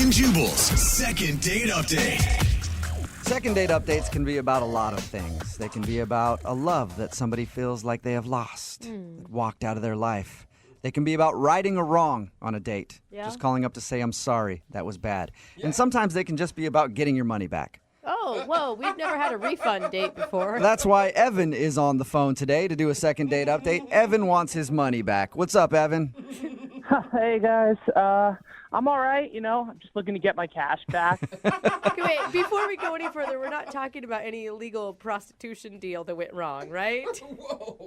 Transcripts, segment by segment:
and Jubal's second date update. Second date updates can be about a lot of things. They can be about a love that somebody feels like they have lost, that walked out of their life. They can be about righting a wrong on a date, just calling up to say, I'm sorry, that was bad. And sometimes they can just be about getting your money back. Oh, whoa, we've never had a refund date before. That's why Evan is on the phone today to do a second date update. Evan wants his money back. What's up, Evan? Hey, guys. I'm all right, I'm just looking to get my cash back. Okay, wait, before we go any further, we're not talking about any illegal prostitution deal that went wrong, right?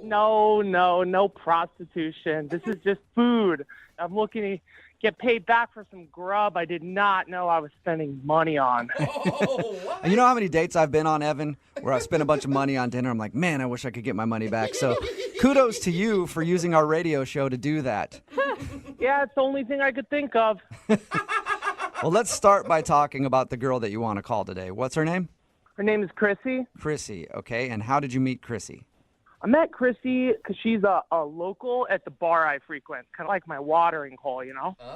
No prostitution. This is just food. I'm looking to get paid back for some grub I did not know I was spending money on. You know how many dates I've been on, Evan, where I've spent a bunch of money on dinner? I'm like, man, I wish I could get my money back. So kudos to you for using our radio show to do that. Yeah, it's the only thing I could think of. Well, let's start by talking about the girl that you want to call today. What's her name? Her name is Chrissy. Chrissy, okay. And how did you meet Chrissy? I met Chrissy because she's a local at the bar I frequent, kind of like my watering hole,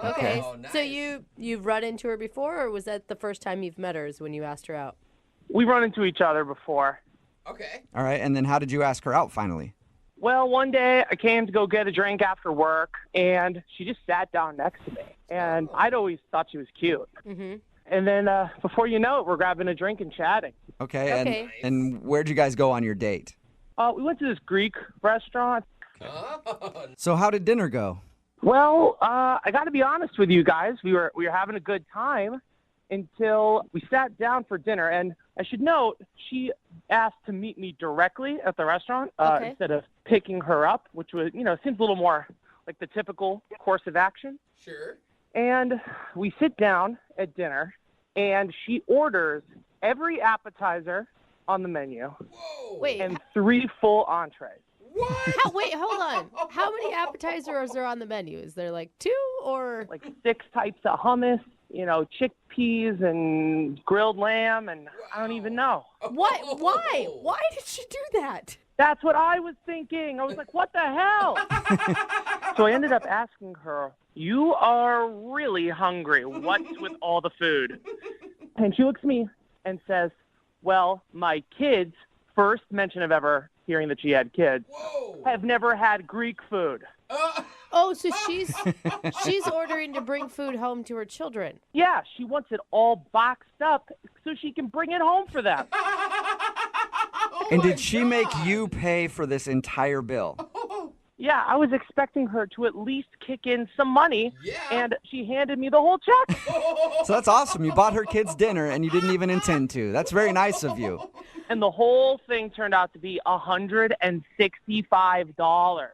Okay, nice. so you've run into her before, or was that the first time you've met her is when you asked her out? We run into each other before. Okay. All right, and then how did you ask her out finally? Well, one day I came to go get a drink after work, and she just sat down next to me. And I'd always thought she was cute. Mm-hmm. And then before you know it, we're grabbing a drink and chatting. Okay, and where'd you guys go on your date? We went to this Greek restaurant. So how did dinner go? Well, I got to be honest with you guys. We were having a good time until we sat down for dinner. And I should note, she asked to meet me directly at the restaurant instead of picking her up, which was, seems a little more like the typical course of action. Sure. And we sit down at dinner, and she orders every appetizer on the menu. Whoa. Wait, And 3 full entrees. What? wait, hold on. How many appetizers are on the menu? Is there like 2 or? Like 6 types of hummus, chickpeas and grilled lamb, and I don't even know. What? Why? Why did she do that? That's what I was thinking. I was like, what the hell? So I ended up asking her, you are really hungry. What's with all the food? And she looks at me and says, well, my kids, first mention of ever hearing that she had kids, have never had Greek food. Oh, so she's ordering to bring food home to her children. Yeah, she wants it all boxed up so she can bring it home for them. And did she make you pay for this entire bill? Yeah, I was expecting her to at least kick in some money, and she handed me the whole check. So that's awesome. You bought her kids dinner and you didn't even intend to. That's very nice of you. And the whole thing turned out to be $165. Wow,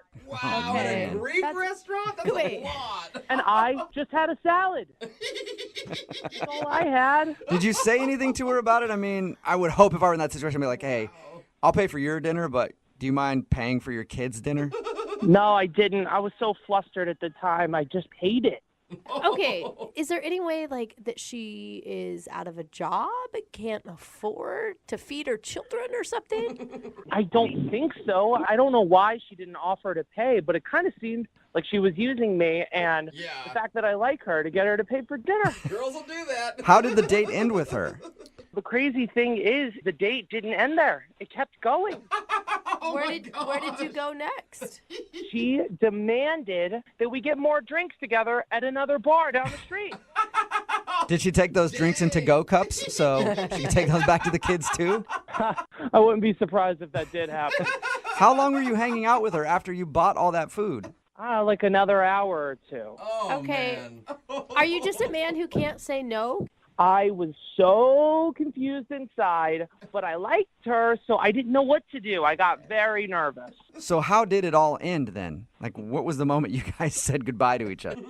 Okay. at a Greek restaurant? That's Wait. a lot. And I just had a salad. That's all I had. Did you say anything to her about it? I mean, I would hope if I were in that situation, I'd be like, hey, I'll pay for your dinner, but do you mind paying for your kids' dinner? No, I didn't. I was so flustered at the time. I just paid it. Okay, is there any way that she is out of a job, can't afford to feed her children or something? I don't think so. I don't know why she didn't offer to pay, but it kind of seemed like she was using me and the fact that I like her to get her to pay for dinner. Girls will do that. How did the date end with her? The crazy thing is the date didn't end there. It kept going. Where did you go next? She demanded that we get more drinks together at another bar down the street. Did she take those drinks in to-go cups so she could take those back to the kids too? I wouldn't be surprised if that did happen. How long were you hanging out with her after you bought all that food? Like another hour or 2. Oh, Okay. man. Are you just a man who can't say no? I was so confused inside, but I liked her, so I didn't know what to do. I got very nervous. So how did it all end then? Like, what was the moment you guys said goodbye to each other?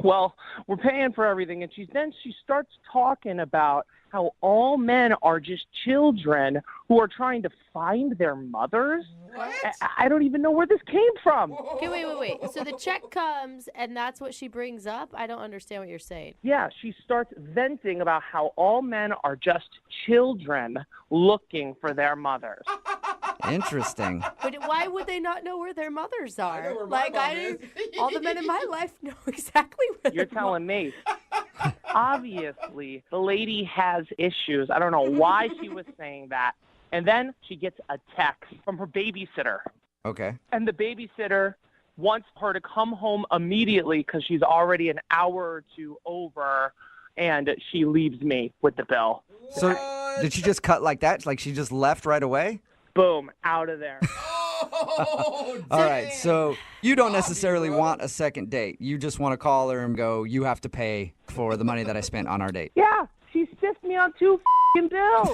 Well, we're paying for everything, and she starts talking about how all men are just children who are trying to find their mothers. What? I don't even know where this came from. Okay, wait. So the check comes, and that's what she brings up? I don't understand what you're saying. Yeah, she starts venting about how all men are just children looking for their mothers. Interesting. But why would they not know where their mothers are? I know where my mom is. All the men in my life know exactly where You're their telling me. Obviously, the lady has issues. I don't know why she was saying that. And then she gets a text from her babysitter. Okay. And the babysitter wants her to come home immediately because she's already an hour or two over, and she leaves me with the bill. So did she just cut like that? Like she just left right away? Boom, out of there. Oh, All right, dang. so you don't Bobby, necessarily bro. want a second date. You just want to call her and go, you have to pay for the money that I spent on our date. Yeah, she stiffed me on 2 bills.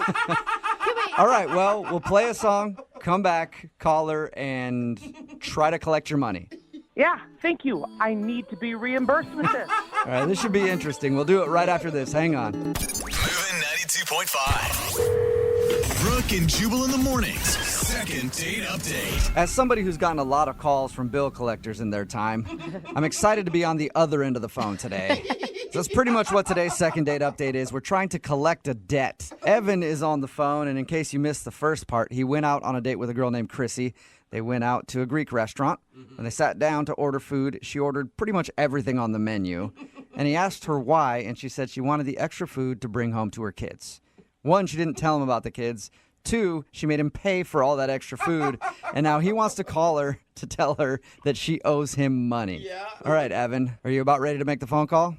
All right, well, we'll play a song, come back, call her, and try to collect your money. Yeah, thank you. I need to be reimbursed with this. All right, this should be interesting. We'll do it right after this. Hang on. Moving 92.5. Brooke and Jubal in the mornings. Second date update. As somebody who's gotten a lot of calls from bill collectors in their time, I'm excited to be on the other end of the phone today. So that's pretty much what today's second date update is. We're trying to collect a debt. Evan is on the phone, and in case you missed the first part, he went out on a date with a girl named Chrissy. They went out to a Greek restaurant. When they sat down to order food, she ordered pretty much everything on the menu. And he asked her why, and she said she wanted the extra food to bring home to her kids. 1, she didn't tell him about the kids. 2, she made him pay for all that extra food. And now he wants to call her to tell her that she owes him money. Yeah. All right, Evan, are you about ready to make the phone call?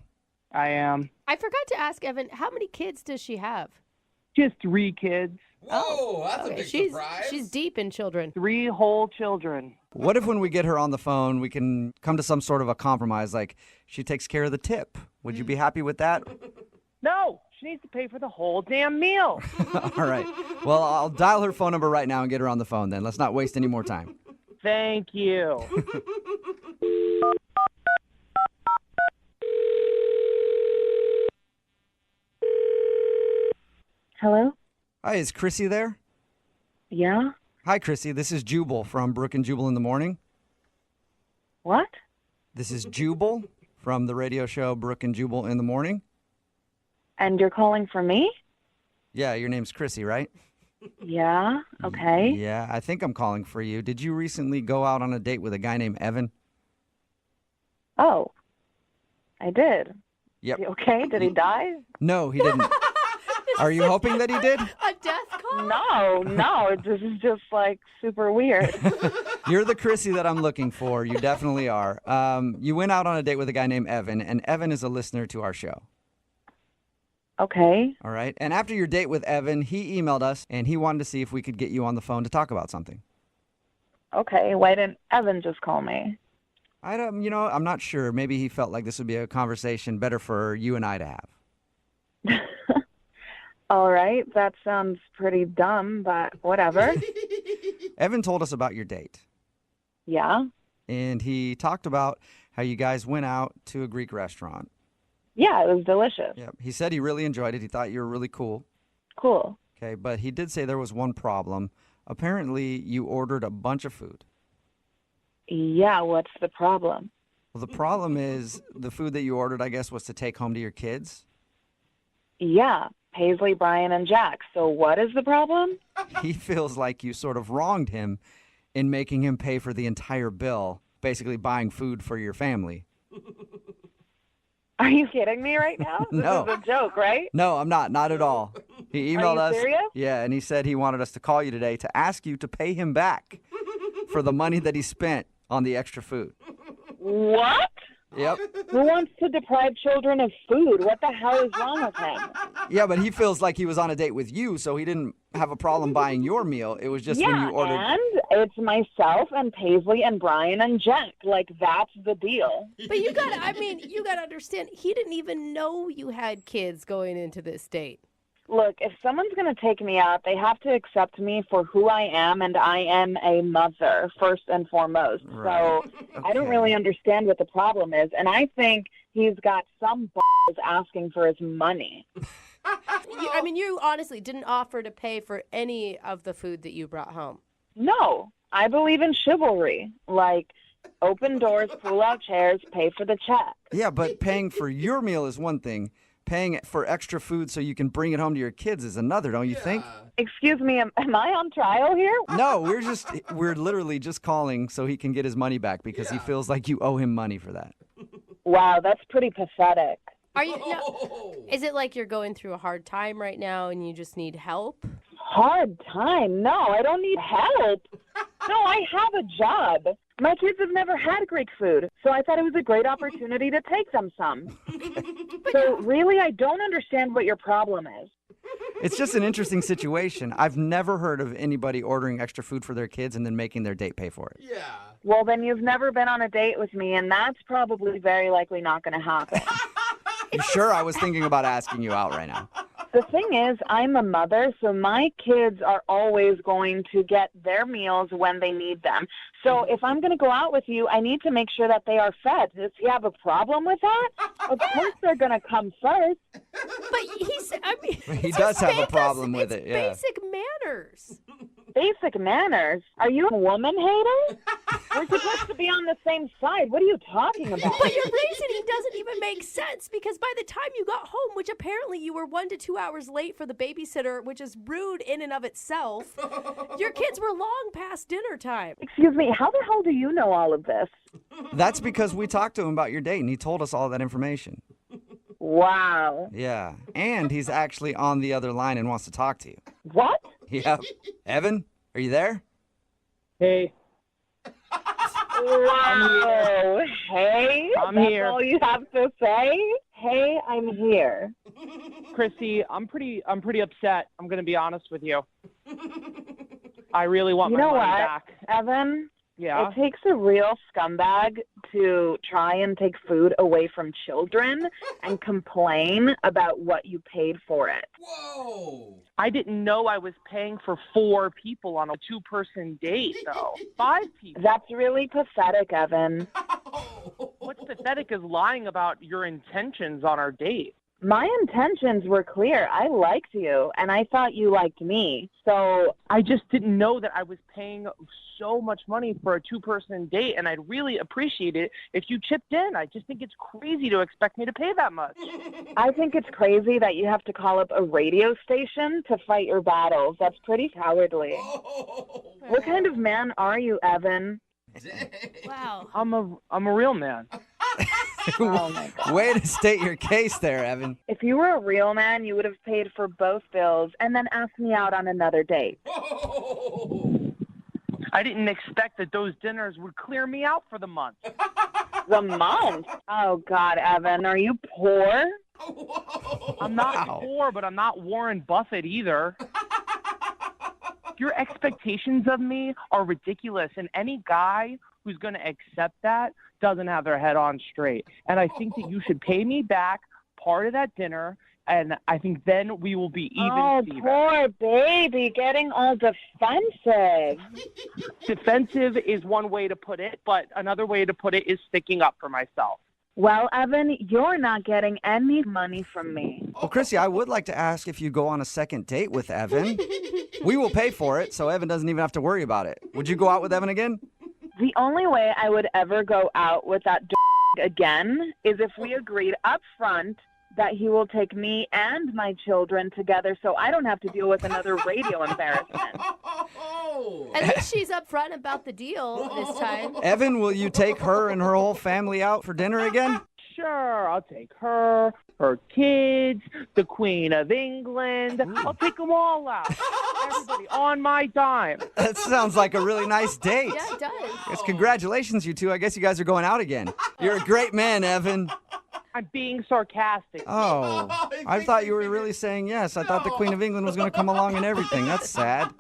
I am. I forgot to ask Evan, how many kids does she have? Just 3 kids, Whoa, that's a Okay, big she's surprise. she's deep in children. 3 whole children. What if when we get her on the phone, we can come to some sort of a compromise, like she takes care of the tip? Would you be happy with that? No, she needs to pay for the whole damn meal. All right. Well, I'll dial her phone number right now and get her on the phone then. Let's not waste any more time. Thank you. Hello? Hi, is Chrissy there? Yeah? Hi, Chrissy. This is Jubal from Brooke and Jubal in the morning. What? This is Jubal from the radio show Brooke and Jubal in the morning. And you're calling for me? Yeah, your name's Chrissy, right? Yeah? Okay. Yeah, I think I'm calling for you. Did you recently go out on a date with a guy named Evan? Oh. I did. Yep. Is he okay? Did he die? No, he didn't. Are you hoping that he did? A death call? No. This is just like super weird. You're the Chrissy that I'm looking for. You definitely are. You went out on a date with a guy named Evan, and Evan is a listener to our show. Okay. All right. And after your date with Evan, he emailed us, and he wanted to see if we could get you on the phone to talk about something. Okay. Why didn't Evan just call me? I'm not sure. Maybe he felt like this would be a conversation better for you and I to have. All right. That sounds pretty dumb, but whatever. Evan told us about your date, Yeah? and he talked about how you guys went out to a Greek restaurant. Yeah, it was delicious. Yep. He said he really enjoyed it. He thought you were really cool. Cool. Okay, but he did say there was one problem. Apparently, you ordered a bunch of food. Yeah, what's the problem? Well, the problem is the food that you ordered, I guess, was to take home to your kids. Yeah, Paisley, Brian, and Jack. So what is the problem? He feels like you sort of wronged him in making him pay for the entire bill, basically buying food for your family. Are you kidding me right now? No. This is a joke, right? No, I'm not. Not at all. He emailed you us. serious? Yeah, and he said he wanted us to call you today to ask you to pay him back for the money that he spent on the extra food. What? Yep. Who wants to deprive children of food? What the hell is wrong with him? Yeah, but he feels like he was on a date with you, so he didn't have a problem buying your meal. It was just when Yeah, you ordered. and it's myself and Paisley and Brian and Jack. Like, that's the deal. But you gotta understand, he didn't even know you had kids going into this date. Look, if someone's going to take me out, they have to accept me for who I am, and I am a mother, first and foremost. Right. So I don't Okay. really understand what the problem is, and I think he's got some balls asking for his money. You honestly didn't offer to pay for any of the food that you brought home. No, I believe in chivalry. Like, open doors, pull out chairs, pay for the check. Yeah, but paying for your meal is one thing. Paying for extra food so you can bring it home to your kids is another, don't you think? Excuse me, am I on trial here? No, we're literally just calling so he can get his money back because he feels like you owe him money for that. Wow, that's pretty pathetic. Are you? No, is it like you're going through a hard time right now and you just need help? Hard time? No, I don't need help. No, I have a job. My kids have never had Greek food, so I thought it was a great opportunity to take them some. So really, I don't understand what your problem is. It's just an interesting situation. I've never heard of anybody ordering extra food for their kids and then making their date pay for it. Yeah. Well, then you've never been on a date with me, and that's probably very likely not going to happen. You sure? I was thinking about asking you out right now. The thing is, I'm a mother, so my kids are always going to get their meals when they need them. So if I'm going to go out with you, I need to make sure that they are fed. Does he have a problem with that? Of course they're going to come first. But He does have a problem with it, yeah. Basic manners. Basic manners? Are you a woman hater? We're supposed to be on the same side. What are you talking about? But your reasoning doesn't even make sense because by the time you got home, which apparently you were 1 to 2 hours late for the babysitter, which is rude in and of itself, your kids were long past dinner time. Excuse me, how the hell do you know all of this? That's because we talked to him about your date and he told us all that information. Wow. Yeah. And he's actually on the other line and wants to talk to you. What? Yep. Evan, are you there? Hey, Wow. Hey, I'm that's here. all you have to say? Hey, I'm here. Chrissy, I'm pretty upset. I'm going to be honest with you. I really want You my know money what, back. Evan? Yeah. It takes a real scumbag to try and take food away from children and complain about what you paid for it. Whoa. I didn't know I was paying for 4 people on a 2-person date, though. 5 people. That's really pathetic, Evan. What's pathetic is lying about your intentions on our date. My intentions were clear. I liked you, and I thought you liked me. So I just didn't know that I was paying so much money for a 2-person date, and I'd really appreciate it if you chipped in. I just think it's crazy to expect me to pay that much. I think it's crazy that you have to call up a radio station to fight your battles. That's pretty cowardly. What kind of man are you, Evan? Wow. I'm a real man. Oh, my God. Way to state your case there, Evan. If you were a real man, you would have paid for both bills and then asked me out on another date. I didn't expect that those dinners would clear me out for the month. The month? Oh, God, Evan, are you poor? I'm not Wow. poor, but I'm not Warren Buffett either. Your expectations of me are ridiculous, and any guy who's going to accept that doesn't have their head on straight. And I think that you should pay me back part of that dinner, and I think then we will be even. Oh, Steven. poor baby, getting all defensive. Defensive is one way to put it, but another way to put it is sticking up for myself. Well, Evan, you're not getting any money from me. Well, Chrissy, I would like to ask if you go on a second date with Evan. We will pay for it, so Evan doesn't even have to worry about it. Would you go out with Evan again? The only way I would ever go out with that again is if we agreed up front that he will take me and my children together so I don't have to deal with another radio embarrassment. At least she's upfront about the deal this time. Evan, will you take her and her whole family out for dinner again? Sure, I'll take her, her kids, the Queen of England. I'll take them all out. Everybody on my dime. That sounds like a really nice date. Yeah, it does. Yes, congratulations, you two. I guess you guys are going out again. You're a great man, Evan. I'm being sarcastic. Oh, I thought you were really saying yes. I thought the Queen of England was going to come along and everything. That's sad.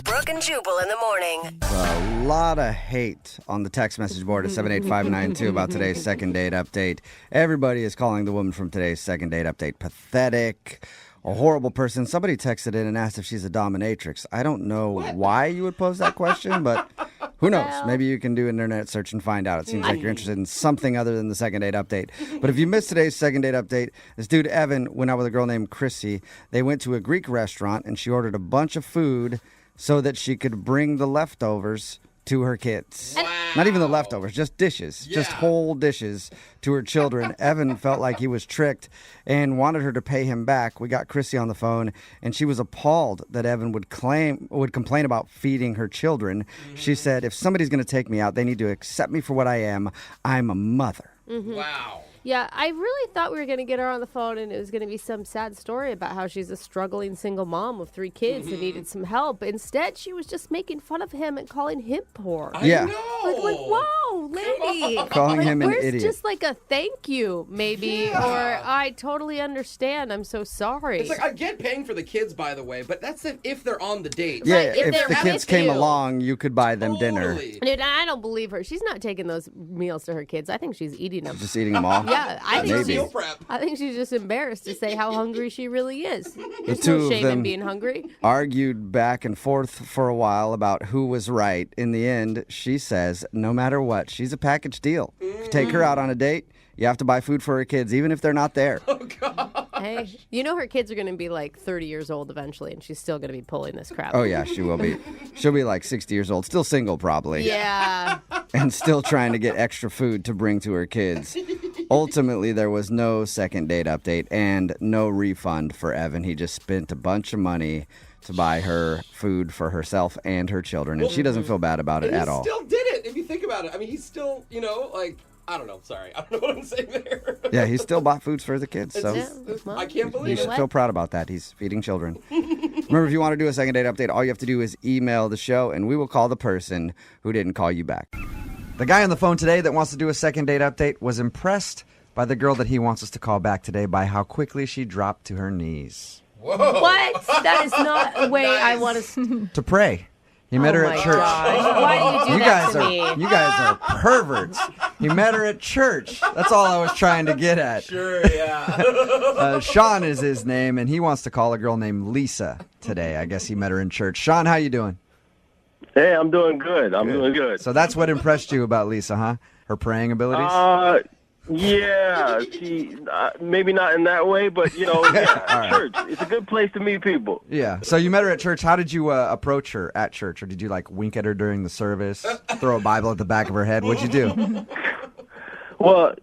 Brooke and Jubal in the morning. A lot of hate on the text message board at 78592 about today's second date update. Everybody is calling the woman from today's second date update pathetic, a horrible person. Somebody texted in and asked if she's a dominatrix. I don't know why you would pose that question, but who knows? Well, Maybe you can do an internet search and find out. It seems like you're interested in something other than the second date update. But if you missed today's second date update, this dude Evan went out with a girl named Chrissy. They went to a Greek restaurant and she ordered a bunch of food so that she could bring the leftovers to her kids. Not even the leftovers, just dishes, just Yeah. whole dishes to her children. Evan felt like he was tricked and wanted her to pay him back. We got Chrissy on the phone, and she was appalled that Evan would complain about feeding her children. She said, if somebody's going to take me out, they need to accept me for what I am. I'm a mother. Wow. Yeah, I really thought we were going to get her on the phone and it was going to be some sad story about how she's a struggling single mom with 3 kids and needed some help. Instead, she was just making fun of him and calling him poor. Yeah. Like, whoa, lady. Calling him an Where's idiot. just like a thank you, maybe? Or I totally understand. I'm so sorry. It's like, I get paying for the kids, by the way, but that's if they're on the date. Yeah, Right, if if they're the kids with came you. along, you could buy them dinner. Totally. Dude, I don't believe her. She's not taking those meals to her kids. I think she's eating them. Just eating them all. Yeah, I think Maybe. Meal prep. I think she's just embarrassed to say how hungry she really is. There's two no of shame in them- being hungry. Argued back and forth for a while about who was right. In the end, she says no matter what, she's a package deal. If you take her out on a date, you have to buy food for her kids, even if they're not there. Hey, you know her kids are going to be like 30 years old eventually, and she's still going to be pulling this crap. Oh, yeah, she will be. She'll be like 60 years old, still single probably. Yeah. And still trying to get extra food to bring to her kids. Ultimately, there was no second date update and no refund for Evan. He just spent a bunch of money to buy her food for herself and her children, and she doesn't feel bad about it And at he all. still did it, if you think about it. I mean, he's still, like, I don't know. Sorry. I don't know what I'm saying there. Yeah, he still bought foods for the kids, so Well, I can't you believe should it. feel proud about that. He's feeding children. Remember, if you want to do a second date update, all you have to do is email the show, and we will call the person who didn't call you back. The guy on the phone today that wants to do a second date update was impressed by the girl that he wants us to call back today by how quickly she dropped to her knees What? That is not a way I want to. to pray. He met her Oh at my church. gosh. Why do you do that to me? You guys are perverts. He met her at church. That's all I was trying to get at. Sure, yeah. Sean is his name, and he wants to call a girl named Lisa today. I guess he met her in church. Sean, how you doing? Hey, I'm doing good. I'm doing good. So that's what impressed you about Lisa, huh? Her praying abilities? Yeah, she maybe not in that way, but yeah, church. It's a good place to meet people. Yeah. So you met her at church. How did you approach her at church? Or did you like wink at her during the service, throw a Bible at the back of her head? What'd you do? Well,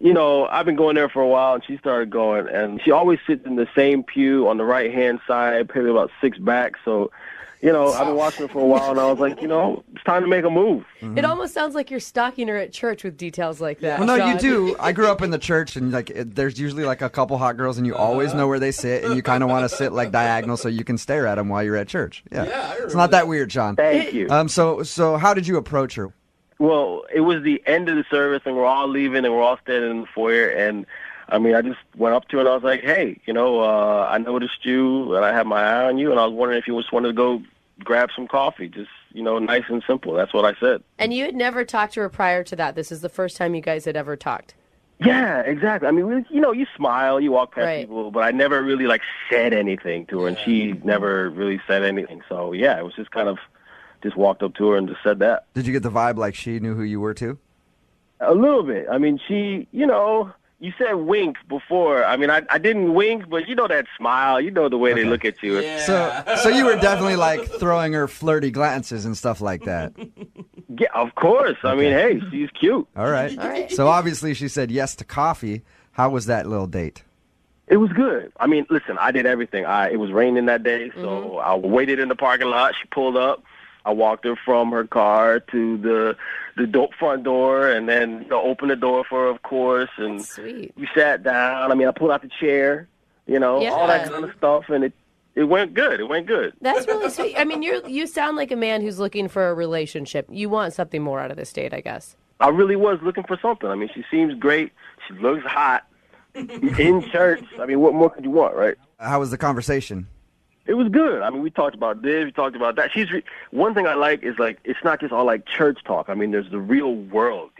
I've been going there for a while, and she started going, and she always sits in the same pew on the right-hand side, probably about 6 back, so... I've been watching her for a while, and I was like, it's time to make a move. It almost sounds like you're stalking her at church with details like that. Well, no, you Sean. do. I grew up in the church, and there's usually like a couple hot girls, and you always know where they sit, and you kind of want to sit like diagonal so you can stare at them while you're at church. Yeah, I it's not that weird, Sean. Thank you. So how did you approach her? Well, it was the end of the service, and we're all leaving, and we're all standing in the foyer, and I just went up to her, and I was like, hey, I noticed you, and I had my eye on you, and I was wondering if you just wanted to go grab some coffee, just, nice and simple. That's what I said. And you had never talked to her prior to that. This is the first time you guys had ever talked. Yeah, exactly. I mean, you smile, you walk past Right. people, but I never really, said anything to her, and she never really said anything. So, yeah, it was just kind of just walked up to her and just said that. Did you get the vibe like she knew who you were too? A little bit. I mean, she, you said wink before. I mean, I didn't wink, but that smile, the way they look at you. Yeah. So you were definitely like throwing her flirty glances and stuff like that. Yeah, of course. I mean, hey, she's cute. All right. So obviously she said yes to coffee. How was that little date? It was good. I mean, listen, I did everything. It was raining that day, so I waited in the parking lot. She pulled up. I walked her from her car to the front door, and then opened the door for her, of course. And Sweet. we sat down. I mean, I pulled out the chair, all that kind of stuff, and it went good. It went good. That's really sweet. I mean, you sound like a man who's looking for a relationship. You want something more out of this date, I guess. I really was looking for something. I mean, she seems great. She looks hot. In church. I mean, what more could you want, right? How was the conversation? It was good. I mean, we talked about this, we talked about that. One thing I like is, it's not just all, church talk. I mean, there's the real world,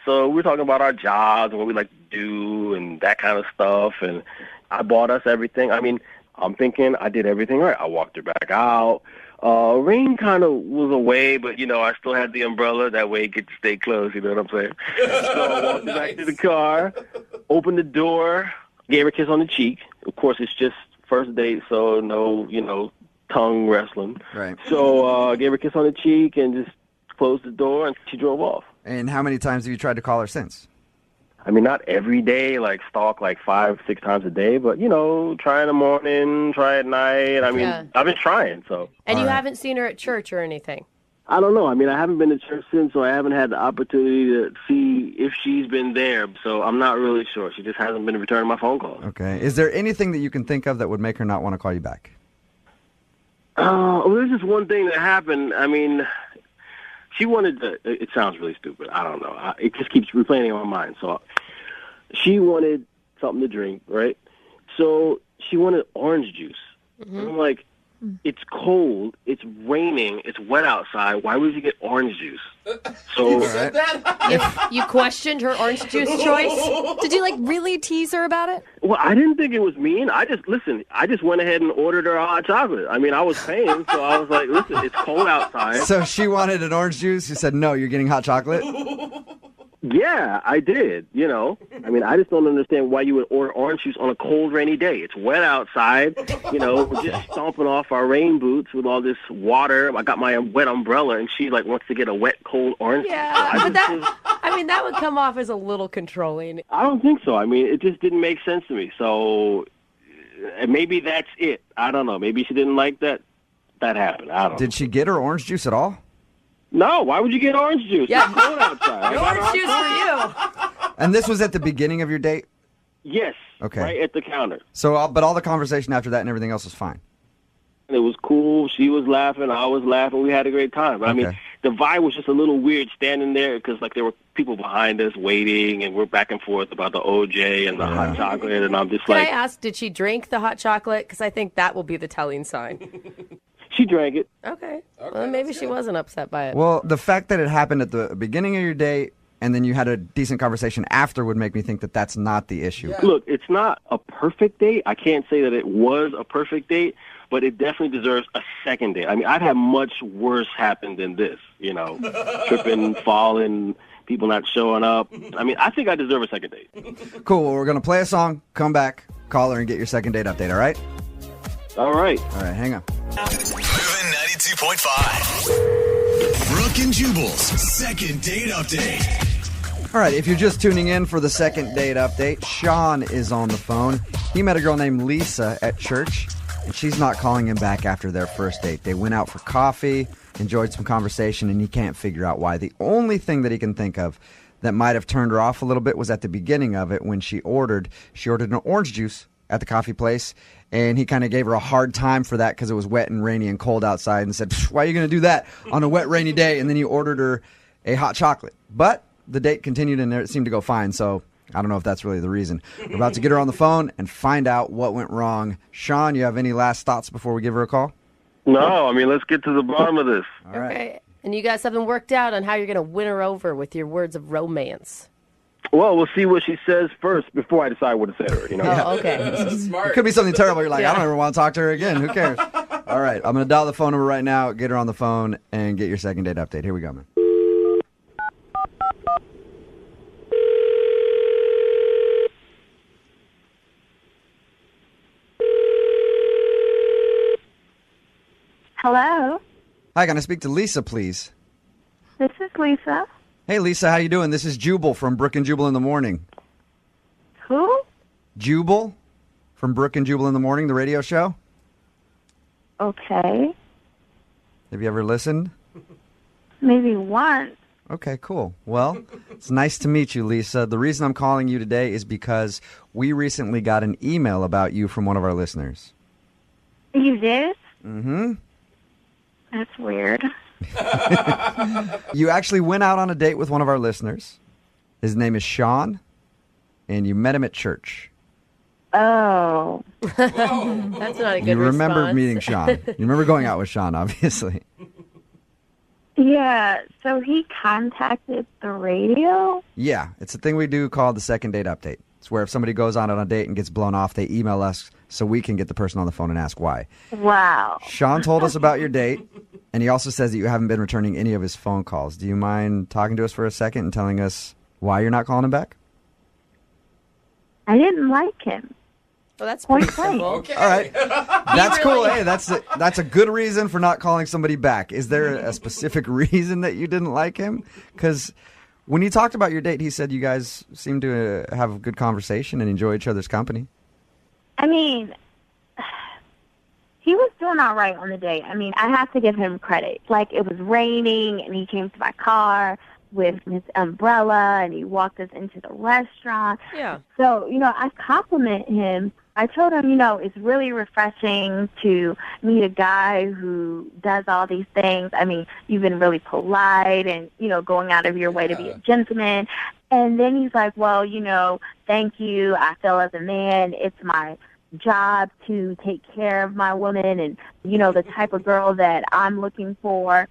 So we're talking about our jobs and what we like to do and that kind of stuff. And I bought us everything. I mean, I'm thinking I did everything right. I walked her back out. Rain kind of was away, but, I still had the umbrella. That way it could stay closed, you know what I'm saying? So I walked her back to the car, opened the door, gave her a kiss on the cheek. Of course, it's just first date, so no, tongue wrestling. Right. So gave her a kiss on the cheek and just closed the door, and she drove off. And how many times have you tried to call her since? I mean, not every day, stalk 5-6 times a day, but, try in the morning, try at night. I mean, Yeah. I've been trying, so. And All you right. haven't seen her at church or anything. I don't know. I mean, I haven't been to church since, so I haven't had the opportunity to see if she's been there. So I'm not really sure. She just hasn't been returning my phone calls. Okay. Is there anything that you can think of that would make her not want to call you back? Well, there's just one thing that happened. I mean, she wanted to, it sounds really stupid. I don't know. It just keeps replaying in my mind. So she wanted something to drink, right? So she wanted orange juice. And I'm like, it's cold, it's raining, it's wet outside. Why would you get orange juice? So You questioned her orange juice choice? Did you really tease her about it? well, I didn't think it was mean. I just went ahead and ordered her a hot chocolate. I mean, I was paying, so I was like, listen, it's cold outside. So she wanted an orange juice. You said, no, you're getting hot chocolate? Yeah, I did, I mean, I just don't understand why you would order orange juice on a cold, rainy day. It's wet outside, we're just stomping off our rain boots with all this water. I got my wet umbrella, and she, wants to get a wet, cold orange juice. Yeah, but that would come off as a little controlling. I don't think so. I mean, it just didn't make sense to me. So maybe that's it. I don't know. Maybe she didn't like that happened. I don't know. Did she get her orange juice at all? No, why would you get orange juice? Yeah. It's cold outside. Orange juice for you. And this was at the beginning of your date? Yes. Okay. Right at the counter. So, but all the conversation after that and everything else was fine? It was cool. She was laughing. I was laughing. We had a great time. But, I mean, the vibe was just a little weird standing there because, there were people behind us waiting, and we're back and forth about the OJ and the hot chocolate, and I'm just Can I ask, did she drink the hot chocolate? Because I think that will be the telling sign. She drank it. Okay. Well, maybe she wasn't upset by it. Well, the fact that it happened at the beginning of your date and then you had a decent conversation after would make me think that that's not the issue. Yeah. Look, it's not a perfect date. I can't say that it was a perfect date, but it definitely deserves a second date. I mean, I've had much worse happen than this, tripping, falling, people not showing up. I mean, I think I deserve a second date. Cool. Well, we're going to play a song, come back, call her, and get your second date update, all right? All right. All right, hang on. Moving 92.5. Brooke and Jubal's second date update. All right, if you're just tuning in for the second date update, Sean is on the phone. He met a girl named Lisa at church, and she's not calling him back after their first date. They went out for coffee, enjoyed some conversation, and he can't figure out why. The only thing that he can think of that might have turned her off a little bit was at the beginning of it when she ordered an orange juice at the coffee place, and he kind of gave her a hard time for that because it was wet and rainy and cold outside and said, why are you going to do that on a wet, rainy day? And then he ordered her a hot chocolate. But the date continued and it seemed to go fine, so I don't know if that's really the reason. We're about to get her on the phone and find out what went wrong. Sean, you have any last thoughts before we give her a call? No, I mean, let's get to the bottom of this. All right. Okay. And you guys haven't worked out on how you're going to win her over with your words of romance. Well, we'll see what she says first before I decide what to say to her, Oh, okay. Smart. It could be something terrible. You're like, I don't ever want to talk to her again. Who cares? All right, I'm going to dial the phone number right now, get her on the phone, and get your second date update. Here we go, man. Hello, Hi, can I speak to Lisa, please? this is Lisa. Hey, Lisa, how you doing? This is Jubal from Brooke and Jubal in the Morning. Who? Jubal from Brooke and Jubal in the Morning, the radio show. Okay, Have you ever listened? maybe once. Okay, cool. Well, it's nice to meet you, Lisa. The reason I'm calling you today is because we recently got an email about you from one of our listeners. You did? Mm-hmm. That's weird. You actually went out on a date with one of our listeners. His name is Sean, and you met him at church. Oh, That's not a good You remember response. meeting Sean. You remember going out with Sean, obviously. yeah. So he contacted the radio? Yeah, it's a thing we do called the second date update. It's where if somebody goes on a date and gets blown off, they email us so we can get the person on the phone and ask why. Wow. Sean told us about your date, and he also says that you haven't been returning any of his phone calls. Do you mind talking to us for a second and telling us why you're not calling him back? I didn't like him. Well, that's Point pretty blank. simple. Okay. All right. That's cool. really- Hey, that's a good reason for not calling somebody back. Is there a specific reason that you didn't like him? Because when you talked about your date, he said you guys seemed to have a good conversation and enjoy each other's company. I mean, He was doing all right on the date. I mean, I have to give him credit. Like, it was raining, and he came to my car with his umbrella, and he walked us into the restaurant. Yeah. So, I compliment him. I told him, it's really refreshing to meet a guy who does all these things. I mean, you've been really polite and, going out of your way to be a gentleman. And then he's like, well, thank you. I feel as a man, it's my job to take care of my woman, and the type of girl that I'm looking for,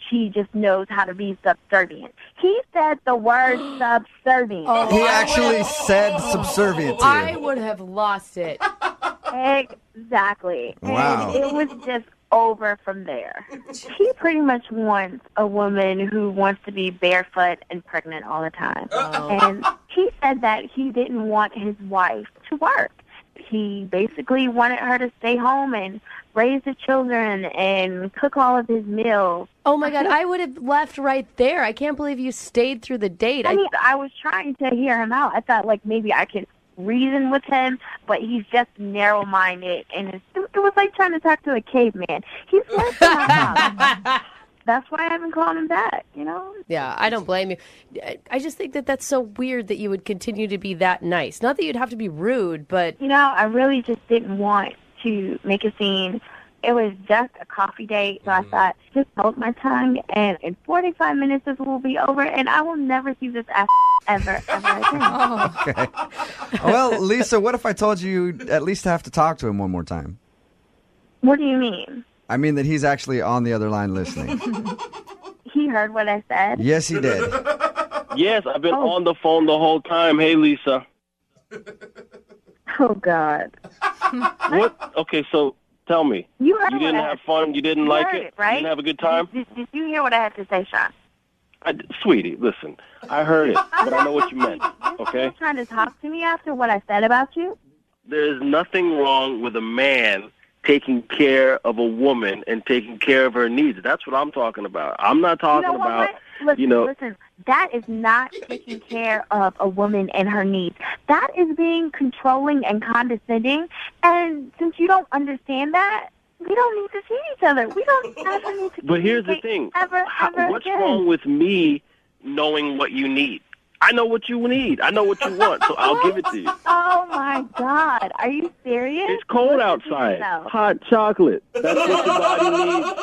she just knows how to be subservient. He said the word subservient. He actually said subservient to you. I would have lost it. Exactly. Wow. And it was just over from there. He pretty much wants a woman who wants to be barefoot and pregnant all the time. And he said that he didn't want his wife to work. He basically wanted her to stay home and raise the children and cook all of his meals. Oh, my God. I would have left right there. I can't believe you stayed through the date. I mean, I was trying to hear him out. I thought, maybe I could reason with him, but he's just narrow-minded. And it was like trying to talk to a caveman. He's less than my house. That's why I haven't called him back, Yeah, I don't blame you. I just think that that's so weird that you would continue to be that nice. Not that you'd have to be rude, but... I really just didn't want to make a scene. It was just a coffee date, so I thought, just hold my tongue, and in 45 minutes this will be over, and I will never see this ass ever again. Okay. Well, Lisa, what if I told you at least have to talk to him one more time? What do you mean? I mean that he's actually on the other line listening. He heard what I said? Yes, he did. Yes, I've been on the phone the whole time. Hey, Lisa. Oh, God. What? Okay, so tell me. You heard didn't have fun? You didn't like it? Right? You didn't have a good time? Did you hear what I had to say, Sean? Sweetie, listen. I heard it, but I know what you meant, okay? You're trying to talk to me after what I said about you? There's nothing wrong with a man taking care of a woman and taking care of her needs. That's what I'm talking about. I'm not talking about, Listen, that is not taking care of a woman and her needs. That is being controlling and condescending. And since you don't understand that, we don't need to see each other. We don't ever need to. But here's the thing. Ever What's again. wrong with me knowing what you need? I know what you need. I know what you want, so I'll give it to you. Oh, my God. Are you serious? It's cold outside. Hot chocolate. That's what your body needs.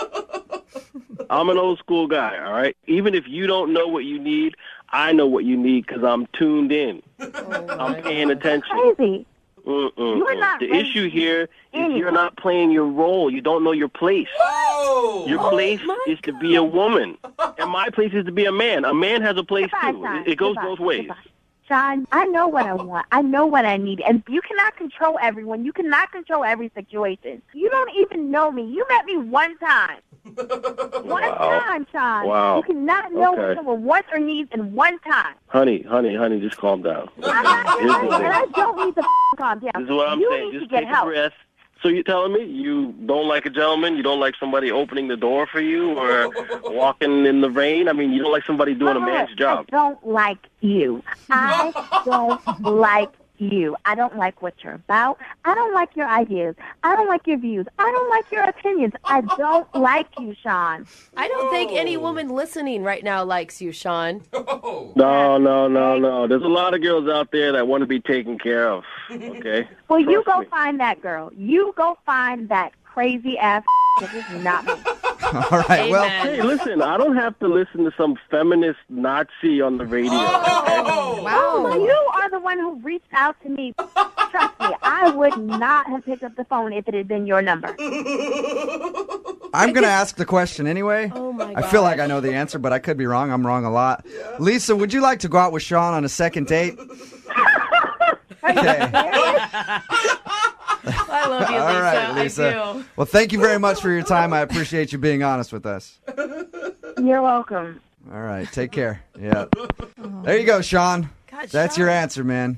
I'm an old school guy, all right? Even if you don't know what you need, I know what you need because I'm tuned in. I'm paying attention. Crazy. You're not the issue here is you're not playing your role. You don't know your place. Oh! Your place is to be a woman, and my place is to be a man. A man has a place too. It goes both ways. Sean, I know what I want. I know what I need. And you cannot control everyone. You cannot control every situation. You don't even know me. You met me one time. One time, Sean. Wow. You cannot know what someone wants or needs in one time. Honey, just calm down. I'm not and I don't need to calm down. This is what I'm you saying. Need Just to get take help. a breath. So you're telling me you don't like a gentleman? You don't like somebody opening the door for you or walking in the rain? I mean, you don't like somebody doing a man's job. I don't like you. I don't like you. I don't like what you're about. I don't like your ideas. I don't like your views. I don't like your opinions. I don't like you, Sean. I don't think any woman listening right now likes you, Sean. No. There's a lot of girls out there that want to be taken care of, okay? Well, you Trust go me. find that girl. You go find that crazy ass. This is not me. All right, well, Hey, listen, I don't have to listen to some feminist Nazi on the radio. Oh! Wow. You are the one who reached out to me. Trust me, I would not have picked up the phone if it had been your number. I'm going to ask the question anyway. Oh, my I feel gosh. like I know the answer, but I could be wrong. I'm wrong a lot. Lisa, would you like to go out with Sean on a second date? Okay. I love you, Lisa. All right, Lisa. I do. Well, thank you very much for your time. I appreciate you being honest with us. You're welcome. All right, take care. Yeah. There you go, Sean. God, That's Sean. your answer, man.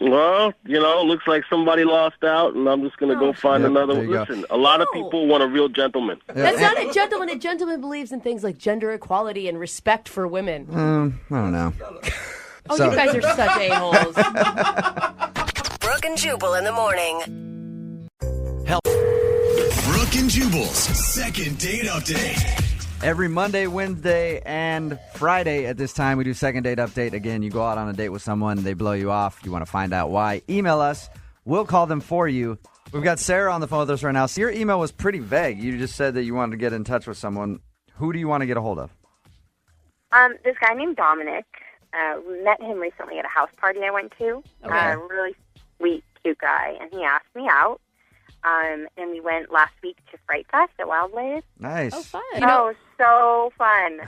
Well, looks like somebody lost out, and I'm just going to go find Yep, another there one. you go. Listen, a lot of people want a real gentleman. That's not a gentleman. A gentleman believes in things like gender equality and respect for women. I don't know. Oh, So- you guys are such a-holes. Brooke and Jubal in the morning. Brooke and Jubal's second date update. Every Monday, Wednesday, and Friday at this time, we do second date update. Again, you go out on a date with someone, they blow you off, you want to find out why. Email us. We'll call them for you. We've got Sarah on the phone with us right now. So your email was pretty vague. You just said that you wanted to get in touch with someone. Who do you want to get a hold of? This guy named Dominic. Met him recently at a house party I went to. Okay. Really sweet, cute guy, and he asked me out. And we went last week to Fright Fest at Wildways. Nice. Oh, fun. So fun.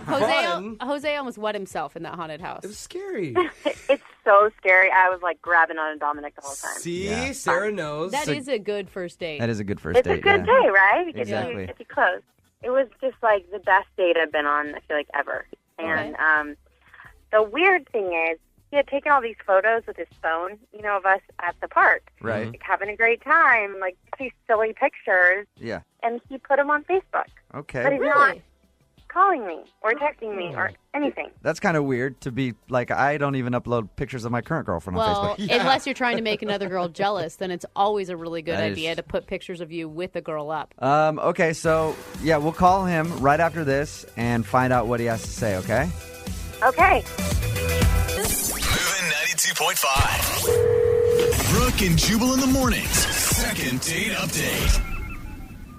Jose almost wet himself in that haunted house. It was scary. It's so scary. I was like grabbing on Dominic the whole time. See, Yeah. Sarah knows. That is a good first date. That is a good first It's date. a good yeah. day, right? It gets Exactly. you close. It was just like the best date I've been on, I feel like, ever. And the weird thing is, he had taken all these photos with his phone, of us at the park. Right. Like, having a great time, like these silly pictures. Yeah. And he put them on Facebook. Okay. But he's not calling me or texting me or anything. That's kind of weird to be like, I don't even upload pictures of my current girlfriend on Well, Facebook. unless you're trying to make another girl jealous, then it's always a really good That idea is- to put pictures of you with the girl up. Okay, so, yeah, we'll call him right after this and find out what he has to say, okay? Okay. Moving 92.5. Brooke and Jubal in the mornings. Second date update.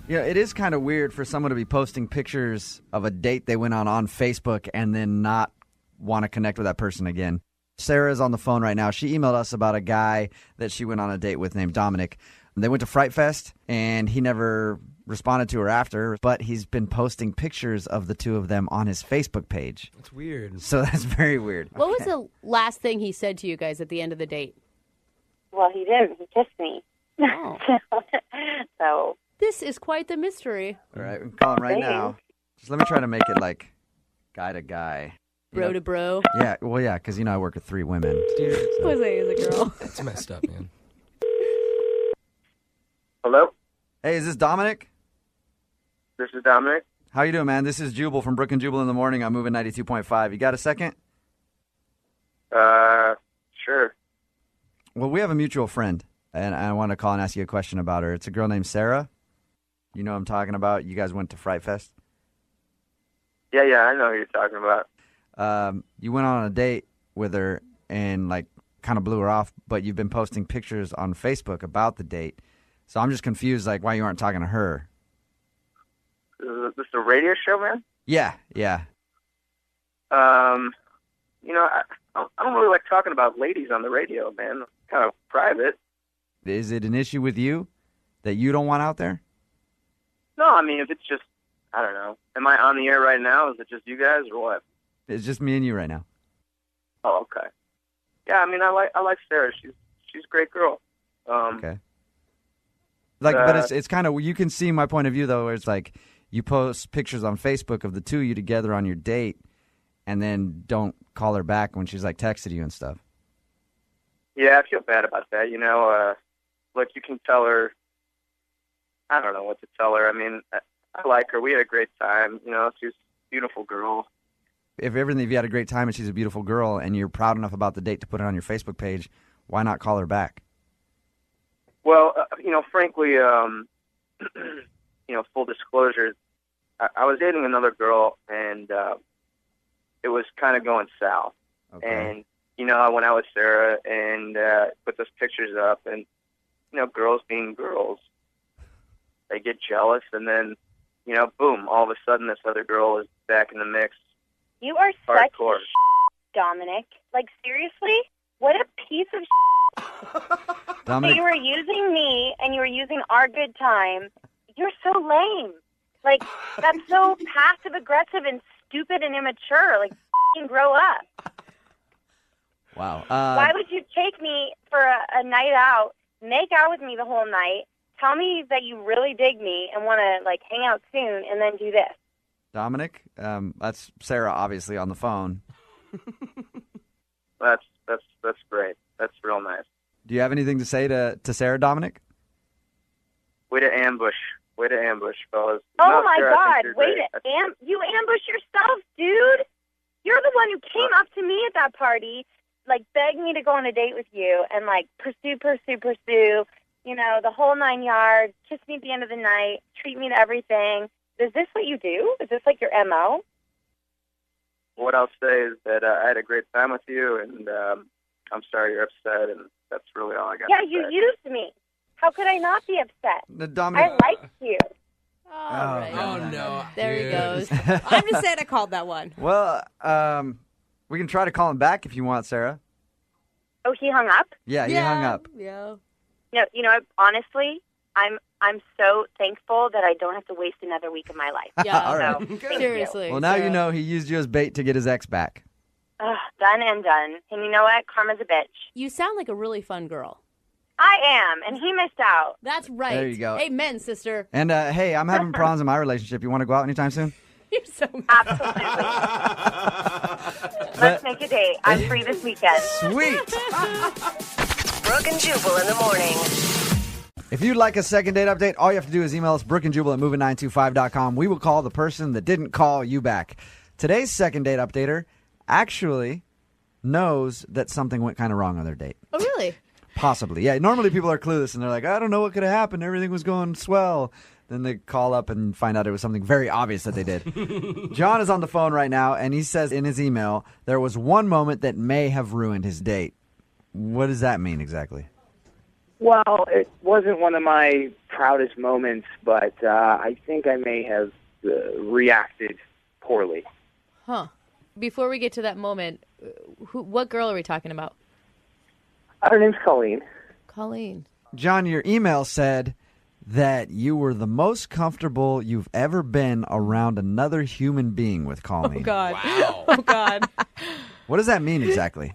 Yeah, it is kind of weird for someone to be posting pictures of a date they went on Facebook and then not want to connect with that person again. Sarah's on the phone right now. She emailed us about a guy that she went on a date with named Dominic. They went to Fright Fest, and he never responded to her after, but he's been posting pictures of the two of them on his Facebook page. That's weird. So that's very weird. What was the last thing he said to you guys at the end of the date? Well, he did. He kissed me. Oh. So. This is quite the mystery. All right, I'm calling right now. Just let me try to make it like guy to guy. Bro to bro. Yeah, well, yeah, because, I work with 3 women. Dude, Jose is a girl. it's messed up, man. Hello, Hey, is this Dominic? this is Dominic. How you doing, man? This is Jubal from Brooke and Jubal in the morning. I'm moving 92.5. You got a second? Sure. Well, we have a mutual friend, and I want to call and ask you a question about her. It's a girl named Sarah. You know what I'm talking about? You guys went to Fright Fest. Yeah, I know who you're talking about. You went on a date with her and, kind of blew her off, but you've been posting pictures on Facebook about the date. So I'm just confused, why you aren't talking to her. Is this a radio show, man? Yeah. I don't really like talking about ladies on the radio, man. It's kind of private. Is it an issue with you that you don't want out there? No, I mean, if it's just, I don't know. Am I on the air right now? Is it just you guys or what? It's just me and you right now. Oh, okay. Yeah, I mean, I like Sarah. She's a great girl. Okay. But it's kind of, you can see my point of view, though, where it's you post pictures on Facebook of the two of you together on your date and then don't call her back when she's, texted you and stuff. Yeah, I feel bad about that. Look, you can tell her, I don't know what to tell her. I mean, I like her. We had a great time. She's a beautiful girl. If you had a great time and she's a beautiful girl and you're proud enough about the date to put it on your Facebook page, why not call her back? Well, frankly, full disclosure, I was dating another girl, and it was kind of going south. Okay. And, I went out with Sarah and put those pictures up, and, girls being girls, they get jealous, and then, boom, all of a sudden this other girl is back in the mix. You are such Hardcore. Dominic. Seriously? What a piece of So Dominic, you were using me, and you were using our good time. You're so lame. That's so passive-aggressive and stupid and immature. F***ing grow up. wow. Why would you take me for a night out, make out with me the whole night, tell me that you really dig me and want to, hang out soon, and then do this? Dominic, that's Sarah, obviously, on the phone. That's great. That's real nice. Do you have anything to say to Sarah, Dominic? Way to ambush, fellas. Oh, No, my Sarah, I God. think Wait, you're great. you ambush yourself, dude. You're the one who came up to me at that party, begged me to go on a date with you and, pursue. the whole 9 yards, kiss me at the end of the night, treat me to everything. Is this what you do? Is this like your MO? What I'll say is that I had a great time with you, and I'm sorry you're upset, and that's really all I got Yeah, to you say. used me. How could I not be upset? Dominic. I liked you. All right. Oh, no. There he goes. I'm just saying I called that one. Well, we can try to call him back if you want, Sarah. Oh, he hung up? Yeah, he hung up. Yeah. No, honestly, I'm so thankful that I don't have to waste another week of my life. Yeah. All right. So, thank you. Seriously. Well, now Sarah. you know he used you as bait to get his ex back. Ugh, done and done. And you know what? Karma's a bitch. You sound like a really fun girl. I am, and he missed out. That's right. There you go. Amen, sister. And hey, I'm having problems in my relationship. You want to go out anytime soon? You're so Absolutely. Let's make a date. I'm free this weekend. Sweet. Brooke and Jubal in the morning. If you'd like a second date update, all you have to do is email us, brookeandjubal@moving925.com. We will call the person that didn't call you back. Today's second date updater actually knows that something went kind of wrong on their date. Oh, really? Possibly. Yeah, normally people are clueless and they're like, I don't know what could have happened. Everything was going swell. Then they call up and find out it was something very obvious that they did. John is on the phone right now, and he says in his email, there was one moment that may have ruined his date. What does that mean exactly? Well, it wasn't one of my proudest moments, but I think I may have reacted poorly. Huh. Before we get to that moment, what girl are we talking about? Her name's Colleen. Colleen. John, your email said that you were the most comfortable you've ever been around another human being with Colleen. Oh, God. Wow. Oh, God. What does that mean exactly?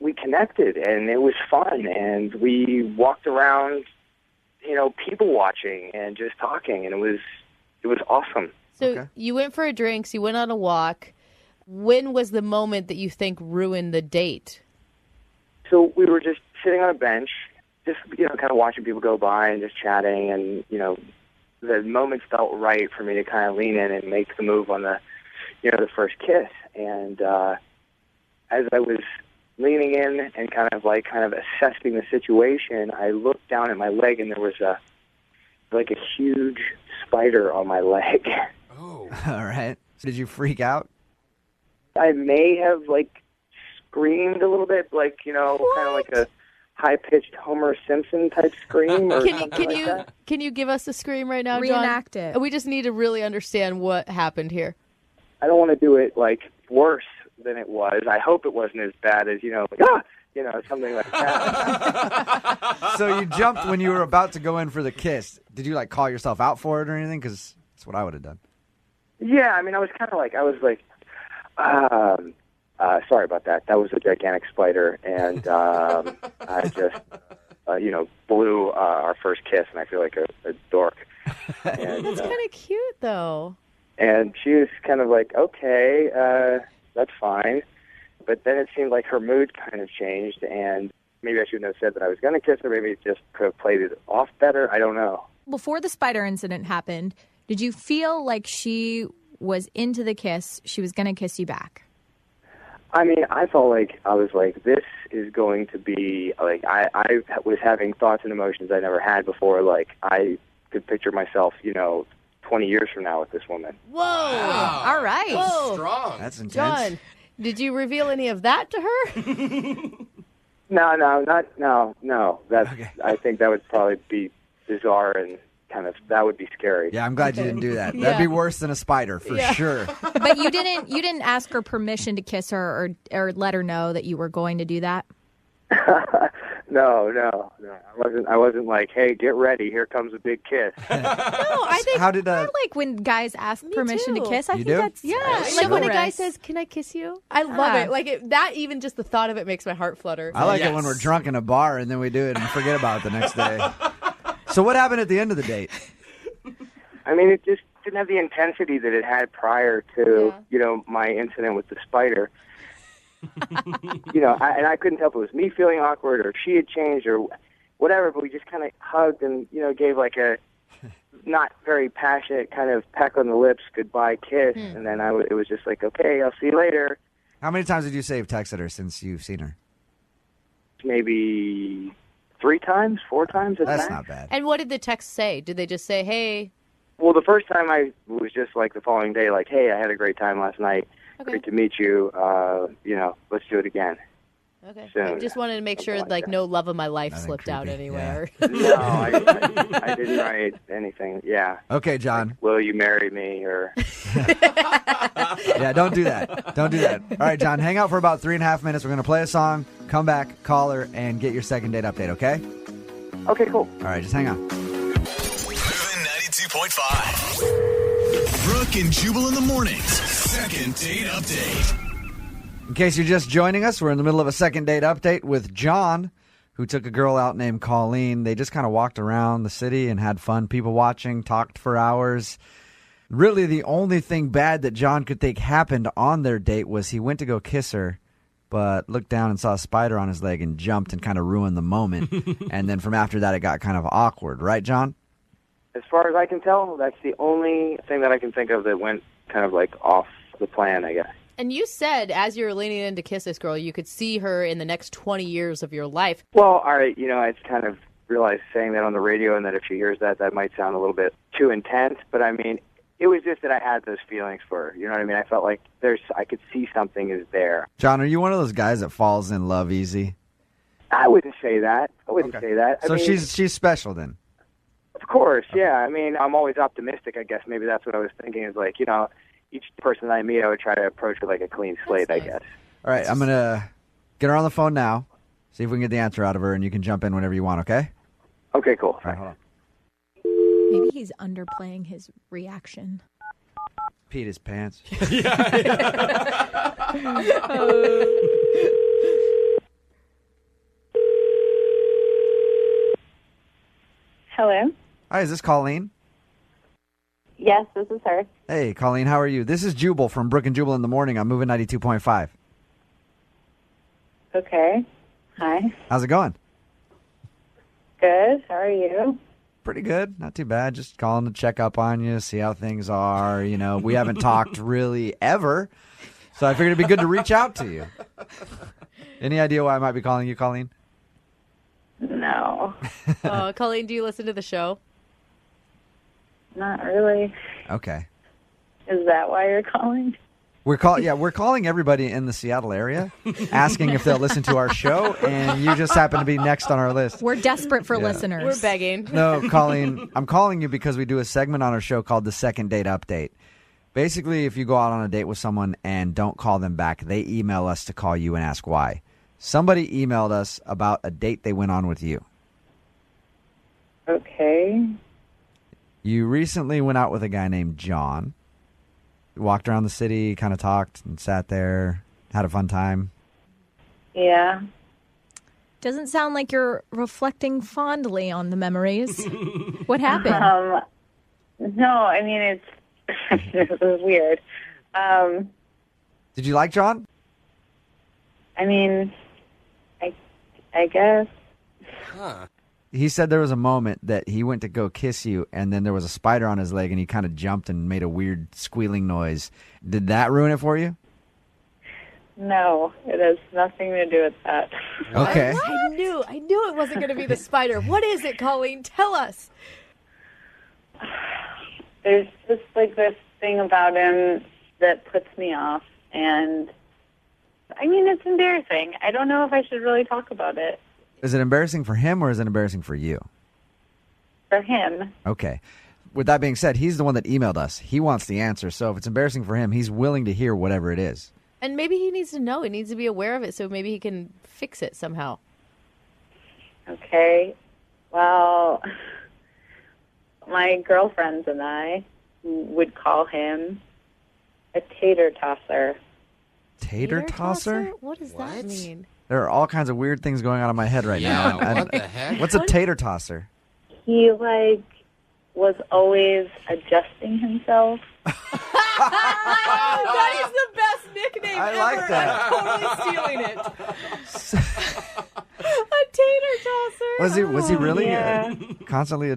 We connected, and it was fun, and we walked around, people watching and just talking, and it was awesome. So you went for a drink, so you went on a walk. When was the moment that you think ruined the date? So we were just sitting on a bench, just kind of watching people go by and just chatting, and the moment felt right for me to kind of lean in and make the move on the the first kiss. And as I was leaning in and kind of assessing the situation, I looked down at my leg, and there was a huge spider on my leg. Oh. All right. So did you freak out? I may have screamed a little bit, kind of like a high-pitched Homer Simpson type scream or something like that. Can you give us a scream right now, John? Reenact it. We just need to really understand what happened here. I don't want to do it worse than it was. I hope it wasn't as bad as something like that. So you jumped when you were about to go in for the kiss. Did you call yourself out for it or anything? Because that's what I would have done. Yeah, I mean, I was kind of sorry about that. That was a gigantic spider, and I just, blew our first kiss, and I feel like a dork. And, That's kind of cute, though. And she was kind of like, okay, that's fine. But then it seemed like her mood kind of changed, and maybe I shouldn't have said that I was going to kiss her. Maybe it just could have played it off better. I don't know. Before the spider incident happened, did you feel like she was into the kiss, she was going to kiss you back? I mean, I felt like I was this is going to be, I was having thoughts and emotions I never had before. I could picture myself, 20 years from now with this woman. Whoa. Wow. All right. Whoa. Strong. That's intense. John, did you reveal any of that to her? No. That's, Okay. I think that would probably be bizarre and that would be scary. Yeah, I'm glad you didn't do that. Yeah. That'd be worse than a spider for sure. But you didn't ask her permission to kiss her or let her know that you were going to do that? No. I wasn't like, hey, get ready. Here comes a big kiss. No, I think How did I like when guys ask permission too. to kiss. I You think do? that's Like when a guy chivalrous. says, "Can I kiss you?" I love it. That even just the thought of it makes my heart flutter. I like it Yes. when we're drunk in a bar and then we do it and forget about it the next day. So what happened at the end of the date? I mean, it just didn't have the intensity that it had prior to, my incident with the spider. And I couldn't tell if it was me feeling awkward or if she had changed or whatever, but we just kind of hugged and, gave a not very passionate kind of peck on the lips goodbye kiss. And then it was just okay, I'll see you later. How many times did you say you've texted her since you've seen her? Maybe 3 times, 4 times at That's max. not bad. And what did the text say? Did they just say, hey? Well, the first time I was just like the following day, like, hey, I had a great time last night. Okay. Great to meet you. Let's do it again. Okay. Soon. I just wanted to make sure, like, no love of my life slipped out anywhere. No, I didn't write anything. Yeah. Okay, John. Like, will you marry me? Or Yeah, don't do that. Don't do that. All right, John, hang out for about 3.5 minutes. We're going to play a song, come back, call her, and get your second date update, okay? Okay, cool. All right, just hang on. Moving 92.5. Brooke and Jubal in the mornings. Second date update. In case you're just joining us, we're in the middle of a second date update with John, who took a girl out named Colleen. They just kind of walked around the city and had fun, people watching, talked for hours. Really, the only thing bad that John could think happened on their date was he went to go kiss her, but looked down and saw a spider on his leg and jumped and kind of ruined the moment. And then from after that, it got kind of awkward. Right, John? as far as I can tell, that's the only thing that I can think of that went kind of like off the plan, I guess. And you said, as you were leaning in to kiss this girl, you could see her in the next 20 years of your life. Well, all right, I kind of realized saying that on the radio and that if she hears that, that might sound a little bit too intense. But, I mean, it was just that I had those feelings for her. You know what I mean? I felt like I could see something is there. John, are you one of those guys that falls in love easy? I wouldn't say that. Say that. So she's special then? Of course, yeah. I mean, I'm always optimistic, I guess. Maybe that's what I was thinking is like, each person I meet, I would try to approach with like a clean slate, I guess. All right, I'm going to get her on the phone now, see if we can get the answer out of her, and you can jump in whenever you want, okay? Okay, cool. All right, hold on. Maybe he's underplaying his reaction. Peed his pants. Hello? Hi, is this Colleen? Yes, this is her. Hey, Colleen, how are you? This is Jubal from Brooke and Jubal in the morning. I'm moving 92.5. Okay. Hi. How's it going? Good. How are you? Pretty good. Not too bad. Just calling to check up on you, see how things are. We haven't talked really ever, so I figured it'd be good to reach out to you. Any idea why I might be calling you, Colleen? No. Colleen, do you listen to the show? Not really. Okay. Is that why you're calling? We're calling everybody in the Seattle area, asking if they'll listen to our show, and you just happen to be next on our list. We're desperate for listeners. We're begging. No, Colleen, I'm calling you because we do a segment on our show called the Second Date Update. Basically, if you go out on a date with someone and don't call them back, they email us to call you and ask why. Somebody emailed us about a date they went on with you. Okay. You recently went out with a guy named John. Walked around the city, kind of talked and sat there, had a fun time. Yeah. Doesn't sound like you're reflecting fondly on the memories. What happened? No, I mean, it's this is weird. Did you like John? I mean, I guess. Huh. He said there was a moment that he went to go kiss you, and then there was a spider on his leg, and he kind of jumped and made a weird squealing noise. Did that ruin it for you? No, it has nothing to do with that. Okay. I knew it wasn't going to be the spider. What is it, Colleen? Tell us. There's just like this thing about him that puts me off, and I mean, it's embarrassing. I don't know if I should really talk about it. Is it embarrassing for him or is it embarrassing for you? For him. Okay. With that being said, he's the one that emailed us. He wants the answer. So if it's embarrassing for him, he's willing to hear whatever it is. And maybe he needs to know. He needs to be aware of it so maybe he can fix it somehow. Okay. Well, my girlfriends and I would call him a tater tosser. Tater tosser? What does that mean? There are all kinds of weird things going on in my head right now. What the heck? What's a tater tosser? He was always adjusting himself. That is the best nickname I ever. like that. I'm totally stealing it. A tater tosser. Was he really Yeah. constantly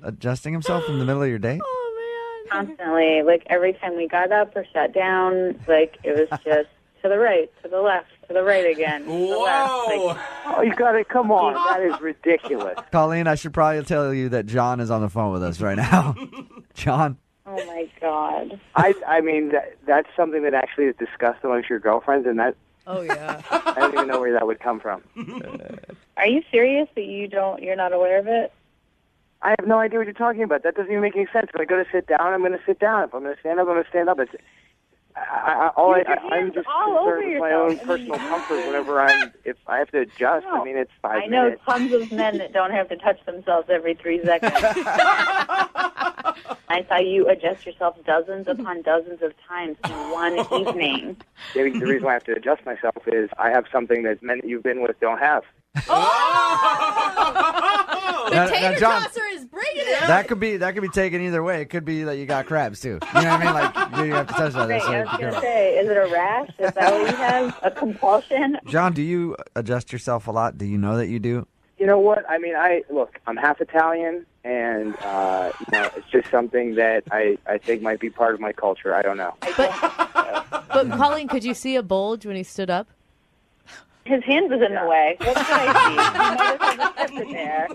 adjusting himself in the middle of your date? Oh, man. Constantly. Like every time we got up or sat down, like it was just to the right, to the left. to the right again. Whoa! Oh, you got it. Come on. That is ridiculous. Colleen, I should probably tell you that John is on the phone with us right now. John? Oh, my God. I mean, that's something that actually is discussed amongst your girlfriends, and that Oh, yeah. I don't even know where that would come from. Are you serious that you're not aware of it? I have no idea what you're talking about. That doesn't even make any sense. If I go to sit down, I'm going to sit down. If I'm going to stand up, I'm going to stand up. I'm just concerned with my own personal comfort whenever if I have to adjust. I mean, it's 5 minutes. I know tons of men that don't have to touch themselves every 3 seconds. I saw you adjust yourself dozens upon dozens of times in one evening. The reason why I have to adjust myself is I have something that men that you've been with don't have. The tater tosser is bringing it. That could be taken either way. It could be that you got crabs too. You know what I mean? Like you have to touch that. Right, I was going to say, is it a rash? Is that what you have? A compulsion? John, do you adjust yourself a lot? Do you know that you do? You know what? I mean, I'm half Italian, and it's just something that I think might be part of my culture. I don't know. But Colleen, could you see a bulge when he stood up? His hand was in the way. What could I see? He might have had a separate there.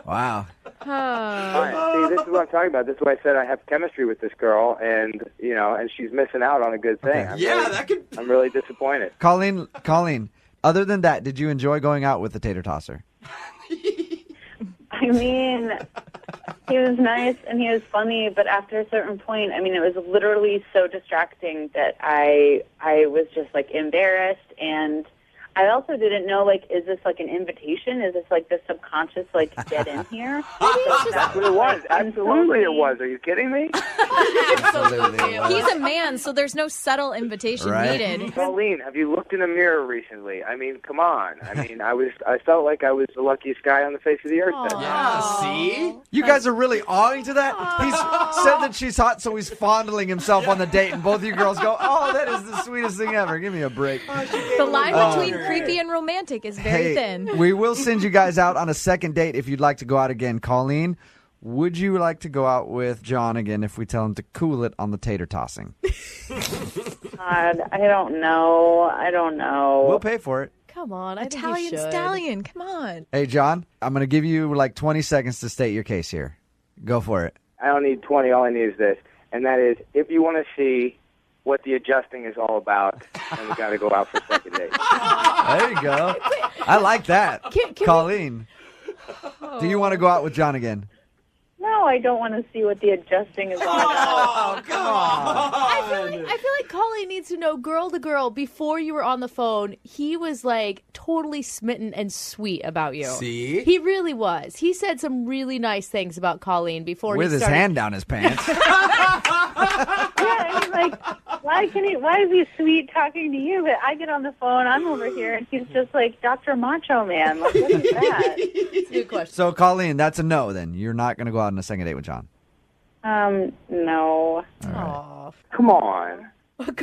Wow. Fine. See, this is what I'm talking about. This is why I said I have chemistry with this girl, and and she's missing out on a good thing. Okay. I'm really disappointed. Colleen, other than that, did you enjoy going out with the tater tosser? I mean, he was nice and he was funny, but after a certain point, I mean, it was literally so distracting that I was just like embarrassed, and I also didn't know, like, is this like an invitation? Is this like the subconscious, like, get in here? That's what it was. Absolutely it was. Are you kidding me? Absolutely. He's a man, so there's no subtle invitation needed. Colleen, have you looked in a mirror recently? I mean, come on. I mean, I felt like I was the luckiest guy on the face of the earth. Yeah, see? You guys are really awing to that? He's said that she's hot, so he's fondling himself on the date, and both of you girls go, oh, that is the sweetest thing ever. Give me a break. The line between creepy and romantic is very thin. We will send you guys out on a second date if you'd like to go out again. Colleen, would you like to go out with John again if we tell him to cool it on the tater tossing? God, I don't know. We'll pay for it. Come on, Italian stallion, come on. Hey, John, I'm going to give you like 20 seconds to state your case here. Go for it. I don't need 20. All I need is this. And that is, if you want to see what the adjusting is all about, then we got to go out for a second date. There you go. I like that. Colleen, do you want to go out with John again? No, I don't want to see what the adjusting is all about. Oh, come on. I feel like Colleen needs to know, girl to girl, before you were on the phone, he was like totally smitten and sweet about you. See? He really was. He said some really nice things about Colleen before With he started. his hand down his pants. Yeah, I mean, like, why is he sweet talking to you? But I get on the phone, I'm over here, and he's just like Dr. Macho Man. Like, what is that? It's a good question. So, Colleen, that's a no then. You're not going to go out on a second date with John. No. Aw. Come on.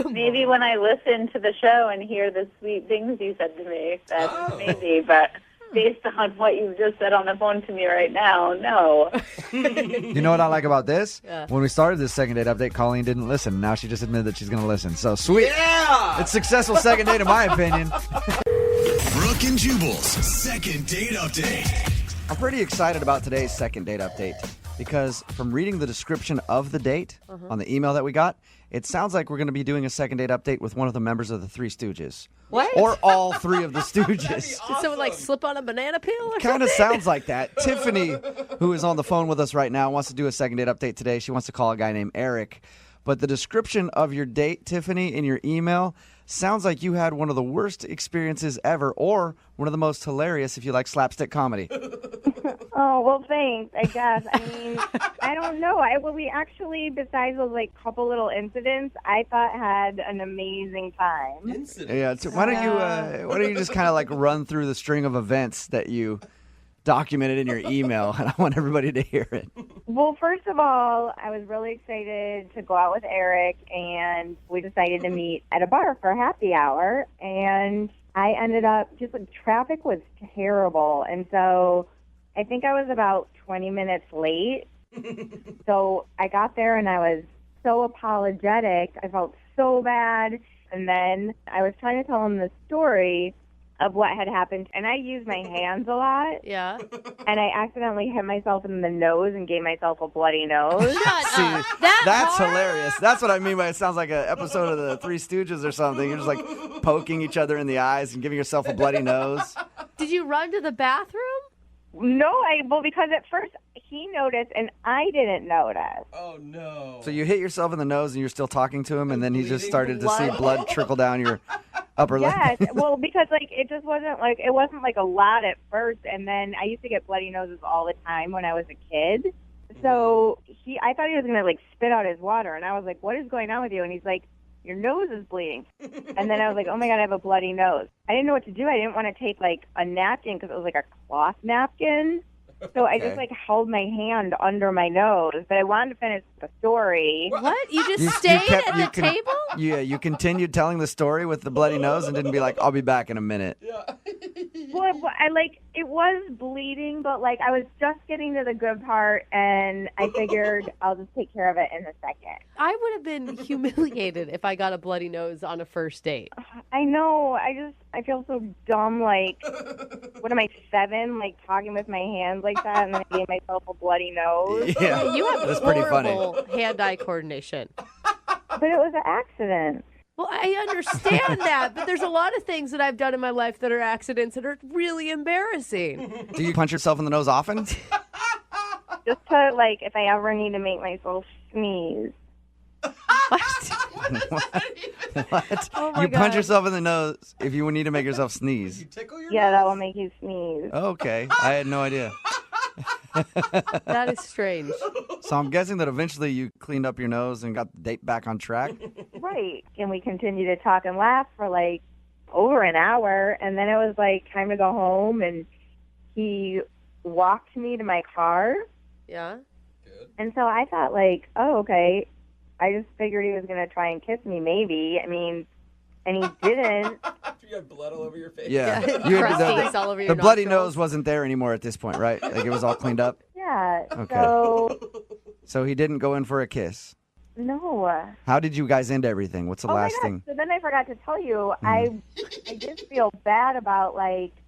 Maybe when I listen to the show and hear the sweet things you said to me, that's maybe, but based on what you've just said on the phone to me right now, no. You know what I like about this? Yeah. When we started this second date update, Colleen didn't listen. Now she just admitted that she's going to listen. So, sweet. Yeah! It's successful second date in my opinion. Brooke and Jubal's second date update. I'm pretty excited about today's second date update because from reading the description of the date on the email that we got, it sounds like we're going to be doing a second date update with one of the members of the Three Stooges. What? Or all three of the Stooges. Did someone like slip on a banana peel or Kind of something? sounds like that. Tiffany, who is on the phone with us right now, wants to do a second date update today. She wants to call a guy named Eric. But the description of your date, Tiffany, in your email sounds like you had one of the worst experiences ever or one of the most hilarious if you like slapstick comedy. Oh, well, thanks, I guess. I mean, I don't know. We actually, besides those, like, couple little incidents, I thought had an amazing time. Yeah, so why don't you just kind of like run through the string of events that you documented in your email, and I want everybody to hear it. Well, first of all, I was really excited to go out with Eric, and we decided to meet at a bar for happy hour, and I ended up, just like, traffic was terrible, and so I think I was about 20 minutes late. So I got there, and I was so apologetic. I felt so bad. And then I was trying to tell him the story of what had happened, and I use my hands a lot. Yeah. And I accidentally hit myself in the nose and gave myself a bloody nose. See, that's hilarious. That's what I mean by it sounds like an episode of the Three Stooges or something. You're just like poking each other in the eyes and giving yourself a bloody nose. Did you run to the bathroom? No, because at first he noticed and I didn't notice. Oh, no. So you hit yourself in the nose and you're still talking to him, and then he just started to see blood trickle down your upper lip. Yes, well, because it just wasn't it wasn't a lot at first, and then I used to get bloody noses all the time when I was a kid. So I thought he was gonna spit out his water, and I was like, "What is going on with you?" And he's like, "Your nose is bleeding." And then I was like, "Oh my God, I have a bloody nose." I didn't know what to do. I didn't want to take a napkin because it was a cloth napkin. So I just held my hand under my nose, but I wanted to finish the story. What? You just stayed at the table? Yeah, you continued telling the story with the bloody nose and didn't be like, "I'll be back in a minute." Well, it was bleeding, but I was just getting to the good part, and I figured I'll just take care of it in a second. I would have been humiliated if I got a bloody nose on a first date. I know. I feel so dumb. What am I, 7? Talking with my hands like that, and then I gave myself a bloody nose. Yeah, You have that's pretty funny. horrible hand-eye coordination. But it was an accident. Well, I understand that, but there's a lot of things that I've done in my life that are accidents that are really embarrassing. Do you punch yourself in the nose often? Just to, if I ever need to make myself sneeze. What? Oh my You punch God. yourself in the nose if you need to make yourself sneeze. Yeah, that will make you sneeze. Okay, I had no idea. That is strange. So I'm guessing that eventually you cleaned up your nose and got the date back on track. Right. And we continued to talk and laugh for over an hour. And then it was time to go home. And he walked me to my car. Yeah. And so I thought oh, okay. I just figured he was going to try and kiss me maybe. I mean, and he didn't. You had blood all over your face. Yeah. Yeah. Crusties all over your the bloody nostrils. nose wasn't there anymore at this point, right? It was all cleaned up? Yeah. Okay. So he didn't go in for a kiss. No. How did you guys end everything? What's the Oh last my God. thing? So then I forgot to tell you, I did feel bad about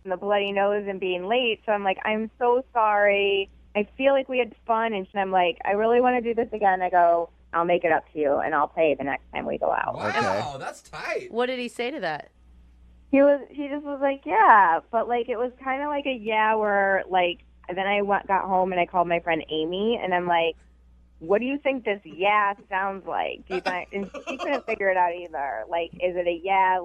the bloody nose and being late. So I'm I'm so sorry. I feel like we had fun, and I'm I really want to do this again. I go, I'll make it up to you, and I'll pay the next time we go out. Wow, that's tight. What did he say to that? He just was yeah, but it was kind of a yeah where then I got home and I called my friend Amy, and I'm what do you think this yeah sounds like? Do you think? And she couldn't figure it out either. Is it a yeah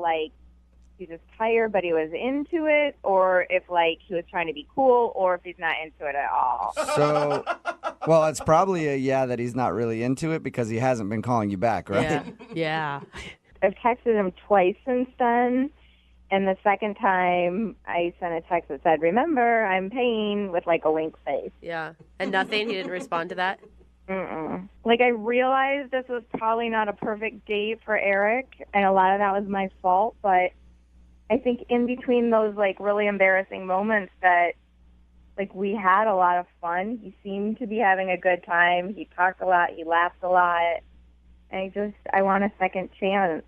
he's just tired but he was into it, or if he was trying to be cool, or if he's not into it at all? So, well, it's probably a yeah that he's not really into it because he hasn't been calling you back, right? Yeah. Yeah. I've texted him twice since then. And the second time, I sent a text that said, "Remember, I'm paying," with a wink face. Yeah. And nothing? He didn't respond to that? Mm-mm. I realized this was probably not a perfect date for Eric, and a lot of that was my fault, but I think in between those, really embarrassing moments that, we had a lot of fun. He seemed to be having a good time. He talked a lot. He laughed a lot. And I want a second chance,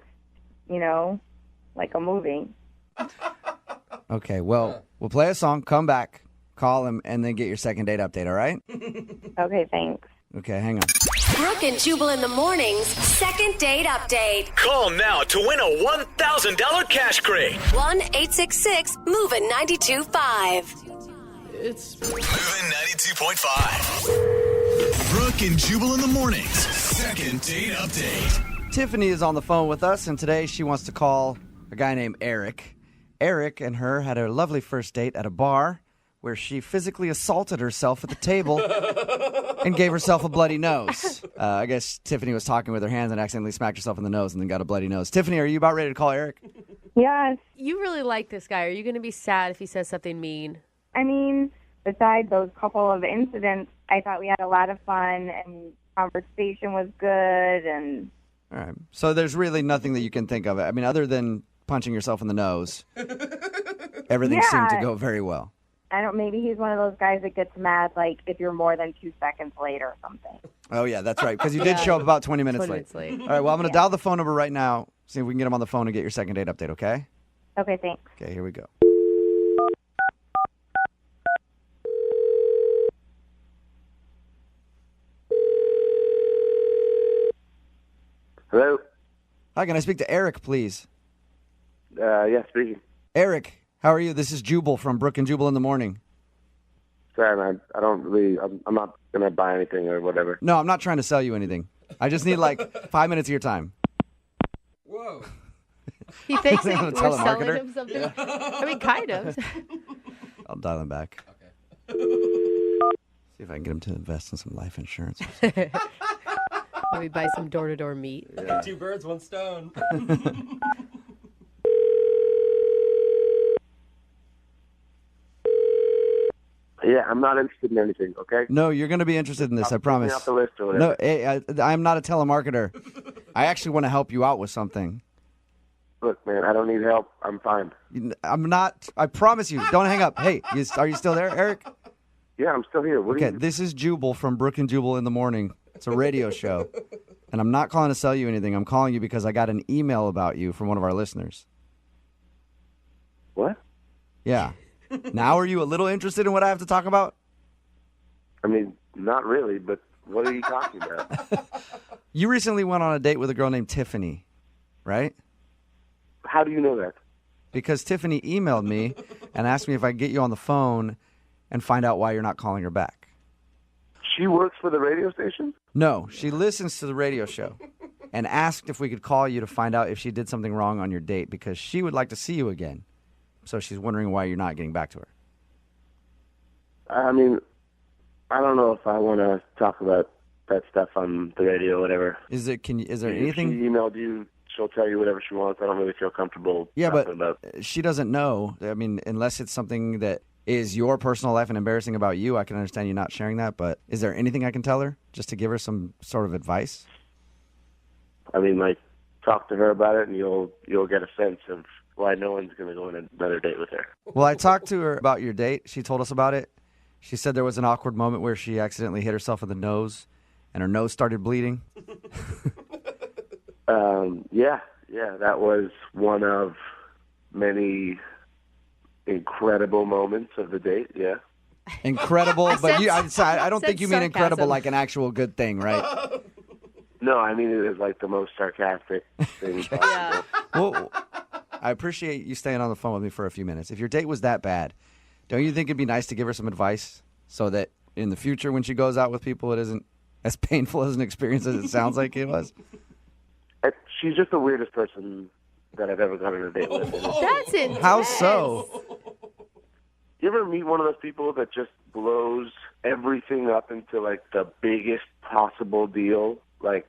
like a movie. Okay, well, we'll play a song, come back, call him, and then get your second date update, all right? Okay, thanks. Okay, hang on. Brooke and Jubal in the mornings. Second date update. Call now to win a $1,000 cash crate. 1-866-MOVING-92.5. It's Moving 92.5. Brooke and Jubal in the mornings. Second date update. Tiffany is on the phone with us, and today she wants to call a guy named Eric. Eric and her had a lovely first date at a bar where she physically assaulted herself at the table and gave herself a bloody nose. I guess Tiffany was talking with her hands and accidentally smacked herself in the nose and then got a bloody nose. Tiffany, are you about ready to call Eric? Yes. You really like this guy. Are you going to be sad if he says something mean? I mean, besides those couple of incidents, I thought we had a lot of fun, and conversation was good, and... All right. So there's really nothing that you can think of. I mean, other than punching yourself in the nose, everything seemed to go very well. Maybe he's one of those guys that gets mad, if you're more than 2 seconds late or something. Oh, yeah, that's right, because you did show up about 20 minutes late. All right, well, I'm going to dial the phone number right now. See if we can get him on the phone and get your second date update, okay? Okay, thanks. Okay, here we go. Hello? Hi, can I speak to Eric, please? Yeah, speaking. Eric, how are you? This is Jubal from Brooke and Jubal in the morning. Sorry, man. I don't really, I'm not going to buy anything or whatever. No, I'm not trying to sell you anything. I just need like 5 minutes of your time. Whoa. He thinks I'm that a we're selling telemarketer. him something. I mean, kind of. I'll dial him back. Okay. See if I can get him to invest in some life insurance. Maybe buy some door-to-door meat. Yeah. 2 birds, 1 stone. Yeah, I'm not interested in anything, okay? No, you're going to be interested in this, I Take me promise. off the list or whatever. No, hey, I'm not a telemarketer. I actually want to help you out with something. Look, man, I don't need help. I'm fine. I'm not. I promise you. Don't hang up. Hey, are you still there, Eric? Yeah, I'm still here. What Okay, are you... this is Jubal from Brooke and Jubal in the morning. It's a radio show. And I'm not calling to sell you anything. I'm calling you because I got an email about you from one of our listeners. What? Yeah. Now are you a little interested in what I have to talk about? I mean, not really, but what are you talking about? You recently went on a date with a girl named Tiffany, right? How do you know that? Because Tiffany emailed me and asked me if I could get you on the phone and find out why you're not calling her back. She works for the radio station? No, she listens to the radio show and asked if we could call you to find out if she did something wrong on your date because she would like to see you again. So she's wondering why you're not getting back to her. I mean, I don't know if I want to talk about that stuff on the radio or whatever. Is there If anything? she emailed you, she'll tell you whatever she wants. I don't really feel comfortable Yeah, talking but about. she doesn't know. I mean, unless it's something that is your personal life and embarrassing about you, I can understand you not sharing that. But is there anything I can tell her just to give her some sort of advice? I mean, like, talk to her about it, and you'll get a sense of why no one's going to go on another date with her. Well, I talked to her about your date. She told us about it. She said there was an awkward moment where she accidentally hit herself in the nose, and her nose started bleeding. Yeah, that was one of many incredible moments of the date, yeah. Incredible, but I don't think you mean sarcasm. incredible like an actual good thing, right? No, I mean it is like the most sarcastic thing possible. Yeah. Well, I appreciate you staying on the phone with me for a few minutes. If your date was that bad, don't you think it'd be nice to give her some advice so that in the future when she goes out with people, it isn't as painful as an experience as it sounds like it was? She's just the weirdest person that I've ever gone on a date with. That's intense. How so? You ever meet one of those people that just blows everything up into like the biggest possible deal? Like,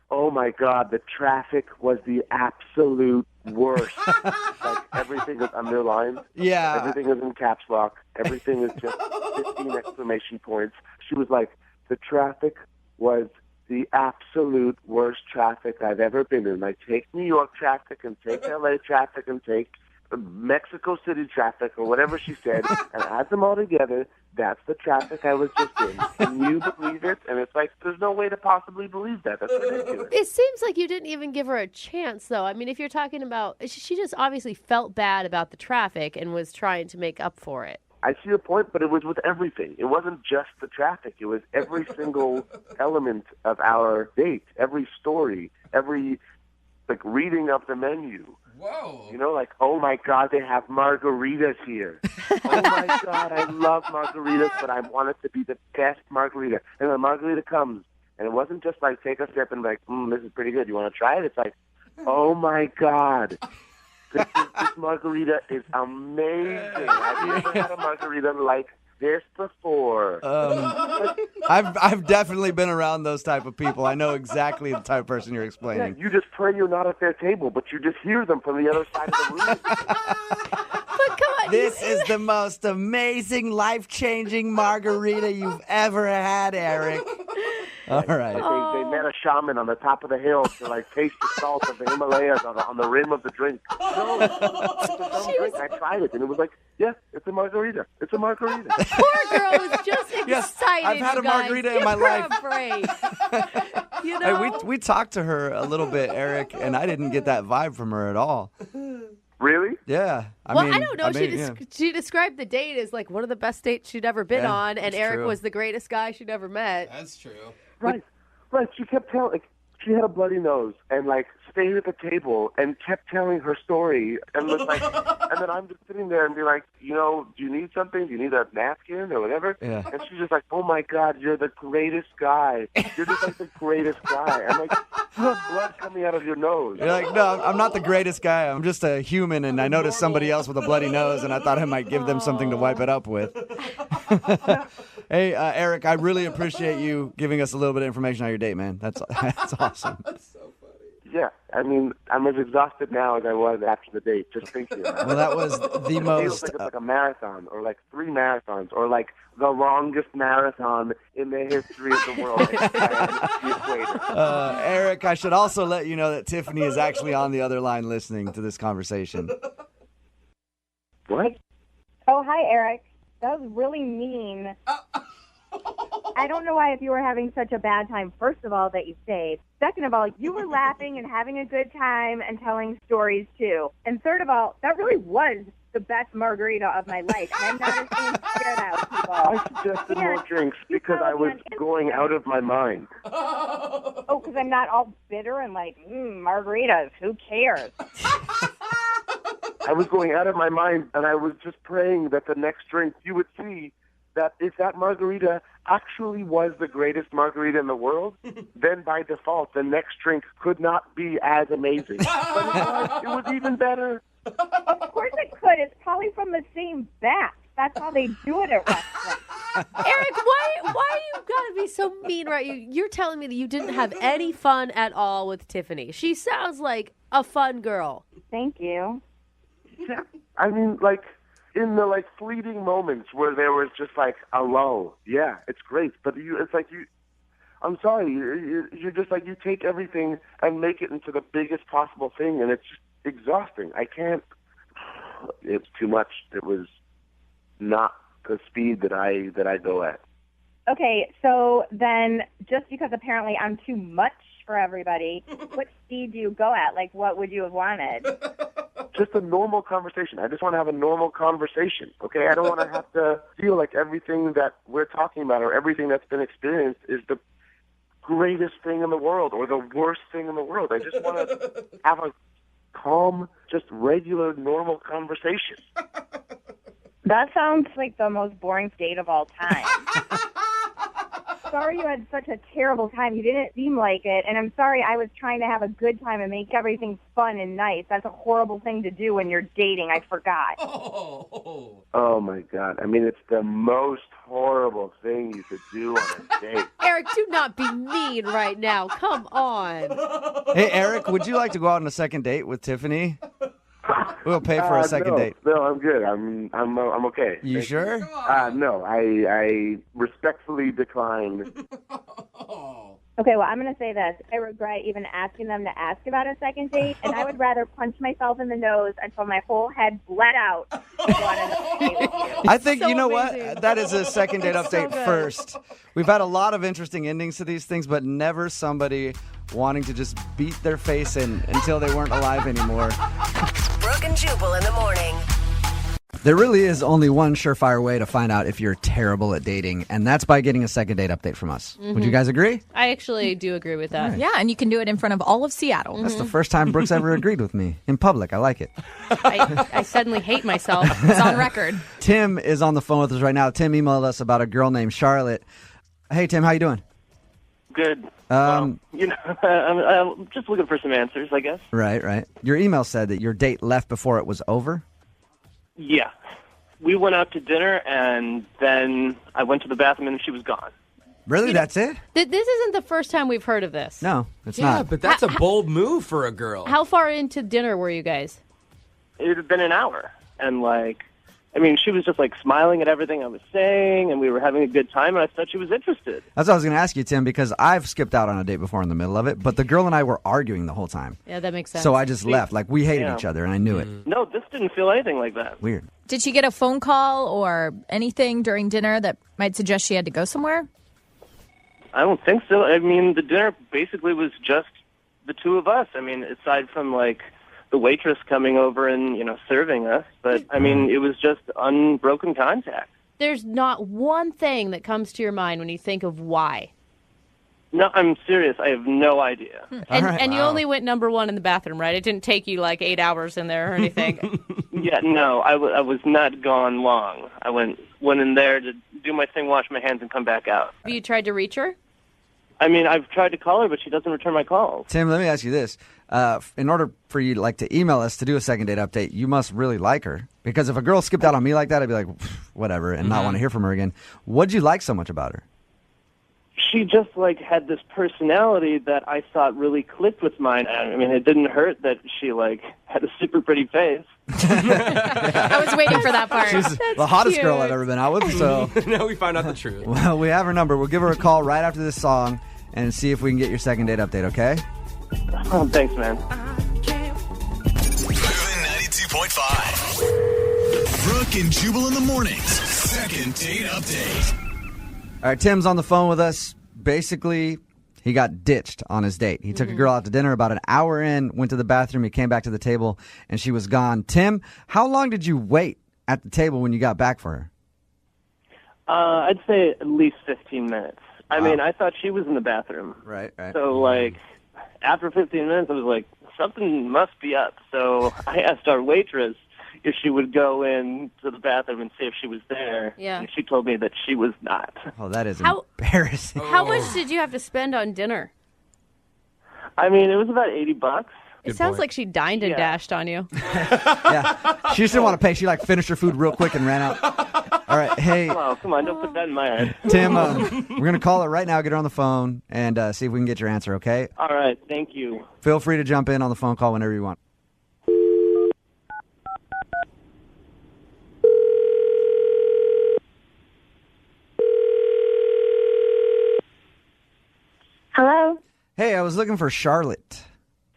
oh my God, the traffic was the absolute worst. Like everything is underlined. Yeah. Everything is in caps lock. Everything is just 15 exclamation points. She was like, the traffic was the absolute worst traffic I've ever been in. Like, take New York traffic and take LA traffic and take Mexico City traffic or whatever she said and add them all together. That's the traffic I was just in. Can you believe it? And it's like, there's no way to possibly believe that. That's ridiculous. It seems like you didn't even give her a chance, though. I mean, if you're talking about, she just obviously felt bad about the traffic and was trying to make up for it. I see the point, but it was with everything. It wasn't just the traffic. It was every single element of our date, every story, every like reading of the menu. Whoa. You know, like, oh my God, they have margaritas here. Oh my God, I love margaritas, but I want it to be the best margarita. And the margarita comes, and it wasn't just like take a sip and like, this is pretty good. You want to try it? It's like, oh my God. This margarita is amazing. I've never had a margarita like this before. I've definitely been around those type of people. I know exactly the type of person you're Yeah, explaining. you just pray you're not at their table, but you just hear them from the other side of the room. But come on. This is the most amazing, life-changing margarita you've ever had, Eric. All right. They met a shaman on the top of the hill to like taste the salt of the Himalayas on the rim of the drink. No, it's a dumb drink. I tried it, and it was like, yeah, it's a margarita. It's a margarita. Poor girl was just excited. Yes, I've had you a guys. margarita in Give my her life. A break. You know? We talked to her a little bit, Eric, and I didn't get that vibe from her at all. Really? Yeah. I don't know. She described the date as like one of the best dates she'd ever been on, and Eric was the greatest guy she'd ever met. That's true. Right. She kept telling, like, she had a bloody nose and, like, stayed at the table and kept telling her story and was like, and then I'm just sitting there and be like, do you need something? Do you need a napkin or whatever? Yeah. And she's just like, oh my God, you're the greatest guy. You're just like the greatest guy. I'm like, you have blood coming out of your nose. You're like, no, I'm not the greatest guy. I'm just a human, and I noticed somebody else with a bloody nose, and I thought I might give them something to wipe it up with. Hey, Eric, I really appreciate you giving us a little bit of information on your date, man. That's awesome. That's so funny. Yeah, I mean, I'm as exhausted now as I was after the date, just thinking about it. Well, that was the It most... feels like it's like a marathon, or like 3 marathons, or like the longest marathon in the history of the world. Eric, I should also let you know that Tiffany is actually on the other line listening to this conversation. What? Oh, hi, Eric. That was really mean. I don't know why, if you were having such a bad time, first of all, that you stayed. Second of all, you were laughing and having a good time and telling stories, too. And third of all, that really was the best margarita of my life. And I'm not ashamed to share that with people. I suggested more drinks because I was going out of my mind. Oh, because I'm not all bitter and like, margaritas, who cares? I was going out of my mind, and I was just praying that the next drink you would see that if that margarita actually was the greatest margarita in the world, then by default, the next drink could not be as amazing. But it was even better. Of course it could. It's probably from the same batch. That's how they do it at restaurants. Eric, why you gotta be so mean, right? You're telling me that you didn't have any fun at all with Tiffany. She sounds like a fun girl. Thank you. Yeah. I mean, like, in the, like, fleeting moments where there was just, like, a lull. Yeah, it's great. But it's like I'm sorry, you're just like, you take everything and make it into the biggest possible thing, and it's just exhausting. I can't. It's too much. It was not the speed that I go at. Okay, so then just because apparently I'm too much for everybody, what speed do you go at? Like, what would you have wanted? Just a normal conversation. I just want to have a normal conversation, okay? I don't want to have to feel like everything that we're talking about or everything that's been experienced is the greatest thing in the world or the worst thing in the world. I just want to have a calm, just regular, normal conversation. That sounds like the most boring date of all time. Sorry you had such a terrible time. You didn't seem like it. And I'm sorry I was trying to have a good time and make everything fun and nice. That's a horrible thing to do when you're dating. I forgot. Oh, my God. I mean, it's the most horrible thing you could do on a date. Eric, do not be mean right now. Come on. Hey, Eric, would you like to go out on a second date with Tiffany? We'll pay for a second date. No, I'm good. I'm okay. You sure? No, I respectfully decline. Okay, well, I'm going to say this. I regret even asking them to ask about a second date, and I would rather punch myself in the nose until my whole head bled out than go on another date with you. I think, you know what? That is a second date update first. We've had a lot of interesting endings to these things, but never somebody wanting to just beat their face in until they weren't alive anymore. Brooke and Jubal in the morning. There really is only one surefire way to find out if you're terrible at dating, and that's by getting a second date update from us. Would you guys agree? I actually do agree with that. Right. Yeah, and you can do it in front of all of Seattle. That's the first time Brooke's ever agreed with me. In public, I like it. I suddenly hate myself. It's on record. Tim is on the phone with us right now. Tim emailed us about a girl named Charlotte. Hey, Tim, how you doing? Good. I'm just looking for some answers, I guess. Right. Your email said that your date left before it was over? Yeah. We went out to dinner, and then I went to the bathroom, and she was gone. Really? That's it? This isn't the first time we've heard of this. No, it's Yeah, not. but that's a bold move for a girl. How far into dinner were you guys? It had been an hour, and, she was just, smiling at everything I was saying, and we were having a good time, and I thought she was interested. That's what I was going to ask you, Tim, because I've skipped out on a date before in the middle of it, but the girl and I were arguing the whole time. Yeah, that makes sense. So I just left. We hated each other, and I knew it. No, this didn't feel anything like that. Weird. Did she get a phone call or anything during dinner that might suggest she had to go somewhere? I don't think so. I mean, the dinner basically was just the two of us. I mean, aside from like the waitress coming over and, serving us. But I mean, it was just unbroken contact. There's not one thing that comes to your mind when you think of why. No, I'm serious. I have no idea. And you only went number one in the bathroom, right? It didn't take you like 8 hours in there or anything. Yeah, no, I was not gone long. I went in there to do my thing, wash my hands, and come back out. Have you tried to reach her? I mean, I've tried to call her, but she doesn't return my calls. Tim, let me ask you this. In order for you to email us to do a second date update, you must really like her. Because if a girl skipped out on me like that, I'd be like, whatever, and not want to hear from her again. What'd you like so much about her? She just had this personality that I thought really clicked with mine. I mean, it didn't hurt that she had a super pretty face. I was waiting for that part. She's the hottest girl I've ever been out with. So now we find out the truth. Well, we have her number. We'll give her a call right after this song and see if we can get your second date update. Okay? Oh, thanks, man. Moving 92.5. Brooke and Jubal in the mornings. Second date update. All right, Tim's on the phone with us. Basically, he got ditched on his date. He took a girl out to dinner. About an hour in, went to the bathroom. He came back to the table, and she was gone. Tim, how long did you wait at the table when you got back for her? I'd say at least 15 minutes. I mean, I thought she was in the bathroom. Right. So, after 15 minutes, I was like, something must be up. So I asked our waitress if she would go in to the bathroom and see if she was there. Yeah. And she told me that she was not. Oh, that is embarrassing. How much did you have to spend on dinner? I mean, it was about $80. It sounds like she dined and dashed on you. Yeah. She just didn't want to pay. She finished her food real quick and ran out. All right. Hey. Oh, come on. Don't put that in my head. Tim, we're going to call her right now, get her on the phone, and see if we can get your answer, okay? All right. Thank you. Feel free to jump in on the phone call whenever you want. Hello? Hey, I was looking for Charlotte.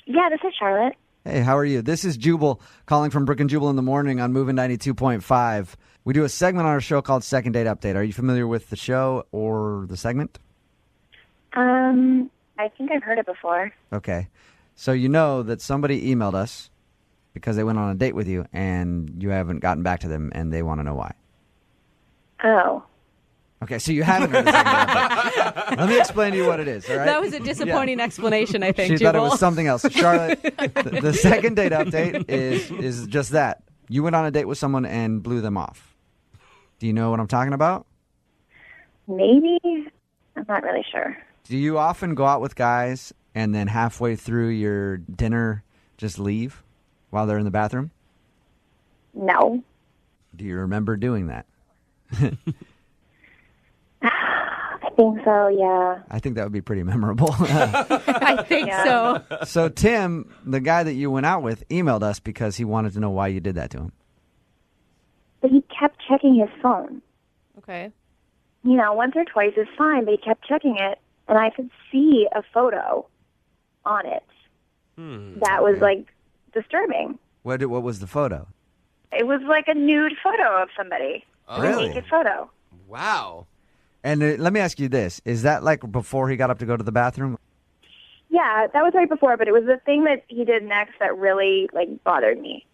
Yeah, this is Charlotte. Hey, how are you? This is Jubal calling from Brooke and Jubal in the morning on Moving 92.5. We do a segment on our show called Second Date Update. Are you familiar with the show or the segment? I think I've heard it before. Okay. So you know that somebody emailed us because they went on a date with you and you haven't gotten back to them and they want to know why. Oh. Okay, so you haven't heard the Second Date Update. Let me explain to you what it is, all right? That was a disappointing explanation, I think, She Jubal. thought it was something else. Charlotte, the Second Date Update is just that. You went on a date with someone and blew them off. Do you know what I'm talking about? Maybe? I'm not really sure. Do you often go out with guys and then halfway through your dinner just leave while they're in the bathroom? No. Do you remember doing that? I think so, yeah. I think that would be pretty memorable. I think so. So Tim, the guy that you went out with, emailed us because he wanted to know why you did that to him. But he kept checking his phone. Okay. Once or twice is fine, but he kept checking it, and I could see a photo on it. That was, disturbing. What was the photo? It was like a nude photo of somebody. Really? A naked photo. Wow. And let me ask you this. Is that before he got up to go to the bathroom? Yeah, that was right before, but it was the thing that he did next that really, bothered me.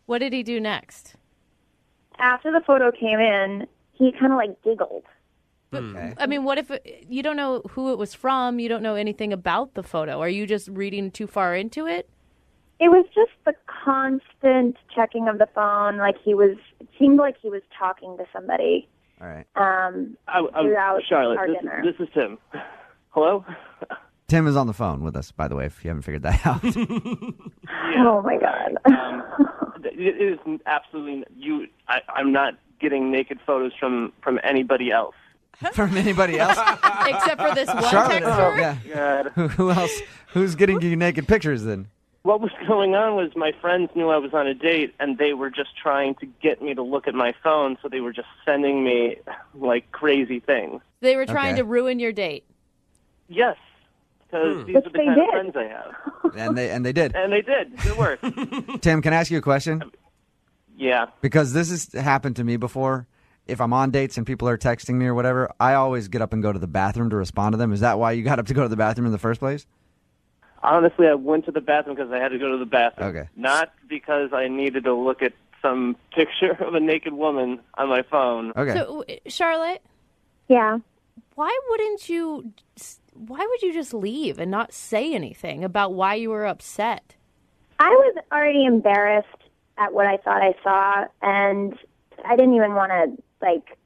What did he do next? After the photo came in, he kind of, giggled. Okay. I mean, what if you don't know who it was from? You don't know anything about the photo. Are you just reading too far into it? It was just the constant checking of the phone. It seemed like he was talking to somebody. All right. Throughout Charlotte, our dinner. this is Tim. Hello? Tim is on the phone with us, by the way, if you haven't figured that out. Oh, my God. It is absolutely I'm not getting naked photos from anybody else. From anybody else? Except for this one Charlotte, texter? yeah. Who else? Who's getting you naked pictures then? What was going on was my friends knew I was on a date, and they were just trying to get me to look at my phone, so they were just sending me, crazy things. They were trying to ruin your date. Yes, because these are the kind of friends I have. And they did. And they did. Good work. Tim, can I ask you a question? Yeah. Because this has happened to me before. if I'm on dates and people are texting me or whatever, I always get up and go to the bathroom to respond to them. Is that why you got up to go to the bathroom in the first place? Honestly, I went to the bathroom because I had to go to the bathroom. Okay. Not because I needed to look at some picture of a naked woman on my phone. Okay. So, Charlotte, Yeah. why would you just leave and not say anything about why you were upset? I was already embarrassed at what I thought I saw, and I didn't even want to, like,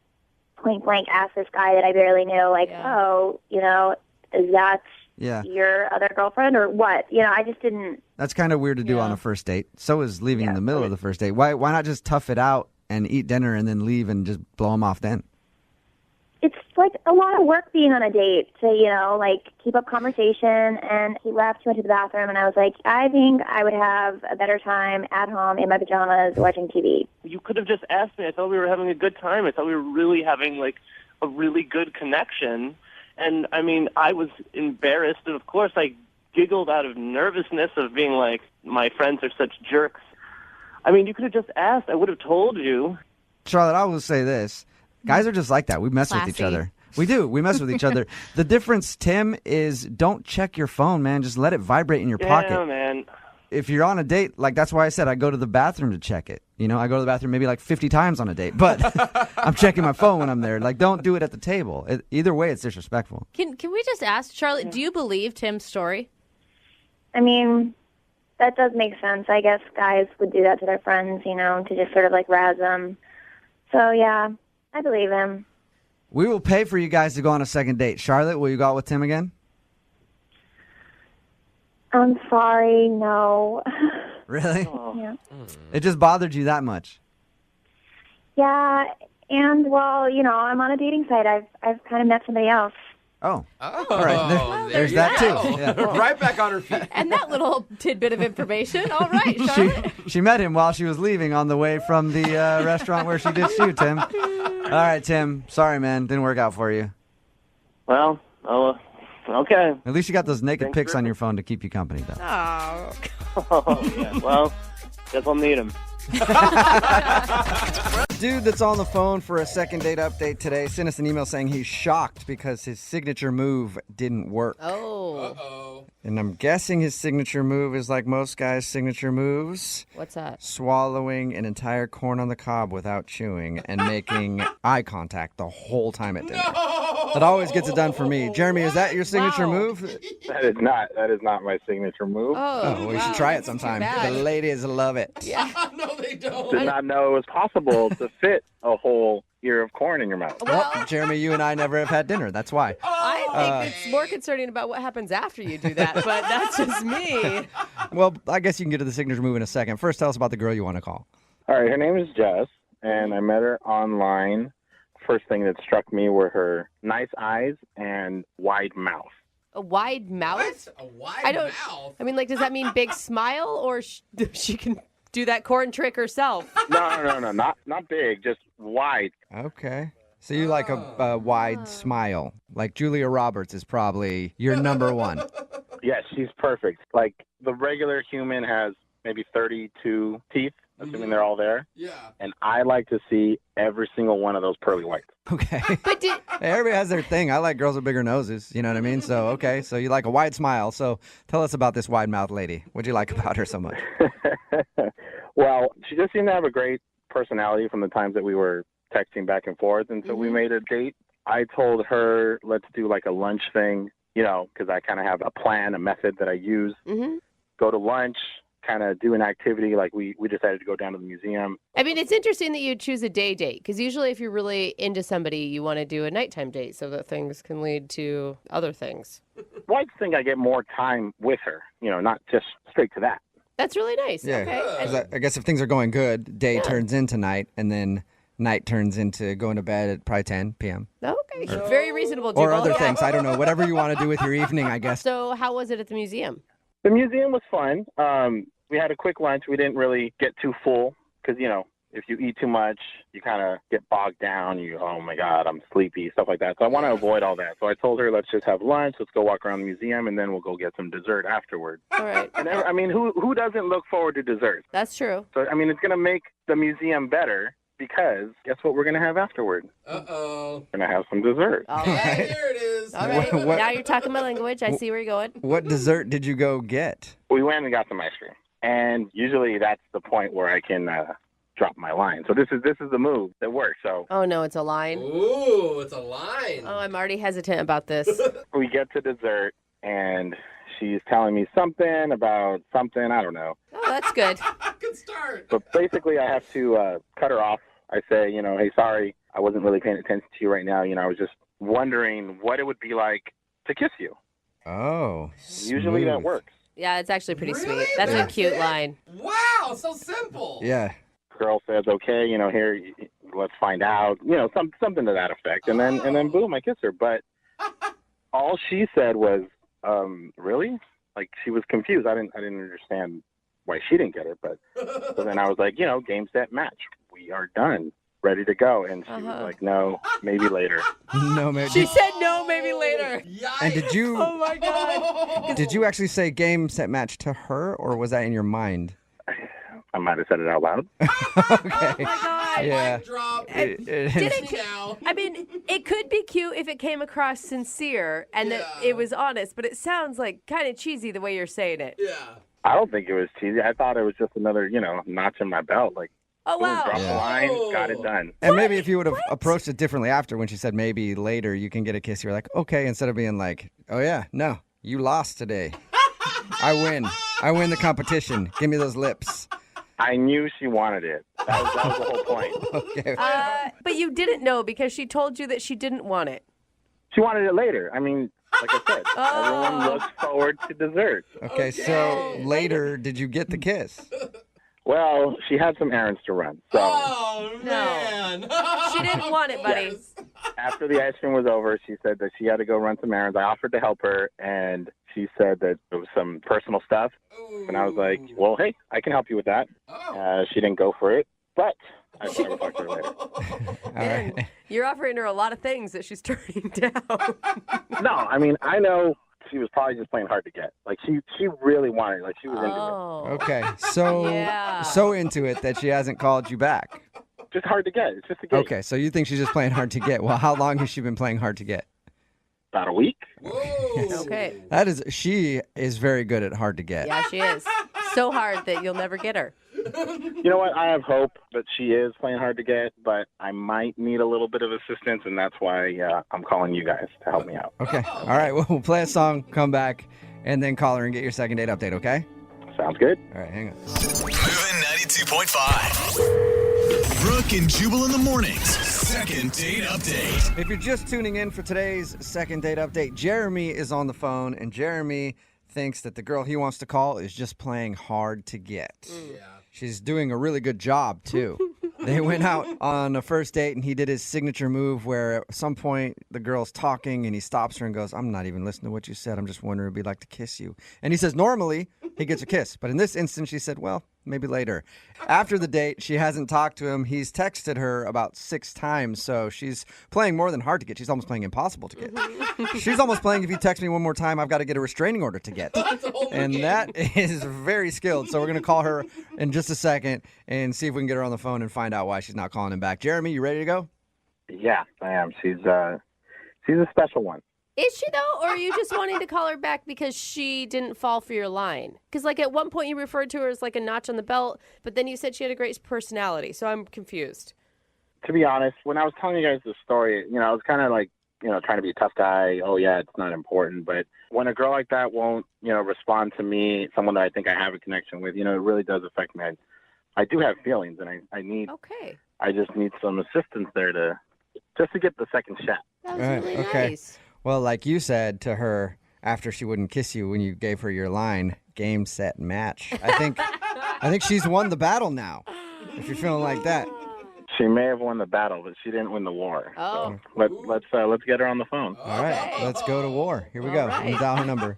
point blank ask this guy that I barely knew, like, oh, you know, is that your other girlfriend or what? You know, I just didn't. That's kind of weird to do on a first date. So is leaving in the middle of the first date. Why not just tough it out and eat dinner and then leave and just blow them off then? It's like a lot of work being on a date to, you know, like keep up conversation. And he left, he went to the bathroom, and I was like, I think I would have a better time at home in my pajamas watching TV. You could have just asked me. I thought we were having a good time. I thought we were really having, like, a really good connection. And, I mean, I was embarrassed. And, of course, I giggled out of nervousness of being like, my friends are such jerks. I mean, you could have just asked. I would have told you. Charlotte, I will say this. Guys are just like that. We mess with each other. We do. We mess with each other. The difference, Tim, is don't check your phone, man. Just let it vibrate in your pocket. Yeah, man. If you're on a date, like that's why I said I go to the bathroom to check it. You know, I go to the bathroom maybe like 50 times on a date, but I'm checking my phone when I'm there. Like, don't do it at the table. Either way, it's disrespectful. Can we just ask, Charlotte, do you believe Tim's story? I mean, that does make sense. I guess guys would do that to their friends, you know, to just sort of like razz them. So, yeah, I believe him. We will pay for you guys to go on a second date. Charlotte, will you go out with Tim again? I'm sorry, no. Really? Yeah. It just bothered you that much? Yeah, and well, you know, I'm on a dating site. I've kind of met somebody else. Oh. Oh, all right. There's that too. Yeah. Right back on her feet. And that little tidbit of information. All right, Charlotte. She met him while she was leaving on the way from the restaurant where she ditched you, Tim. All right, Tim. Sorry, man. Didn't work out for you. Well, okay. At least you got those naked pics on your phone to keep you company, though. Oh. Oh, yeah. Well, guess I'll need them. Dude that's on the phone for a second date update today sent us an email saying he's shocked because his signature move didn't work. Oh. Uh-oh. And I'm guessing his signature move is like most guys' signature moves. What's that? Swallowing an entire corn on the cob without chewing and making eye contact the whole time at dinner. That always gets it done for me. Jeremy, is that your signature move? That is not my signature move. Oh, well, you should try it sometime. The ladies love it. Yeah. No, they don't. Did not know it was possible to fit a whole ear of corn in your mouth. Well, Jeremy, you and I never have had dinner. That's why. I think it's more concerning about what happens after you do that, but that's just me. Well, I guess you can get to the signature move in a second. First, tell us about the girl you want to call. All right, her name is Jess, and I met her online. First thing that struck me were her nice eyes and wide mouth. A wide mouth? A wide mouth? I mean, like, does that mean big smile, or she can do that corn trick herself? No, not big, just wide. Okay. So you like a wide smile. Like Julia Roberts is probably your number one. Yes, she's perfect. Like the regular human has maybe 32 teeth, assuming they're all there. Yeah. And I like to see every single one of those pearly whites. Okay. Hey, everybody has their thing. I like girls with bigger noses. You know what I mean? So, okay. So you like a wide smile. So tell us about this wide mouth lady. What'd you like about her so much? Well, she just seemed to have a great personality from the times that we were texting back and forth. And so we made a date. I told her, let's do like a lunch thing, you know, because I kind of have a plan, a method that I use. Go to lunch, kind of do an activity. Like we decided to go down to the museum. I mean, it's interesting that you choose a day date, because usually if you're really into somebody, you want to do a nighttime date so that things can lead to other things. Well, I just think I get more time with her, you know, not just straight to that. That's really nice. Yeah. Okay. 'Cause I guess if things are going good, day turns into night, and then night turns into going to bed at probably 10 p.m. Okay. Very reasonable, Jubal. Or other things. I don't know. Whatever you want to do with your evening, I guess. So how was it at the museum? The museum was fun. We had a quick lunch. We didn't really get too full because, you know, if you eat too much, you kind of get bogged down. Oh, my God, I'm sleepy, stuff like that. So I want to avoid all that. So I told her, let's just have lunch. Let's go walk around the museum, and then we'll go get some dessert afterward. All right. And I mean, who doesn't look forward to dessert? That's true. So, I mean, it's going to make the museum better because guess what we're going to have afterward? Uh-oh. We're going to have some dessert. All Hey, right. there it is. All right. What- Now you're talking my language. I see where you're going. What dessert did you go get? We went and got some ice cream. And usually that's the point where I can drop my line. So this is the move that works. So Oh, no, it's a line. Ooh, it's a line. Oh, I'm already hesitant about this. we get to dessert, and she's telling me something about something. I don't know. Oh, that's good. Good start. But basically, I have to cut her off. I say, hey, sorry, I wasn't really paying attention to you right now. I was just wondering what it would be like to kiss you. Oh, Usually that smooth. works. Yeah, it's actually pretty Really? sweet. That's a That's cute it? line. Wow, so simple. Yeah. Girl says, okay, here, let's find out. Something to that effect. And then boom, I kiss her. But all she said was, really? Like, she was confused. I didn't understand why she didn't get it. But so then I was like, game, set, match. We are done. Ready to go. And she was like, no, maybe later. No, man. She said no, maybe later. And did you Oh, my God. did you actually say game set match to her, or was that in your mind? I might have said it out loud. Okay. Oh, my God. Yeah. Drop. Did it, I mean, it could be cute if it came across sincere and that it was honest, but it sounds like kind of cheesy the way you're saying it. Yeah. I don't think it was cheesy. I thought it was just another, notch in my belt. Like, Oh, boom, wow. drop the line, got it done. And maybe if you would have approached it differently after when she said maybe later you can get a kiss, you're like, okay, instead of being like, oh yeah, no, you lost today. I win. I win the competition. Give me those lips. I knew she wanted it. That was the whole point. Okay. But you didn't know because she told you that she didn't want it. She wanted it later. I mean, like I said, everyone looks forward to dessert. Okay, so later, did you get the kiss? Well, she had some errands to run. So Oh, man. She didn't want it, buddy. after the ice cream was over, she said that she had to go run some errands. I offered to help her, and she said that it was some personal stuff. And I was like, well, hey, I can help you with that. She didn't go for it, but I will talk to her later. All right. You're offering her a lot of things that she's turning down. No, I mean, I know she was probably just playing hard to get. Like, she really wanted it. Like, she was into it. Okay, so Yeah. so into it that she hasn't called you back. Just hard to get. It's just a game. Okay, so you think she's just playing hard to get. Well, how long has she been playing hard to get? About a week. Okay. She is very good at hard to get. Yeah, she is. So hard that you'll never get her. You know what? I have hope that she is playing hard to get, but I might need a little bit of assistance, and that's why I'm calling you guys to help me out. Okay. All right, well, we'll play a song, come back, and then call her and get your second date update, okay? Sounds good. All right, hang on. Moving 92.5. Brooke and Jubal in the mornings. Second date update. If you're just tuning in for today's second date update, Jeremy is on the phone, and Jeremy thinks that the girl he wants to call is just playing hard to get. Yeah. She's doing a really good job, too. They went out on a first date, and he did his signature move where at some point the girl's talking, and he stops her and goes, I'm not even listening to what you said. I'm just wondering if it'd be like to kiss you. And he says normally he gets a kiss. But in this instance, she said, well, maybe later. After the date, she hasn't talked to him. He's texted her about 6 times, so she's playing more than hard to get. She's almost playing impossible to get. She's almost playing if you text me one more time, I've got to get a restraining order to get. And that is very skilled. So we're going to call her in just a second and see if we can get her on the phone and find out why she's not calling him back. Jeremy, you ready to go? Yeah, I am. She's a special one. Is she, though? Or are you just wanting to call her back because she didn't fall for your line? Because, like, at one point you referred to her as, like, a notch on the belt, but then you said she had a great personality, so I'm confused. To be honest, when I was telling you guys the story, I was kind of like, trying to be a tough guy. Oh, yeah, it's not important. But when a girl like that won't, respond to me, someone that I think I have a connection with, it really does affect me. I do have feelings, and I need. Okay. I just need some assistance there to get the second shot. That was really nice. Well, like you said to her after she wouldn't kiss you when you gave her your line, game, set, match. I think she's won the battle now, if you're feeling like that. She may have won the battle, but she didn't win the war. Oh. So let's get her on the phone. All right, let's go to war. Here we go. right. Let me dial her number.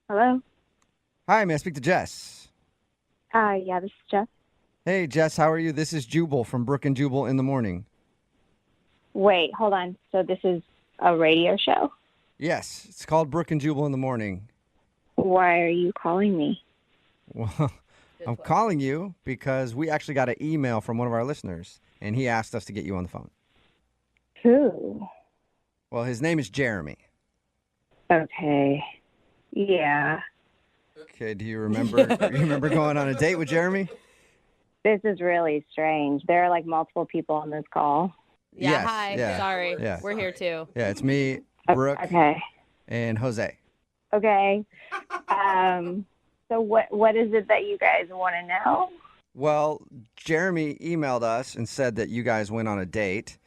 Hello? Hi, may I speak to Jess? Hi, yeah, this is Jeff. Hey, Jess, how are you? This is Jubal from Brooke and Jubal in the morning. Wait, hold on. So this is a radio show? Yes, it's called Brooke and Jubal in the morning. Why are you calling me? Well, I'm calling you because we actually got an email from one of our listeners, and he asked us to get you on the phone. Who? Well, his name is Jeremy. Okay. Yeah. Okay, do you remember going on a date with Jeremy? This is really strange. There are like multiple people on this call. Yeah, Yes, hi. yeah, Sorry. yeah. We're here too. Yeah, it's me, Brooke, Okay. and Jose. Okay. So what is it that you guys want to know? Well, Jeremy emailed us and said that you guys went on a date,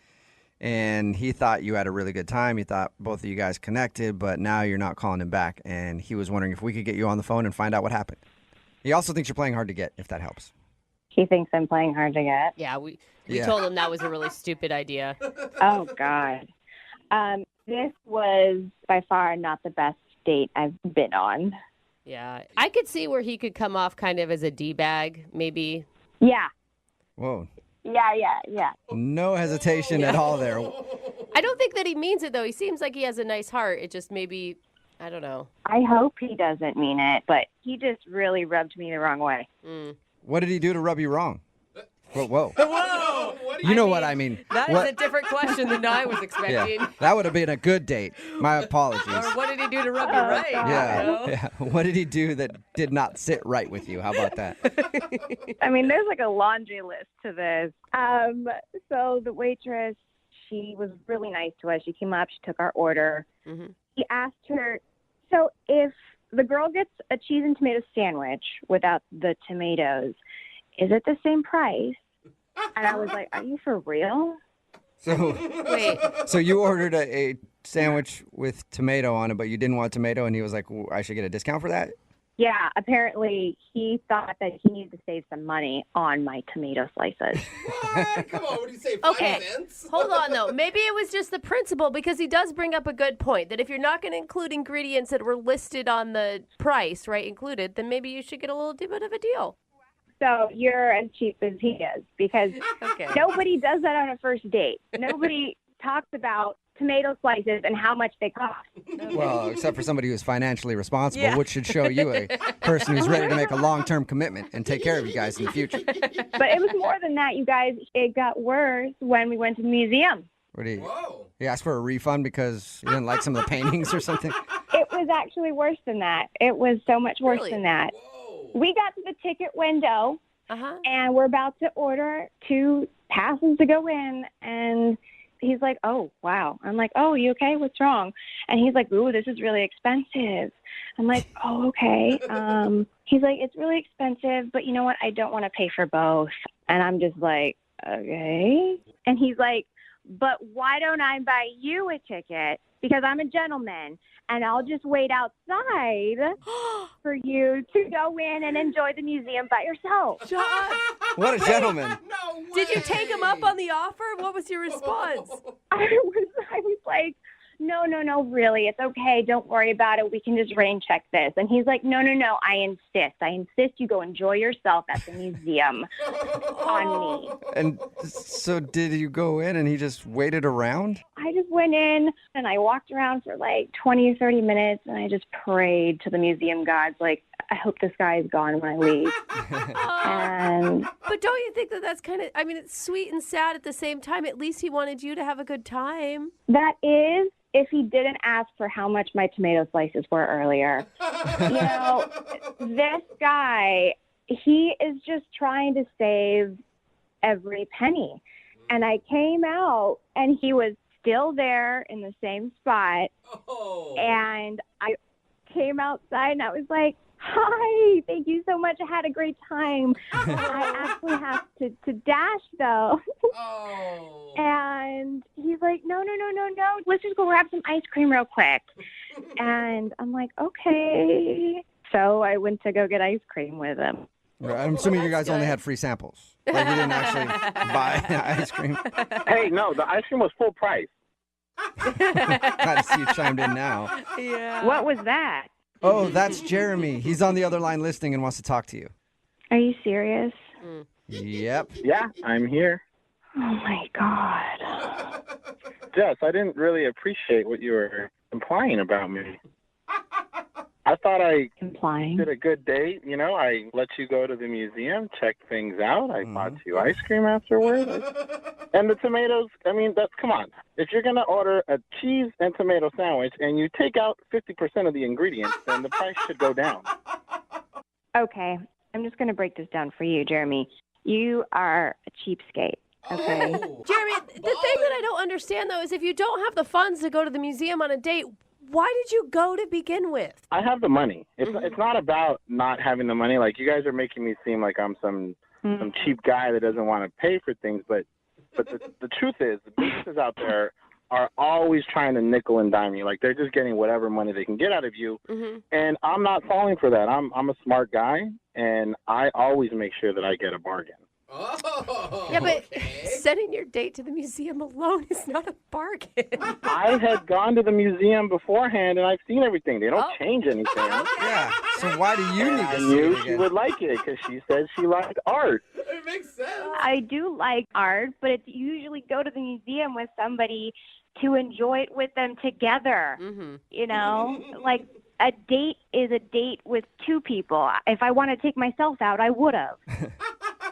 and he thought you had a really good time. He thought both of you guys connected, but now you're not calling him back, and he was wondering if we could get you on the phone and find out what happened. He also thinks you're playing hard to get, if that helps. He thinks I'm playing hard to get. Yeah, we Yeah. told him that was a really stupid idea. Oh God. This was by far not the best date I've been on. Yeah, I could see where he could come off kind of as a D-bag, maybe. Yeah. Whoa. Yeah. No hesitation at all there. I don't think that he means it, though. He seems like he has a nice heart. It just maybe, I don't know. I hope he doesn't mean it, but he just really rubbed me the wrong way. What did he do to rub you wrong? Whoa. Whoa! You know what I mean. That What- is a different question than I was expecting. Yeah, that would have been a good date. My apologies. Or what did he do to rub you right? Yeah, You know? yeah. What did he do that did not sit right with you? How about that? I mean, there's like a laundry list to this. So the waitress, she was really nice to us. She came up, she took our order. He asked her, so if the girl gets a cheese and tomato sandwich without the tomatoes, is it the same price? And I was like, are you for real? So Wait. So you ordered a sandwich with tomato on it, but you didn't want tomato, and he was like, I should get a discount for that? Yeah, apparently he thought that he needed to save some money on my tomato slices. Come on, what do you say, 5 Okay, cents? hold on, though. Maybe it was just the principle, because he does bring up a good point, that if you're not going to include ingredients that were listed on the price, right, included, then maybe you should get a little bit of a deal. So you're as cheap as he is, because Okay. nobody does that on a first date. Nobody talks about tomato slices and how much they cost. Well, except for somebody who's financially responsible, Yeah. which should show you a person who's ready to make a long-term commitment and take care of you guys in the future. But it was more than that, you guys. It got worse when we went to the museum. What do you asked for a refund because you didn't like some of the paintings or something? It was actually worse than that. It was so much worse than that. We got to the ticket window, and we're about to order 2 passes to go in, and he's like, oh, wow. I'm like, oh, you okay? What's wrong? And he's like, ooh, this is really expensive. I'm like, oh, okay. He's like, it's really expensive, but you know what? I don't want to pay for both. And I'm just like, okay. And he's like, but why don't I buy you a ticket? Because I'm a gentleman, and I'll just wait outside for you to go in and enjoy the museum by yourself. Shut up. What a gentleman. Did you take him up on the offer? What was your response? I was like, no, really, it's okay. Don't worry about it. We can just rain check this. And he's like, no, I insist you go enjoy yourself at the museum on me. And so did you go in and he just waited around? I just went in and I walked around for like 20 or 30 minutes, and I just prayed to the museum gods, like, I hope this guy is gone when I leave. And But don't you think that that's kind of, I mean, it's sweet and sad at the same time. At least he wanted you to have a good time. that is if he didn't ask for how much my tomato slices were earlier. You know, this guy, he is just trying to save every penny. And I came out, and he was still there in the same spot. And I came outside, and I was like, hi, thank you so much. I had a great time. I actually have to dash, though. And he's like, no. Let's just go grab some ice cream real quick. And I'm like, okay. So I went to go get ice cream with him. Right, I'm assuming you guys only had free samples. Like you didn't actually buy ice cream. Hey, no, the ice cream was full price. Glad to see you chimed in now. Yeah. What was that? Oh, that's Jeremy. He's on the other line listening and wants to talk to you. Are you serious? Yep. Yeah, I'm here. Oh, my God. Jess, I didn't really appreciate what you were implying about me. I thought I Implying. did a good date. You know, I let you go to the museum, check things out. I bought you ice cream afterwards. And the tomatoes, I mean, come on. If you're going to order a cheese and tomato sandwich and you take out 50% of the ingredients, then the price should go down. Okay, I'm just going to break this down for you, Jeremy. You are a cheapskate. Okay. Jeremy, the thing that I don't understand, though, is if you don't have the funds to go to the museum on a date, why did you go to begin with? I have the money. It's not about not having the money. Like, you guys are making me seem like I'm some cheap guy that doesn't want to pay for things. But the truth is, the businesses out there are always trying to nickel and dime you. Like, they're just getting whatever money they can get out of you. And I'm not falling for that. I'm a smart guy, and I always make sure that I get a bargain. Yeah, but sending your date to the museum alone is not a bargain. I had gone to the museum beforehand, and I've seen everything. They don't change anything. Yeah. So why do you need I to see knew it she again? would like it because she said she liked art. It makes sense. I do like art, but it's usually go to the museum with somebody to enjoy it with them together. You know, like a date is a date with two people. If I want to take myself out, I would have.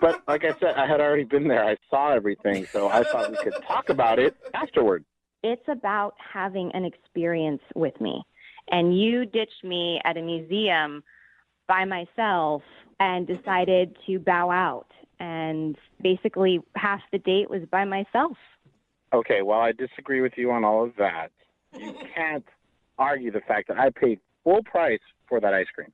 But like I said, I had already been there. I saw everything, so I thought we could talk about it afterward. It's about having an experience with me. And you ditched me at a museum by myself and decided to bow out. And basically half the date was by myself. Okay, well, I disagree with you on all of that. You can't argue the fact that I paid full price for that ice cream.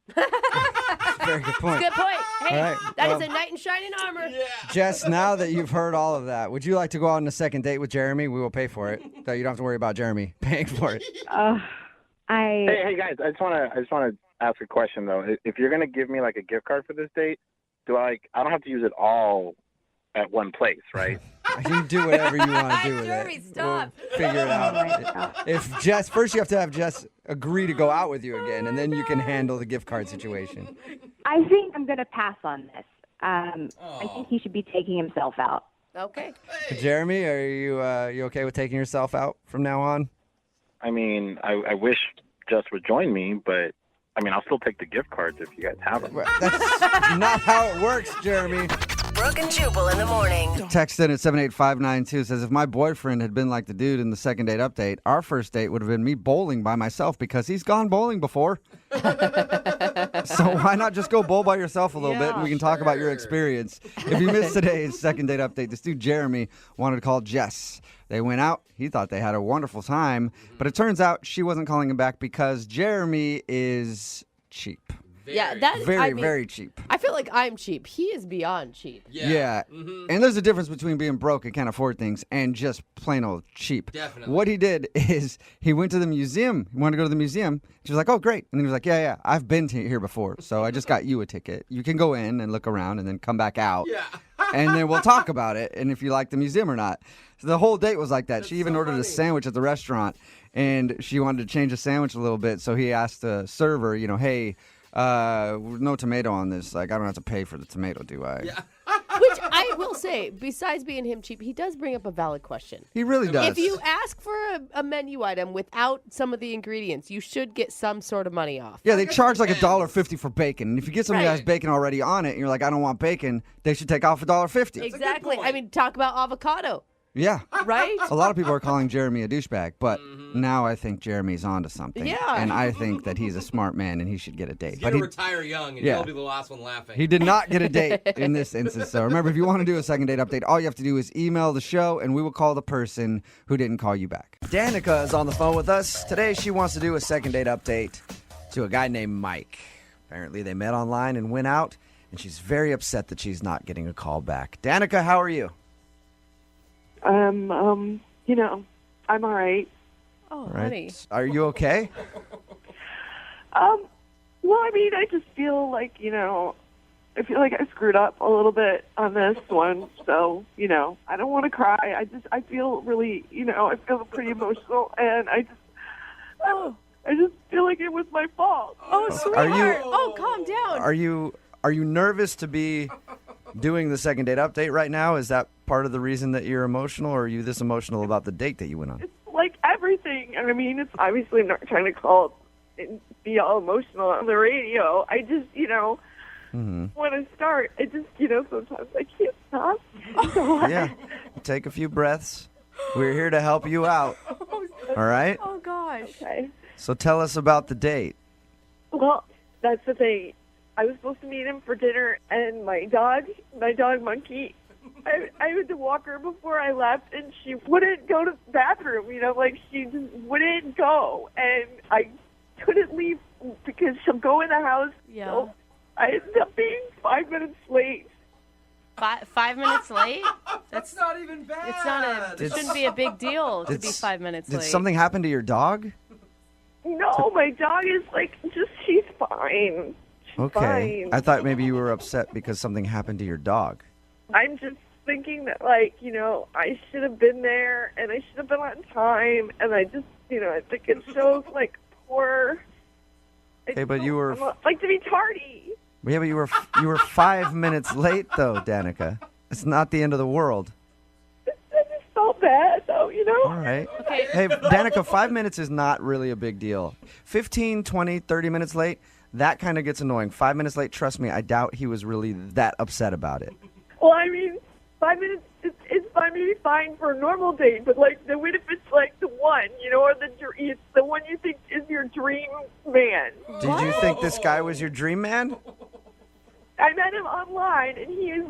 Very good point. Good point. Hey, All right, that well- is a knight in shining armor. Jess, now that you've heard all of that, would you like to go out on a second date with Jeremy? We will pay for it. So you don't have to worry about Jeremy paying for it. Hey guys, I just want to ask a question though. If you're gonna give me like a gift card for this date, I don't have to use it all at one place, right? You can do whatever you want to do with Jeremy, it. stop. We'll figure it out. If Jess, first you have to have Jess agree to go out with you again, and then you can handle the gift card situation. I think I'm going to pass on this. I think he should be taking himself out. Okay. Jeremy, are you okay with taking yourself out from now on? I mean, I wish Jess would join me, but I mean, I'll still take the gift cards if you guys have them. That's not how it works, Jeremy. Brooke and Jubal in the morning. Text in at 78592 says, if my boyfriend had been like the dude in the second date update, our first date would have been me bowling by myself because he's gone bowling before. So why not just go bowl by yourself a little bit and we can talk about your experience. If you missed today's second date update, this dude Jeremy wanted to call Jess. They went out. He thought they had a wonderful time, but it turns out she wasn't calling him back because Jeremy is cheap. Very cheap. I feel like I'm cheap. He is beyond cheap. Yeah. And there's a difference between being broke and can't afford things and just plain old cheap. Definitely. What he did is he went to the museum. He wanted to go to the museum. She was like, oh, great. And he was like, yeah, I've been here before, so I just got you a ticket. You can go in and look around and then come back out. Yeah. And then we'll talk about it and if you like the museum or not. So the whole date was like that. She even ordered a sandwich at the restaurant, and she wanted to change the sandwich a little bit, so he asked the server, hey, no tomato on this. Like, I don't have to pay for the tomato, do I? Yeah. Which I will say, besides being him cheap, he does bring up a valid question. He really does. If you ask for a menu item without some of the ingredients, you should get some sort of money off. Yeah, they charge like $1.50 for bacon. And if you get somebody that has bacon already on it and you're like, I don't want bacon, they should take off $1.50. Exactly. I mean, talk about avocado. Yeah. Right? A lot of people are calling Jeremy a douchebag, but now I think Jeremy's onto something. Yeah. And I think that he's a smart man and he should get a date. He's going to retire young, and he'll be the last one laughing. He did not get a date in this instance. So remember, if you want to do a second date update, all you have to do is email the show, and we will call the person who didn't call you back. Danica is on the phone with us. Today, she wants to do a second date update to a guy named Mike. Apparently, they met online and went out, and she's very upset that she's not getting a call back. Danica, how are you? I'm all right. Oh, Right. honey. Are you okay? Well, I mean, I just feel like, I feel like I screwed up a little bit on this one. So, I don't want to cry. I feel really, I feel pretty emotional, and I just feel like it was my fault. Oh, sweetheart. Calm down. Are you nervous to be doing the second date update right now? Is that part of the reason that you're emotional, or are you this emotional about the date that you went on? Like everything. I mean, it's obviously not trying to call and be all emotional on the radio. I just, Mm-hmm. when I start, I just, sometimes I can't stop. So Yeah. Take a few breaths. We're here to help you out. All right? Oh, gosh. Okay. So tell us about the date. Well, that's the thing. I was supposed to meet him for dinner, and my dog Monkey, I had to walk her before I left, and she wouldn't go to the bathroom, she just wouldn't go. And I couldn't leave because she'll go in the house. Yeah. So I ended up being 5 minutes late. 5 minutes late? That's not even bad. It's not it shouldn't be a big deal to be 5 minutes Did late. something happen to your dog? No, my dog is she's fine. Okay. Fine. I thought maybe you were upset because something happened to your dog. I'm just thinking that, I should have been there, and I should have been on time, and I just, I think it shows, poor... Okay, but you were... I like to be tardy. Yeah, but you were 5 minutes late, though, Danica. It's not the end of the world. I just felt bad, though, All right. Okay. Hey, Danica, 5 minutes is not really a big deal. 15, 20, 30 minutes late, that kind of gets annoying. 5 minutes late, trust me, I doubt he was really that upset about it. Well, 5 minutes is maybe fine for a normal date, but, what if it's, the one, or it's the one you think is your dream man? Did you think this guy was your dream man? I met him online, and he is,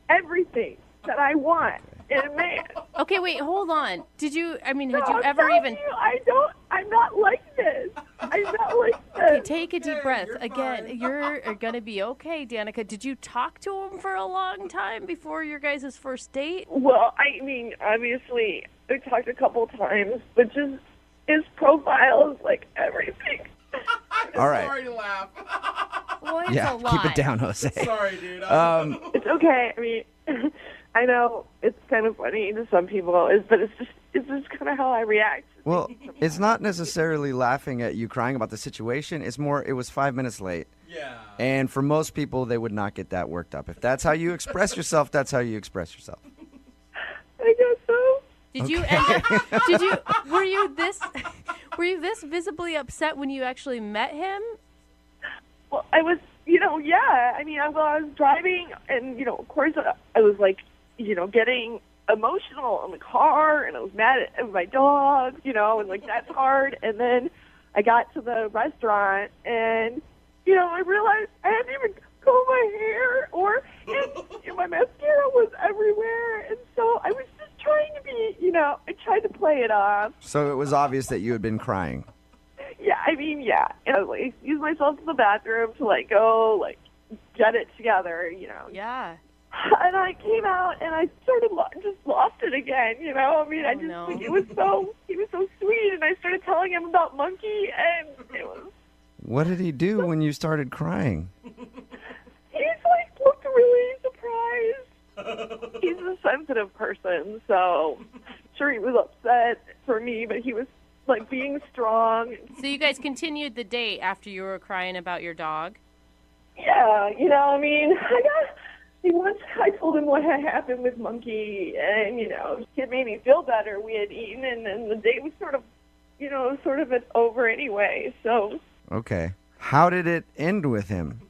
everything that I want in a man. Okay, wait, hold on. Had you I'm ever telling even... you, I'm not like this. I'm not like this. Okay, take a deep breath. Again, you're going to be okay, Danica. Did you talk to him for a long time before your guys' first date? Well, obviously, I talked a couple times, but just his profile is everything. All right. Sorry to laugh. Well, it's Yeah, a lot. keep it down, Jose. Sorry, dude. It's okay. I know it's kind of funny to some people, but it's just kind of how I react. Well, it's not necessarily laughing at you crying about the situation. It's more, it was 5 minutes late. Yeah. And for most people, they would not get that worked up. If that's how you express yourself, that's how you express yourself. I guess so. Were you this visibly upset when you actually met him? Well, I was, yeah. I was driving, and, of course, I was, getting emotional in the car, and I was mad at my dog, and, that's hard. And then I got to the restaurant, and, I realized I hadn't even combed my hair, and my mascara was everywhere. And so I was just trying to be, I tried to play it off. So it was obvious that you had been crying. Yeah, yeah. And I excused myself to the bathroom to, go, get it together, Yeah. And I came out, and I sort of just lost it again, it was he was so sweet, and I started telling him about Monkey, and it was... What did he do when you started crying? He's, looked really surprised. He's a sensitive person, so sure he was upset for me, but he was, being strong. So you guys continued the date after you were crying about your dog? Yeah, once I told him what had happened with Monkey, and, it made me feel better. We had eaten, and then the date was sort of over anyway, so... Okay. How did it end with him?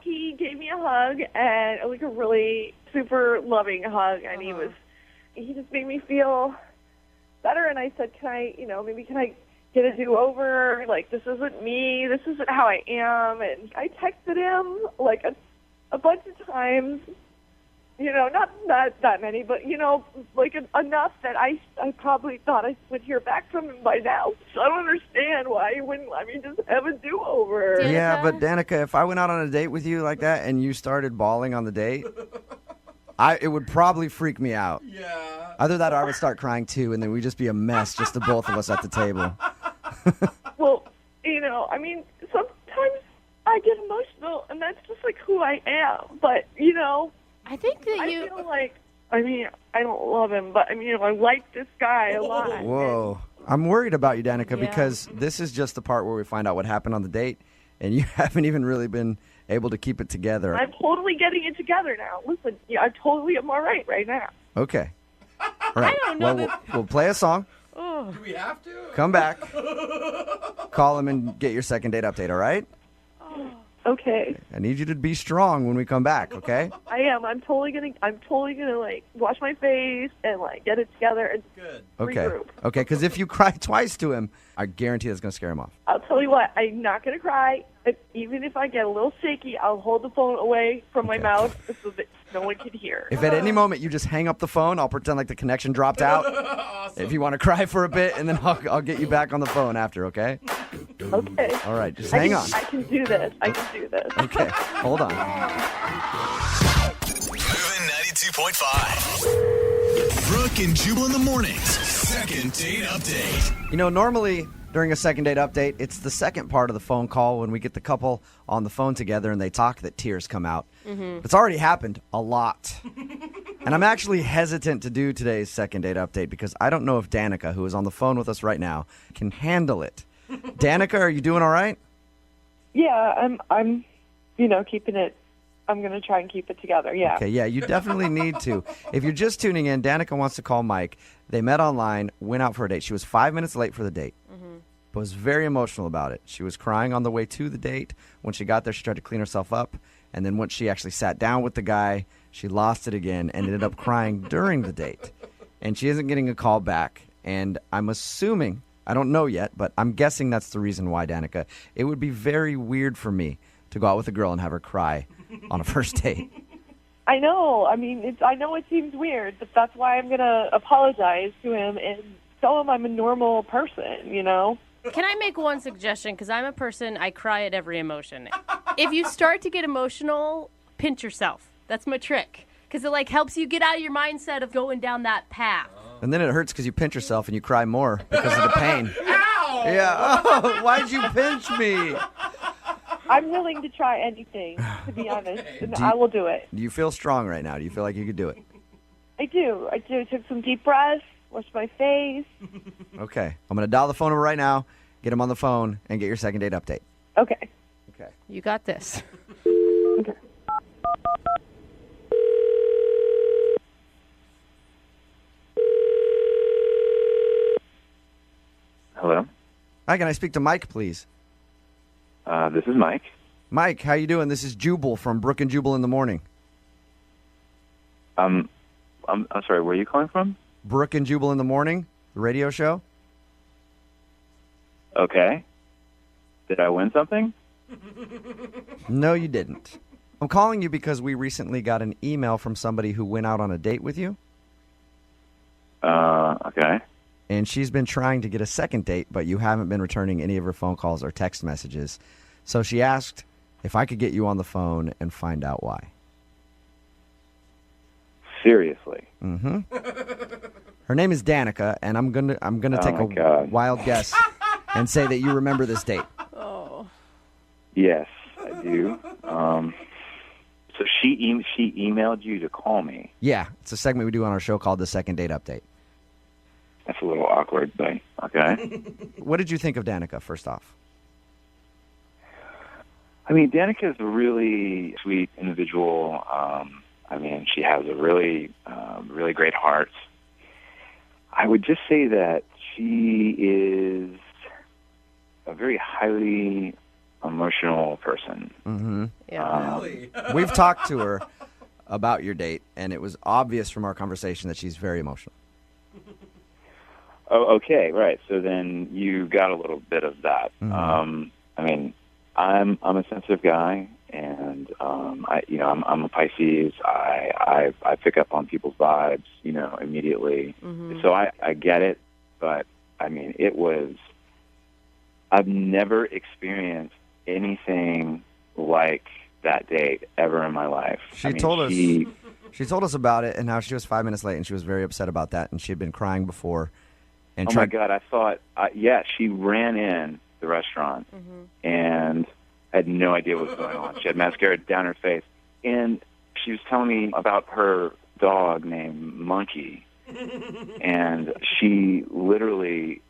He gave me a hug, and a really super loving hug, and he just made me feel better, and I said, can I get a do-over? This isn't me, this isn't how I am, and I texted him, a bunch of times, not that many, but, enough that I probably thought I would hear back from him by now. So I don't understand why he wouldn't let me just have a do-over. Yeah, but Danica, if I went out on a date with you like that and you started bawling on the date, it would probably freak me out. Yeah. Either that or I would start crying too, and then we'd just be a mess, just the both of us at the table. Well, sometimes I get emotional, and that's just who I am. But I think that I feel I don't love him, but I like this guy a lot. Whoa. I'm worried about you, Danica, Yeah. because this is just the part where we find out what happened on the date, and you haven't even really been able to keep it together. I'm totally getting it together now. Listen, I totally am all right now. Okay. All right. I don't know Well, we'll play a song. Oh. Do we have to? Come back. Call him and get your second date update, all right? Okay. I need you to be strong when we come back, okay? I am. I'm totally gonna like wash my face and like get it together and Okay. regroup. Okay, because if you cry twice to him, I guarantee that's going to scare him off. I'll tell you what, I'm not gonna cry. Even if I get a little shaky, I'll hold the phone away from my mouth so that no one can hear. If at any moment you just hang up the phone, I'll pretend like the connection dropped out. If you want to cry for a bit, and then I'll get you back on the phone after, okay? Okay. All right, just hang on. I can do this. I can do this. Okay, hold on. Moving 92.5. Brooke and Jubal in the mornings. Second date update. You know, normally during a second date update, it's the second part of the phone call when we get the couple on the phone together and they talk that tears come out. Mm-hmm. It's already happened a lot. And I'm actually hesitant to do today's second date update because I don't know if Danica, who is on the phone with us right now, can handle it. Danica, are you doing all right? Yeah, I'm keeping it. I'm going to try and keep it together. Yeah. Okay, yeah, you definitely need to. If you're just tuning in, Danica wants to call Mike. They met online, went out for a date. She was 5 minutes late for the date, but was very emotional about it. She was crying on the way to the date. When she got there, she tried to clean herself up. And then once she actually sat down with the guy, she lost it again and ended up crying during the date. And she isn't getting a call back. And I'm assuming, I don't know yet, but I'm guessing that's the reason why, Danica. It would be very weird for me to go out with a girl and have her cry on a first date. I know. I mean, I know it seems weird, but that's why I'm going to apologize to him and tell him I'm a normal person, you know? Can I make one suggestion? Because I'm a person, I cry at every emotion. If you start to get emotional, pinch yourself. That's my trick. Because it like helps you get out of your mindset of going down that path. And then it hurts because you pinch yourself and you cry more because of the pain. Ow! Yeah. Oh, why'd you pinch me? I'm willing to try anything, to be honest, and I will do it. Do you feel strong right now? Do you feel like you could do it? I do. I took some deep breaths, washed my face. Okay. I'm going to dial the phone number right now, get him on the phone, and get your second date update. Okay. Okay. You got this. Okay. Hello? Hi, can I speak to Mike, please? This is Mike. Mike, how you doing? This is Jubal from Brooke and Jubal in the morning. I'm sorry, where are you calling from? Brooke and Jubal in the morning, the radio show. Okay. Did I win something? No, you didn't. I'm calling you because we recently got an email from somebody who went out on a date with you. Okay. And she's been trying to get a second date, but you haven't been returning any of her phone calls or text messages. So she asked if I could get you on the phone and find out why. Seriously? Mm-hmm. Her name is Danica, and I'm gonna take a wild guess and say that you remember this date. Oh. Yes, I do. So she emailed you to call me. Yeah, it's a segment we do on our show called the Second Date Update. That's a little awkward, but okay. What did you think of Danica, first off? I mean, Danica is a really sweet individual. I mean, she has a really great heart. I would just say that she is a very highly emotional person. Mm-hmm. Yeah. Really? We've talked to her about your date, and it was obvious from our conversation that she's very emotional. Oh, okay, right. So then you got a little bit of that. Mm-hmm. I mean, I'm a sensitive guy, and I'm a Pisces. I pick up on people's vibes, immediately. Mm-hmm. So I get it, but I mean, I've never experienced anything like that date ever in my life. She told us about it and how she was 5 minutes late, and she was very upset about that, and she had been crying before. And my God, I thought, she ran in the restaurant and had no idea what was going on. She had mascara down her face, and she was telling me about her dog named Monkey, and she literally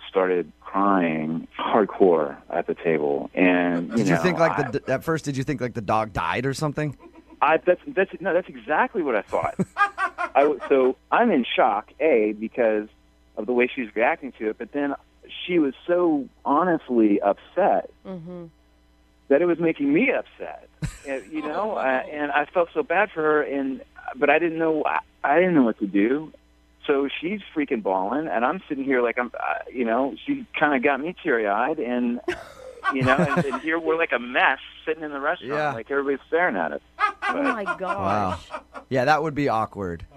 started crying hardcore at the table. And did you think at first? Did you think the dog died or something? That's exactly what I thought. So I'm in shock, because of the way she was reacting to it. But then she was so honestly upset that it was making me upset. You know, and I felt so bad for her, but I didn't know what to do. So she's freaking bawling, and I'm sitting here like you know, she kind of got me teary-eyed, and you know, and here we're like a mess sitting in the restaurant, like everybody's staring at us. Oh my gosh. Wow. Yeah, that would be awkward.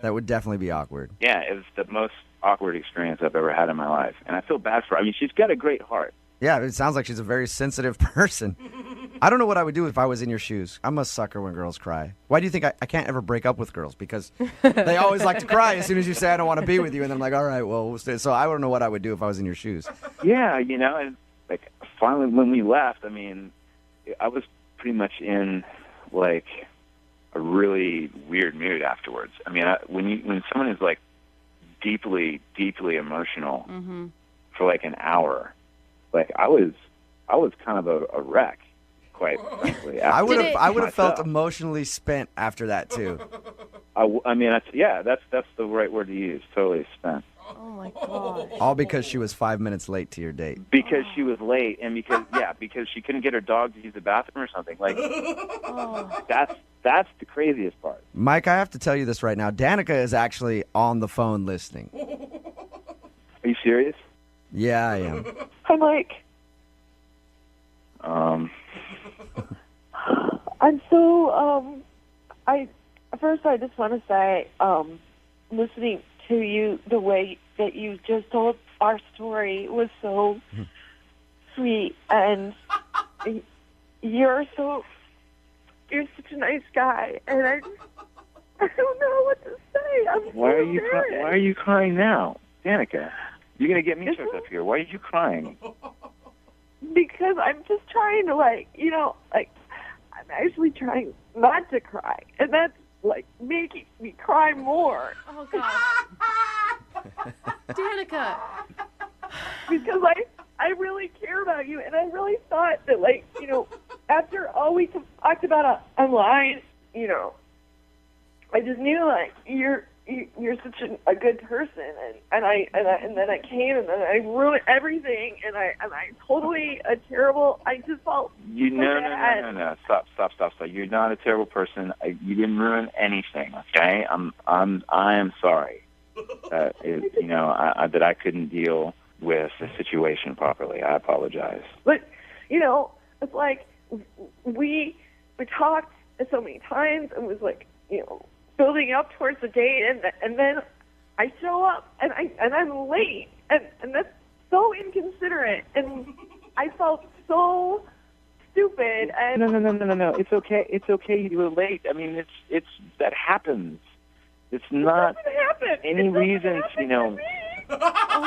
That would definitely be awkward. Yeah, it was the most awkward experience I've ever had in my life, and I feel bad for her. I mean, she's got a great heart. Yeah, it sounds like she's a very sensitive person. I don't know what I would do if I was in your shoes. I'm a sucker when girls cry. Why do you think I can't ever break up with girls? Because they always like to cry as soon as you say, I don't want to be with you. And then I'm like, all right, well, we'll stay. So I don't know what I would do if I was in your shoes. Yeah, you know, and like finally when we left, I mean, I was pretty much in like a really weird mood afterwards. I mean, when someone is like deeply, deeply emotional for like an hour, like I was kind of a wreck, quite frankly. I would have felt emotionally spent after that too. I mean, that's the right word to use. Totally spent. Oh my gosh. All because she was 5 minutes late to your date. Because she was late, and because she couldn't get her dog to use the bathroom or something. Like that's the craziest part. Mike, I have to tell you this right now. Danica is actually on the phone listening. Are you serious? Yeah, I am. Hi, Mike. I'm so, first I just want to say, listening to you, the way that you just told our story was so sweet, and you're such a nice guy, and I don't know what to say. Why are you crying now, Danica? You're gonna get me choked up here. Why are you crying? Because I'm just trying to, I'm actually trying not to cry, and that's making me cry more. Oh gosh. Danica. Because I really care about you, and I really thought that, after all we talked about online, I just knew you're such a good person, and then I came, and then I ruined everything, and I totally a terrible. I just felt no. Stop. You're not a terrible person. You didn't ruin anything. Okay, I am sorry that that I couldn't deal with the situation properly. I apologize. But it's like we talked so many times, and was building up towards the date, and then I show up and I'm late, and that's so inconsiderate, and I felt so stupid. And No. It's okay. It's okay. You were late. I mean, it's that happens. It's not any reason. Oh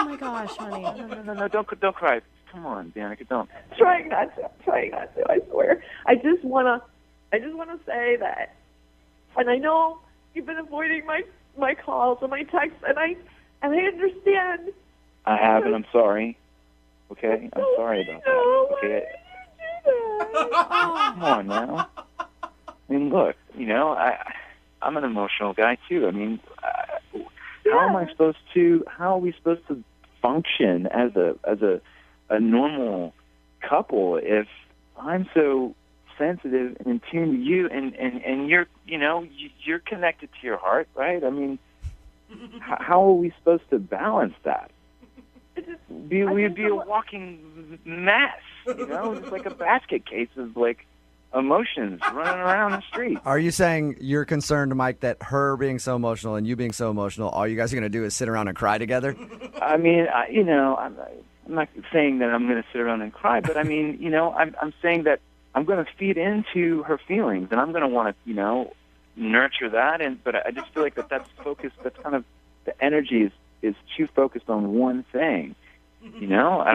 my gosh, honey. No. Don't cry. Come on, Danica. Don't. Trying not to. I swear. I just wanna say that, and I know you've been avoiding my calls and my texts, and I understand. I have, and I'm sorry. Okay, I'm sorry about that. Okay. Come on now. I mean, look. I'm an emotional guy too. I mean, how are we supposed to function as a normal couple if I'm so sensitive and in tune to you, and you're connected to your heart, right? I mean, how are we supposed to balance that? We'd be a walking mess, It's like a basket case of emotions running around the street. Are you saying you're concerned, Mike, that her being so emotional and you being so emotional, all you guys are going to do is sit around and cry together? I mean, I'm not saying that I'm going to sit around and cry, but I mean, I'm saying that I'm going to feed into her feelings, and I'm going to want to, nurture that. But I just feel like that's focused. That's kind of the energy is too focused on one thing. I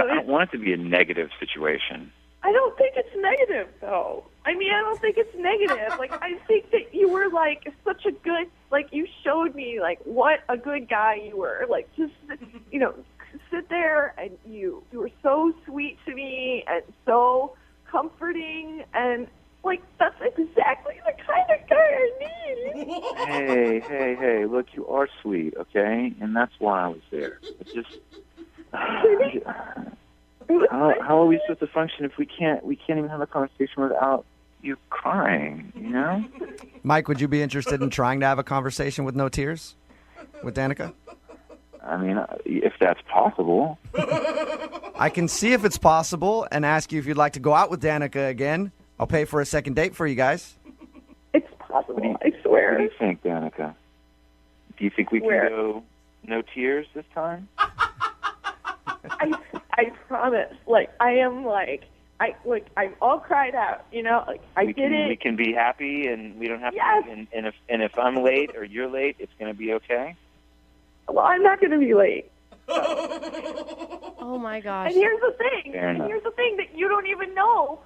don't want it to be a negative situation. I don't think it's negative, though. I mean, I don't think it's negative. I think that you were such a good. You showed me what a good guy you were. Just sit there, and you were so sweet to me and so comforting, and that's exactly the kind of guy Hey, look, you are sweet, okay? And that's why I was there. It's just how are we supposed to function if we can't even have a conversation without you crying, you know? Mike, would you be interested in trying to have a conversation with no tears with Danica? I mean, if that's possible. I can see if it's possible and ask you if you'd like to go out with Danica again. I'll pay for a second date for you guys. It's possible, I swear. What do you think, Danica? Do you think we can go no tears this time? I promise. Like, I am like, I'm all cried out, you know? Like, I did it. We can be happy and we don't have Yes. to. And if I'm late or you're late, it's going to be okay? Well, I'm not going to be late. Oh, my gosh. And here's the thing. Fair enough. Here's the thing that you don't even know.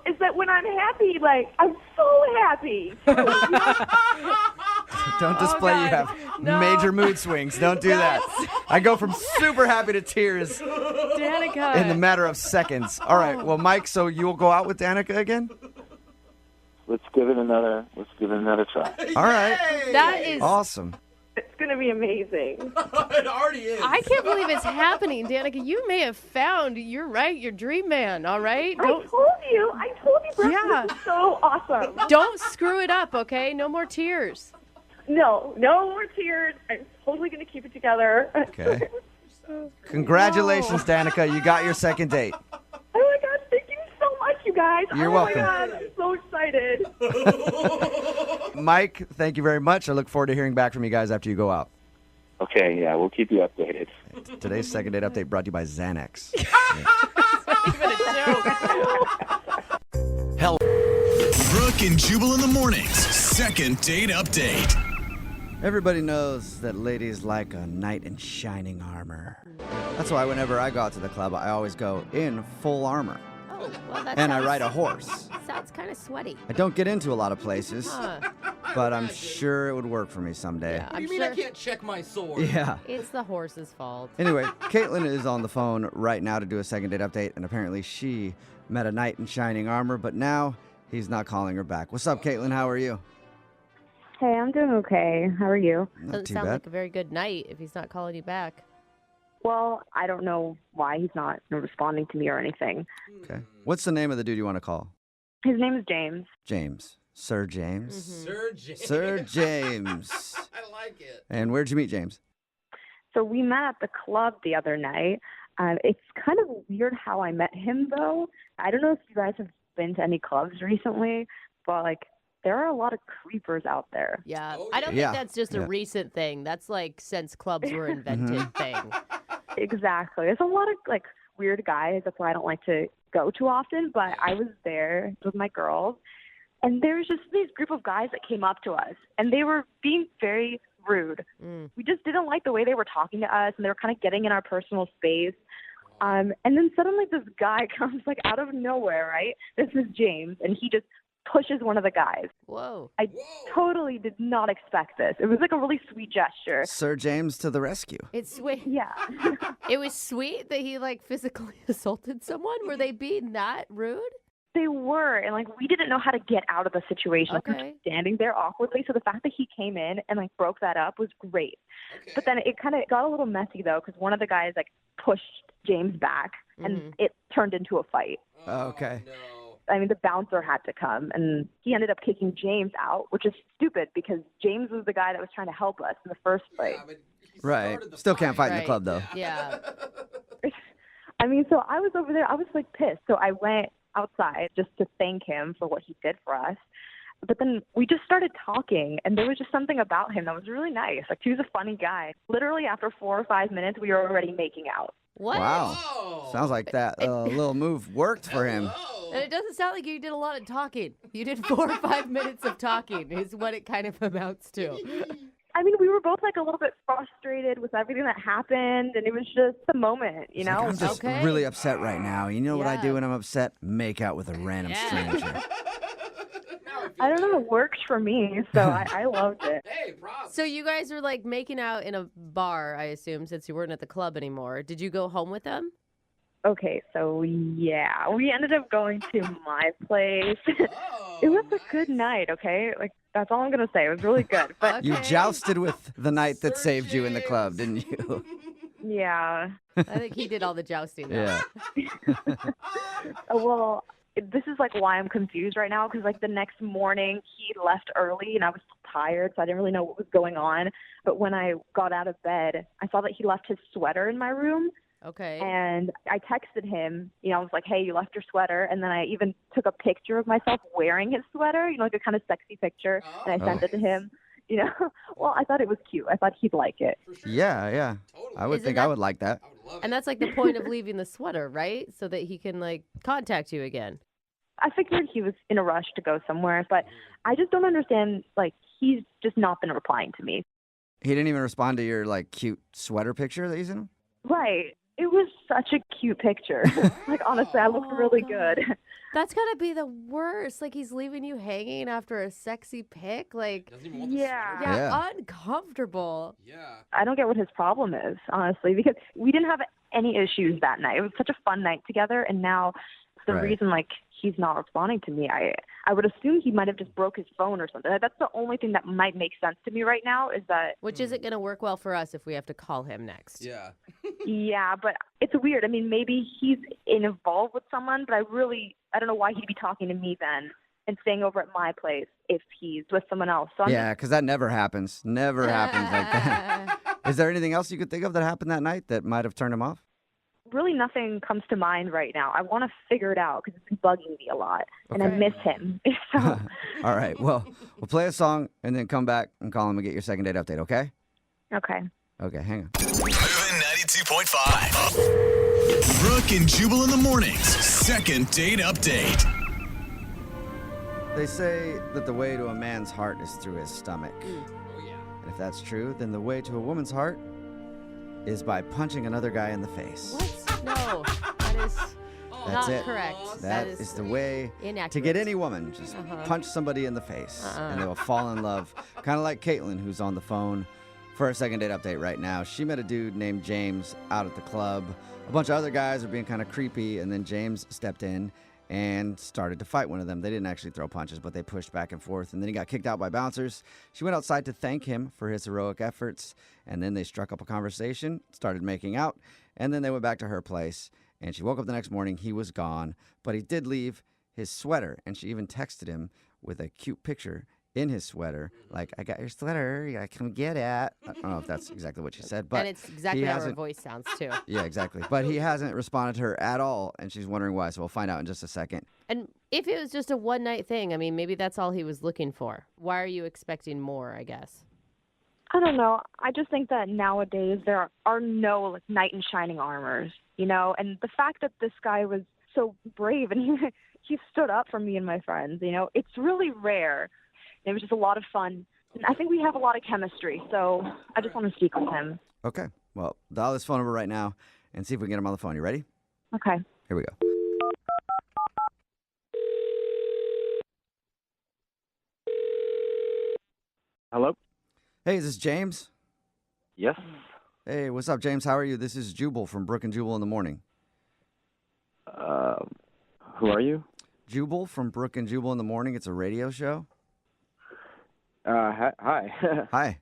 Is that when I'm happy, like, I'm so happy. Don't display you have major mood swings. Don't do that. I go from super happy to tears Danica. in the matter of seconds. All right. Well, Mike, so you'll go out with Danica again? Let's give it another try. All right. That is Awesome. It's going to be amazing. It already is. I can't believe it's happening, Danica. You may have found, you're right, your dream man, all right? I told you, Brooke. Yeah. This is so awesome. Don't screw it up, okay? No more tears. No more tears. I'm totally going to keep it together. Okay. Congratulations, Danica. You got your second date. Oh my God, thank you so much, you guys. You're welcome. Oh my God, I'm so excited. Mike, thank you very much. I look forward to hearing back from you guys after you go out. Okay, yeah, we'll keep you updated. Today's second date update brought to you by Xanax. Hell. Brooke and Jubal in the mornings. Second date update. Everybody knows that ladies like a knight in shining armor. That's why whenever I go out to the club, I always go in full armor. Oh, well, that And I sounds- ride a horse. Sounds kind of sweaty. I don't get into a lot of places, Huh. but I'm sure it would work for me someday. Yeah, What do I'm you mean sure I can't check my sword? Yeah. it's the horse's fault. Anyway, Caitlin is on the phone right now to do a second date update, and apparently she met a knight in shining armor, but now he's not calling her back. What's up, Caitlin? How are you? Hey, I'm doing okay. How are you? Not Doesn't too sound bad. like a very good night if he's not calling you back. Well, I don't know why he's not responding to me or anything. Okay. What's the name of the dude you want to call? His name is James. James. Sir James? Sir James. Sir James. I like it. And where'd you meet James? So we met at the club the other night. It's kind of weird how I met him, though. I don't know if you guys have been to any clubs recently, but, like, there are a lot of creepers out there. Yeah, Oh, I don't yeah. think that's just a Yeah. recent thing. That's like since clubs were invented thing. Exactly. There's a lot of, like, weird guys. That's why I don't like to go too often. But I was there with my girls, and there was just this group of guys that came up to us, and they were being very rude. We just didn't like the way they were talking to us, and they were kind of getting in our personal space. And then suddenly this guy comes, like, out of nowhere, right? This is James, and he just pushes one of the guys. Whoa. I totally did not expect this. It was like a really sweet gesture. Sir James to the rescue. It's sweet. Yeah. It was sweet that he like physically assaulted someone. Were they being that rude? They were, and like we didn't know how to get out of the situation. Like, we were Okay. just standing there awkwardly. So the fact that he came in and like broke that up was great. Okay. But then it kind of got a little messy though, because one of the guys like pushed James back, and it turned into a fight. Okay. No. I mean, the bouncer had to come, and he ended up kicking James out, which is stupid because James was the guy that was trying to help us in the first place. Yeah, but he Right. started the Still can't fight in the Right. club, though. Yeah. I mean, so I was over there. I was like pissed. So I went outside just to thank him for what he did for us. But then we just started talking, and there was just something about him that was really nice. Like, he was a funny guy. Literally, after 4 or 5 minutes, we were already making out. What? Wow. Oh. Sounds like that little move worked for him. Hello. And it doesn't sound like you did a lot of talking. You did 4 or 5 minutes of talking is what it kind of amounts to. I mean, we were both, like, a little bit frustrated with everything that happened, and it was just the moment, you It's know? like, I'm just Okay. really upset right now. You know what I do Yeah. when I'm upset? Make out with a random Yeah. stranger. I don't know. It works for me, so I loved it. Hey, props. So you guys were like making out in a bar, I assume, since you weren't at the club anymore. Did you go home with them? Okay, so yeah, we ended up going to my place. It was a good night, okay? Like, that's all I'm going to say. It was really good. But You jousted with the night that saved you in the club, didn't you? yeah. I think he did all the jousting, though. Yeah. Well, this is like why I'm confused right now because like the next morning he left early and I was tired, so I didn't really know what was going on. But when I got out of bed, I saw that he left his sweater in my room. Okay. And I texted him, I was like, hey, you left your sweater. And then I even took a picture of myself wearing his sweater, like a kind of sexy picture. And I sent it to him. Well, I thought it was cute. I thought he'd like it. Yeah. I would think I would like that. And that's like the point of leaving the sweater, right? So that he can like contact you again. I figured he was in a rush to go somewhere, but I just don't understand. Like, he's just not been replying to me. He didn't even respond to your like cute sweater picture that you sent him? Right. It was such a cute picture. Like, honestly, I looked really good. That's gotta be the worst. Like he's leaving you hanging after a sexy pic. Like, Yeah. Uncomfortable. Yeah. I don't get what his problem is, honestly, because we didn't have any issues that night. It was such a fun night together, and now the reason, like, he's not responding to me, I would assume he might have just broke his phone or something. That's the only thing that might make sense to me right now is that... Which isn't going to work well for us if we have to call him next. Yeah. Yeah, but it's weird. I mean, maybe he's involved with someone, but I don't know why he'd be talking to me then and staying over at my place if he's with someone else. So Yeah, because that never happens. Never happens like that. Is there anything else you could think of that happened that night that might have turned him off? Really nothing comes to mind right now. I want to figure it out because it's been bugging me a lot, and I miss him. So. All right, well, we'll play a song and then come back and call him and get your second date update, okay? Okay. Okay, hang on. Moving 92.5. Brooke and Jubal in the mornings. Second date update. They say that the way to a man's heart is through his stomach. Oh, yeah. And if that's true, then the way to a woman's heart is by punching another guy in the face. What? No, that is That's not it. correct. That is the way inaccurate. to get any woman. Just punch somebody in the face, and they will fall in love. Kind of like Caitlin, who's on the phone for a second date update right now. She met a dude named James out at the club. A bunch of other guys were being kind of creepy, and then James stepped in and started to fight one of them. They didn't actually throw punches, but they pushed back and forth, and then he got kicked out by bouncers. She went outside to thank him for his heroic efforts, and then they struck up a conversation, started making out, and then they went back to her place, and she woke up the next morning. He was gone, but he did leave his sweater, and she even texted him with a cute picture in his sweater, like, I got your sweater, I come get it. I don't know if that's exactly what she said, but and it's exactly how her voice sounds, too. Yeah, exactly. But he hasn't responded to her at all, and she's wondering why, so we'll find out in just a second. And if it was just a one-night thing, I mean, maybe that's all he was looking for. Why are you expecting more, I guess? I don't know. I just think that nowadays there are no like knight in shining armors, and the fact that this guy was so brave and he stood up for me and my friends, it's really rare. It was just a lot of fun. And I think we have a lot of chemistry, so I just want to speak with him. Okay. Well, dial this phone number right now and see if we can get him on the phone. You ready? Okay. Here we go. Hello? Hey, is this James? Yes. Hey, what's up, James? How are you? This is Jubal from Brooke and Jubal in the morning. Who are you? Jubal from Brooke and Jubal in the morning. It's a radio show. Hi. Hi.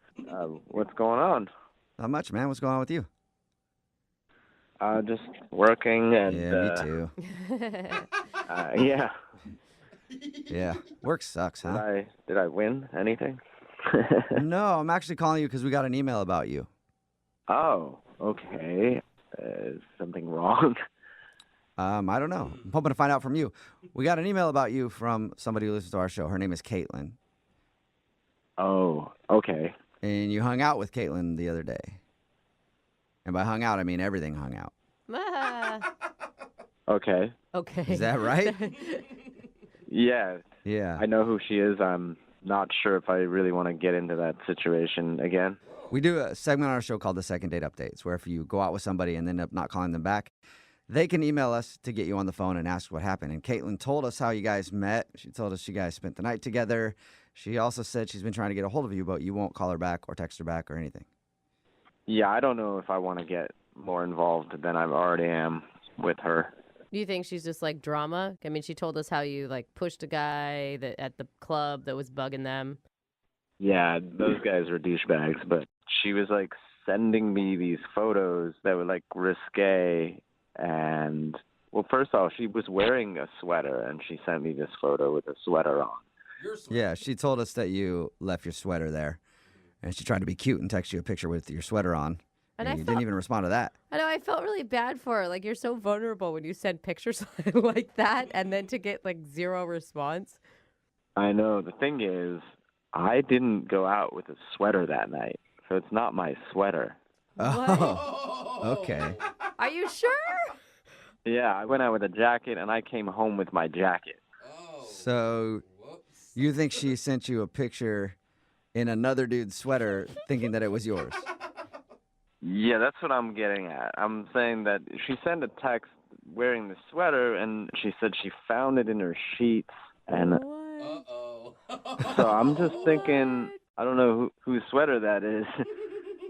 What's going on? Not much, man. What's going on with you? Just working and... Yeah, me too. Yeah. Yeah. Work sucks, huh? Did I win anything? No, I'm actually calling you because we got an email about you. Oh, okay. Is something wrong? I don't know. I'm hoping to find out from you. We got an email about you from somebody who listens to our show. Her name is Caitlin. Oh, okay. And you hung out with Caitlin the other day. And by hung out, I mean everything hung out. Okay. Okay. Is that right? Yeah. Yeah. I know who she is. I'm not sure if I really want to get into that situation again. We do a segment on our show called the Second Date Updates, where if you go out with somebody and end up not calling them back, they can email us to get you on the phone and ask what happened. And Caitlin told us how you guys met. She told us you guys spent the night together. She also said she's been trying to get a hold of you, but you won't call her back or text her back or anything. Yeah, I don't know if I want to get more involved than I already am with her. Do you think she's just like drama? I mean, she told us how you like pushed a guy at the club that was bugging them. Yeah, those guys are douchebags, but she was like sending me these photos that were like risque. And well, first off, she was wearing a sweater and she sent me this photo with a sweater on. Yeah, she told us that you left your sweater there. And she tried to be cute and text you a picture with your sweater on. And you didn't even respond to that. I know, I felt really bad for her. Like, you're so vulnerable when you send pictures like that and then to get like zero response. I know. The thing is, I didn't go out with a sweater that night, so it's not my sweater. Oh, okay. Are you sure? Yeah, I went out with a jacket and I came home with my jacket. So you think she sent you a picture in another dude's sweater thinking that it was yours? Yeah, that's what I'm getting at. I'm saying that she sent a text wearing the sweater, and she said she found it in her sheets. And so I'm just thinking, I don't know whose sweater that is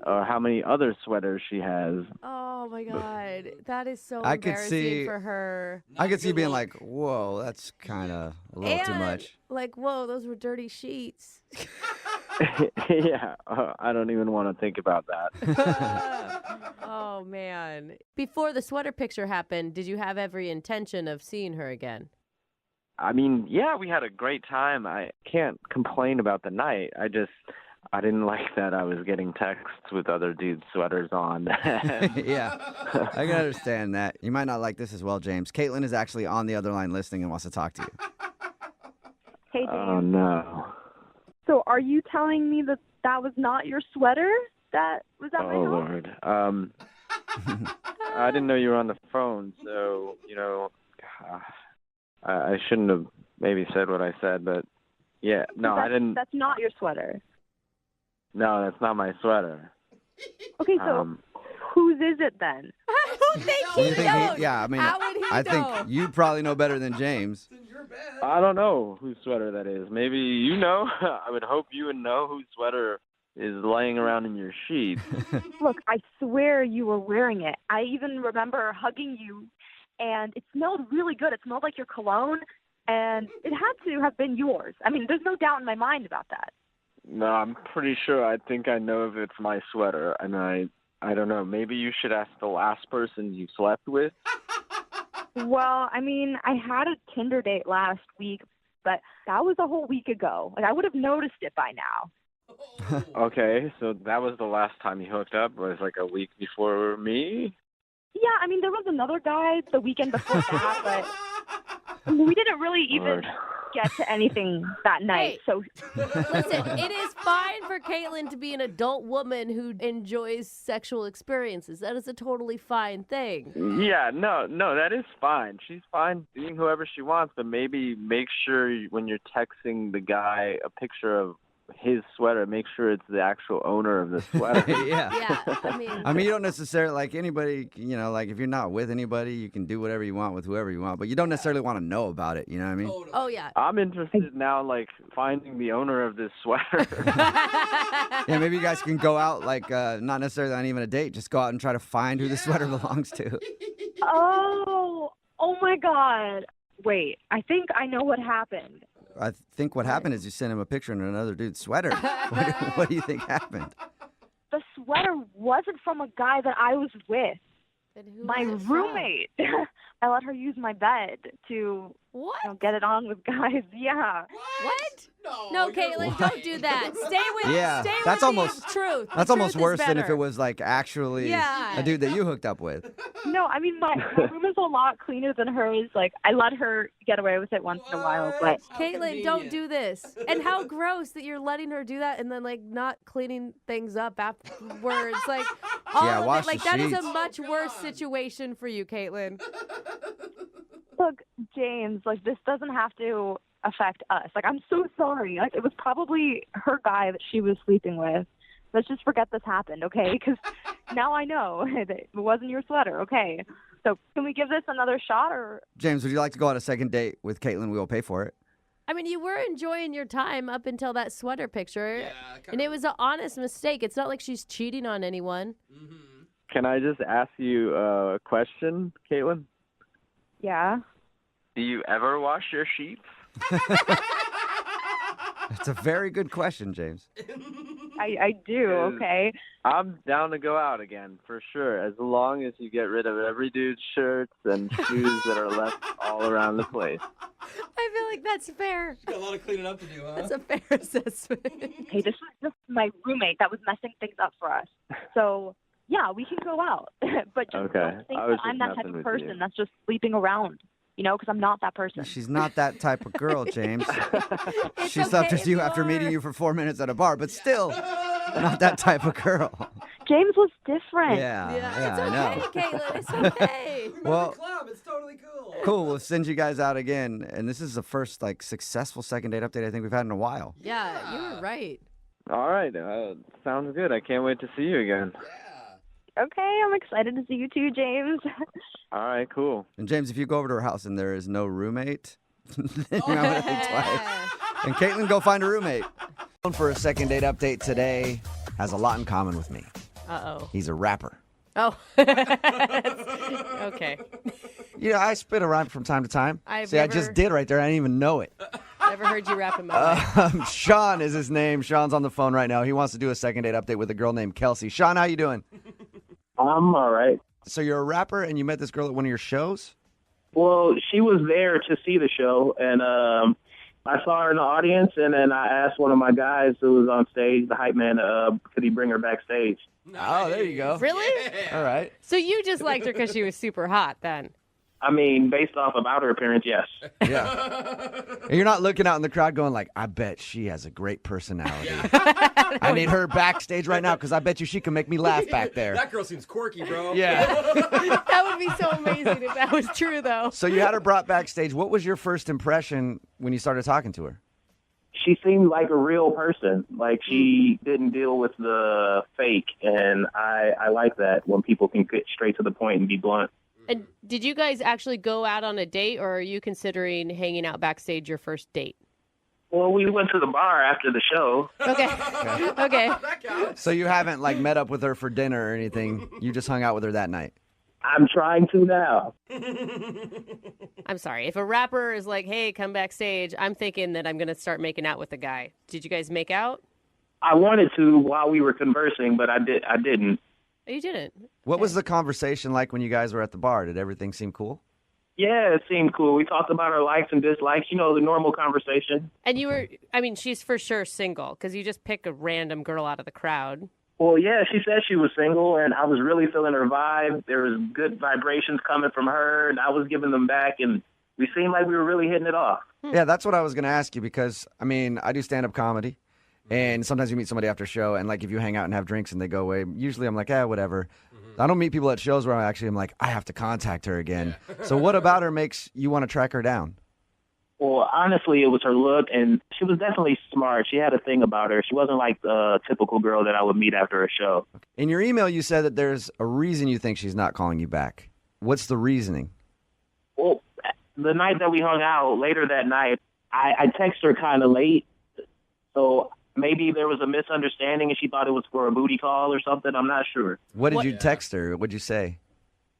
or how many other sweaters she has. Oh, my God. That is so I could embarrassing see- for her. I could see you being like, whoa, that's kind of a little too And, much. Like, whoa, those were dirty sheets. Yeah, I don't even want to think about that. Oh, man. Before the sweater picture happened, did you have every intention of seeing her again? I mean, yeah, we had a great time. I can't complain about the night. I didn't like that I was getting texts with other dudes' sweaters on. Yeah, I can understand that. You might not like this as well, James. Caitlin is actually on the other line listening and wants to talk to you. Hey, James. Oh, no. So are you telling me that that was not your sweater that was at my Oh, house? Lord. I didn't know you were on the phone, so, I shouldn't have maybe said what I said, but yeah, no, I didn't. That's not your sweater. No, that's not my sweater. Okay, so whose is it then? Who think You he think knows? yeah, I mean, How would he I know? think you probably know better than James. I don't know whose sweater that is. Maybe you know. I would hope you would know whose sweater is laying around in your sheets. Look, I swear you were wearing it. I even remember hugging you, and it smelled really good. It smelled like your cologne, and it had to have been yours. I mean, there's no doubt in my mind about that. No, I'm pretty sure. I think I know if it's my sweater, and I don't know. Maybe you should ask the last person you slept with. Well, I mean, I had a Tinder date last week, but that was a whole week ago. Like, I would have noticed it by now. Okay, so that was the last time you hooked up, was like a week before me? Yeah, I mean, there was another guy the weekend before that, but we didn't really even Lord. get to anything that night. So Listen, it is fine for Caitlin to be an adult woman who enjoys sexual experiences. That is a totally fine thing. Yeah, no, that is fine. She's fine being whoever she wants, but maybe make sure when you're texting the guy a picture of his sweater, make sure it's the actual owner of the sweater. Yeah. Yeah, I mean, you don't necessarily, like anybody, like if you're not with anybody, you can do whatever you want with whoever you want, but you don't necessarily want to know about it, you know what I mean? Oh, yeah. I'm interested now, like, finding the owner of this sweater. Yeah, maybe you guys can go out, like, not necessarily on even a date, just go out and try to find who the sweater belongs to. oh my God. Wait, I think I know what happened. I think what happened is you sent him a picture in another dude's sweater. What do you think happened? The sweater wasn't from a guy that I was with. Then who My was it from? roommate. I let her use my bed to get it on with guys. Yeah. What? No, Caitlin, don't do that. Stay with Yeah, stay that's with almost the truth. That's The almost truth is worse than if better. it was like actually Yeah. a dude that you hooked up with. No, I mean, my room is a lot cleaner than hers. Like, I let her get away with it once in a while, but Caitlin, don't do this. And how gross that you're letting her do that and then like not cleaning things up afterwards. Like all Yeah, of wash it. Like the that is a sheets. much worse situation for you, Caitlin. look, James, like, this doesn't have to affect us. Like, I'm so sorry. Like, it was probably her guy that she was sleeping with. Let's just forget this happened, okay? Because now I know that it wasn't your sweater, okay? So can we give this another shot, or? James, would you like to go on a second date with Caitlin? We will pay for it. I mean, you were enjoying your time up until that sweater picture. And it was an honest mistake. It's not like she's cheating on anyone. Can I just ask you a question, Caitlin? Yeah. Do you ever wash your sheets? That's a very good question, James. I do, okay. I'm down to go out again, for sure, as long as you get rid of every dude's shirts and shoes that are left all around the place. I feel like that's fair. Got a lot of cleaning up to do, huh? That's a fair assessment. Hey, this was just my roommate that was messing things up for us. So, yeah, we can go out. But just Okay. don't think I was that I'm just that type messing of with person you. that's just sleeping around, because I'm not that person. She's not that type of girl, James. She slept with you after meeting you for 4 minutes at a bar, but still not that type of girl. James was different. Yeah, it's I know. okay, Caitlin. It's okay. Well, Club, it's totally cool. cool. We'll send you guys out again, and this is the first successful second date update I think we've had in a while. Yeah, you were right. All right. Sounds good. I can't wait to see you again. Okay, I'm excited to see you too, James. All right, cool. And James, if you go over to her house and there is no roommate, then you might want to think twice. And Caitlin, go find a roommate. For a second date update today, has a lot in common with me. Uh-oh. He's a rapper. Oh. Okay. Yeah, I spit a rhyme from time to time. I never- just did right there. I didn't even know it. Never heard you rap in my life. Sean is his name. Sean's on the phone right now. He wants to do a second date update with a girl named Kelsey. Sean, how you doing? I'm all right. So you're a rapper and you met this girl at one of your shows? Well, she was there to see the show, and I saw her in the audience, and then I asked one of my guys who was on stage, the hype man, could he bring her backstage? Oh, there you go. Really? All right. So you just liked her because she was super hot then? I mean, based off of outer appearance, yes. Yeah. And you're not looking out in the crowd going like, I bet she has a great personality. I need her backstage right now because I bet you she can make me laugh back there. That girl seems quirky, bro. Yeah. That would be so amazing if that was true, though. So you had her brought backstage. What was your first impression when you started talking to her? She seemed like a real person. Like, she didn't deal with the fake, and I like that when people can get straight to the point and be blunt. And did you guys actually go out on a date, or are you considering hanging out backstage your first date? Well, we went to the bar after the show. Okay. Okay. So you haven't met up with her for dinner or anything. You just hung out with her that night. I'm trying to now. I'm sorry. If a rapper is like, hey, come backstage, I'm thinking that I'm going to start making out with the guy. Did you guys make out? I wanted to while we were conversing, but I didn't. Oh, you didn't? What was the conversation like when you guys were at the bar? Did everything seem cool? Yeah, it seemed cool. We talked about our likes and dislikes, the normal conversation. And you were, she's for sure single because you just pick a random girl out of the crowd. Well, yeah, she said she was single, and I was really feeling her vibe. There was good vibrations coming from her, and I was giving them back, and we seemed like we were really hitting it off. Yeah, that's what I was going to ask you because, I do stand-up comedy. And sometimes you meet somebody after a show, and if you hang out and have drinks and they go away, usually I'm like, whatever. I don't meet people at shows where I'm like, I have to contact her again. So what about her makes you want to track her down? Well, honestly, it was her look, and she was definitely smart. She had a thing about her. She wasn't like the typical girl that I would meet after a show. In your email, you said that there's a reason you think she's not calling you back. What's the reasoning? Well, the night that we hung out, later that night, I texted her kind of late, so maybe there was a misunderstanding and she thought it was for a booty call or something. I'm not sure. What did you text her? What'd you say?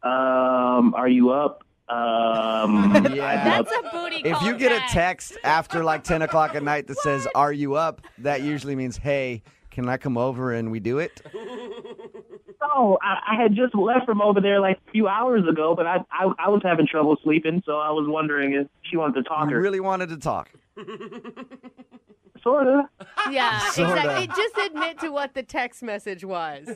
Are you up? Yeah. That's a booty If call you get a text. text after 10 o'clock at night that says, are you up? That usually means, hey, can I come over and we do it? No, I had just left from over there a few hours ago, but I was having trouble sleeping, so I was wondering if she wanted to talk. You really wanted to talk. Sort of. Yeah, Sorta. exactly. Just admit to what the text message was.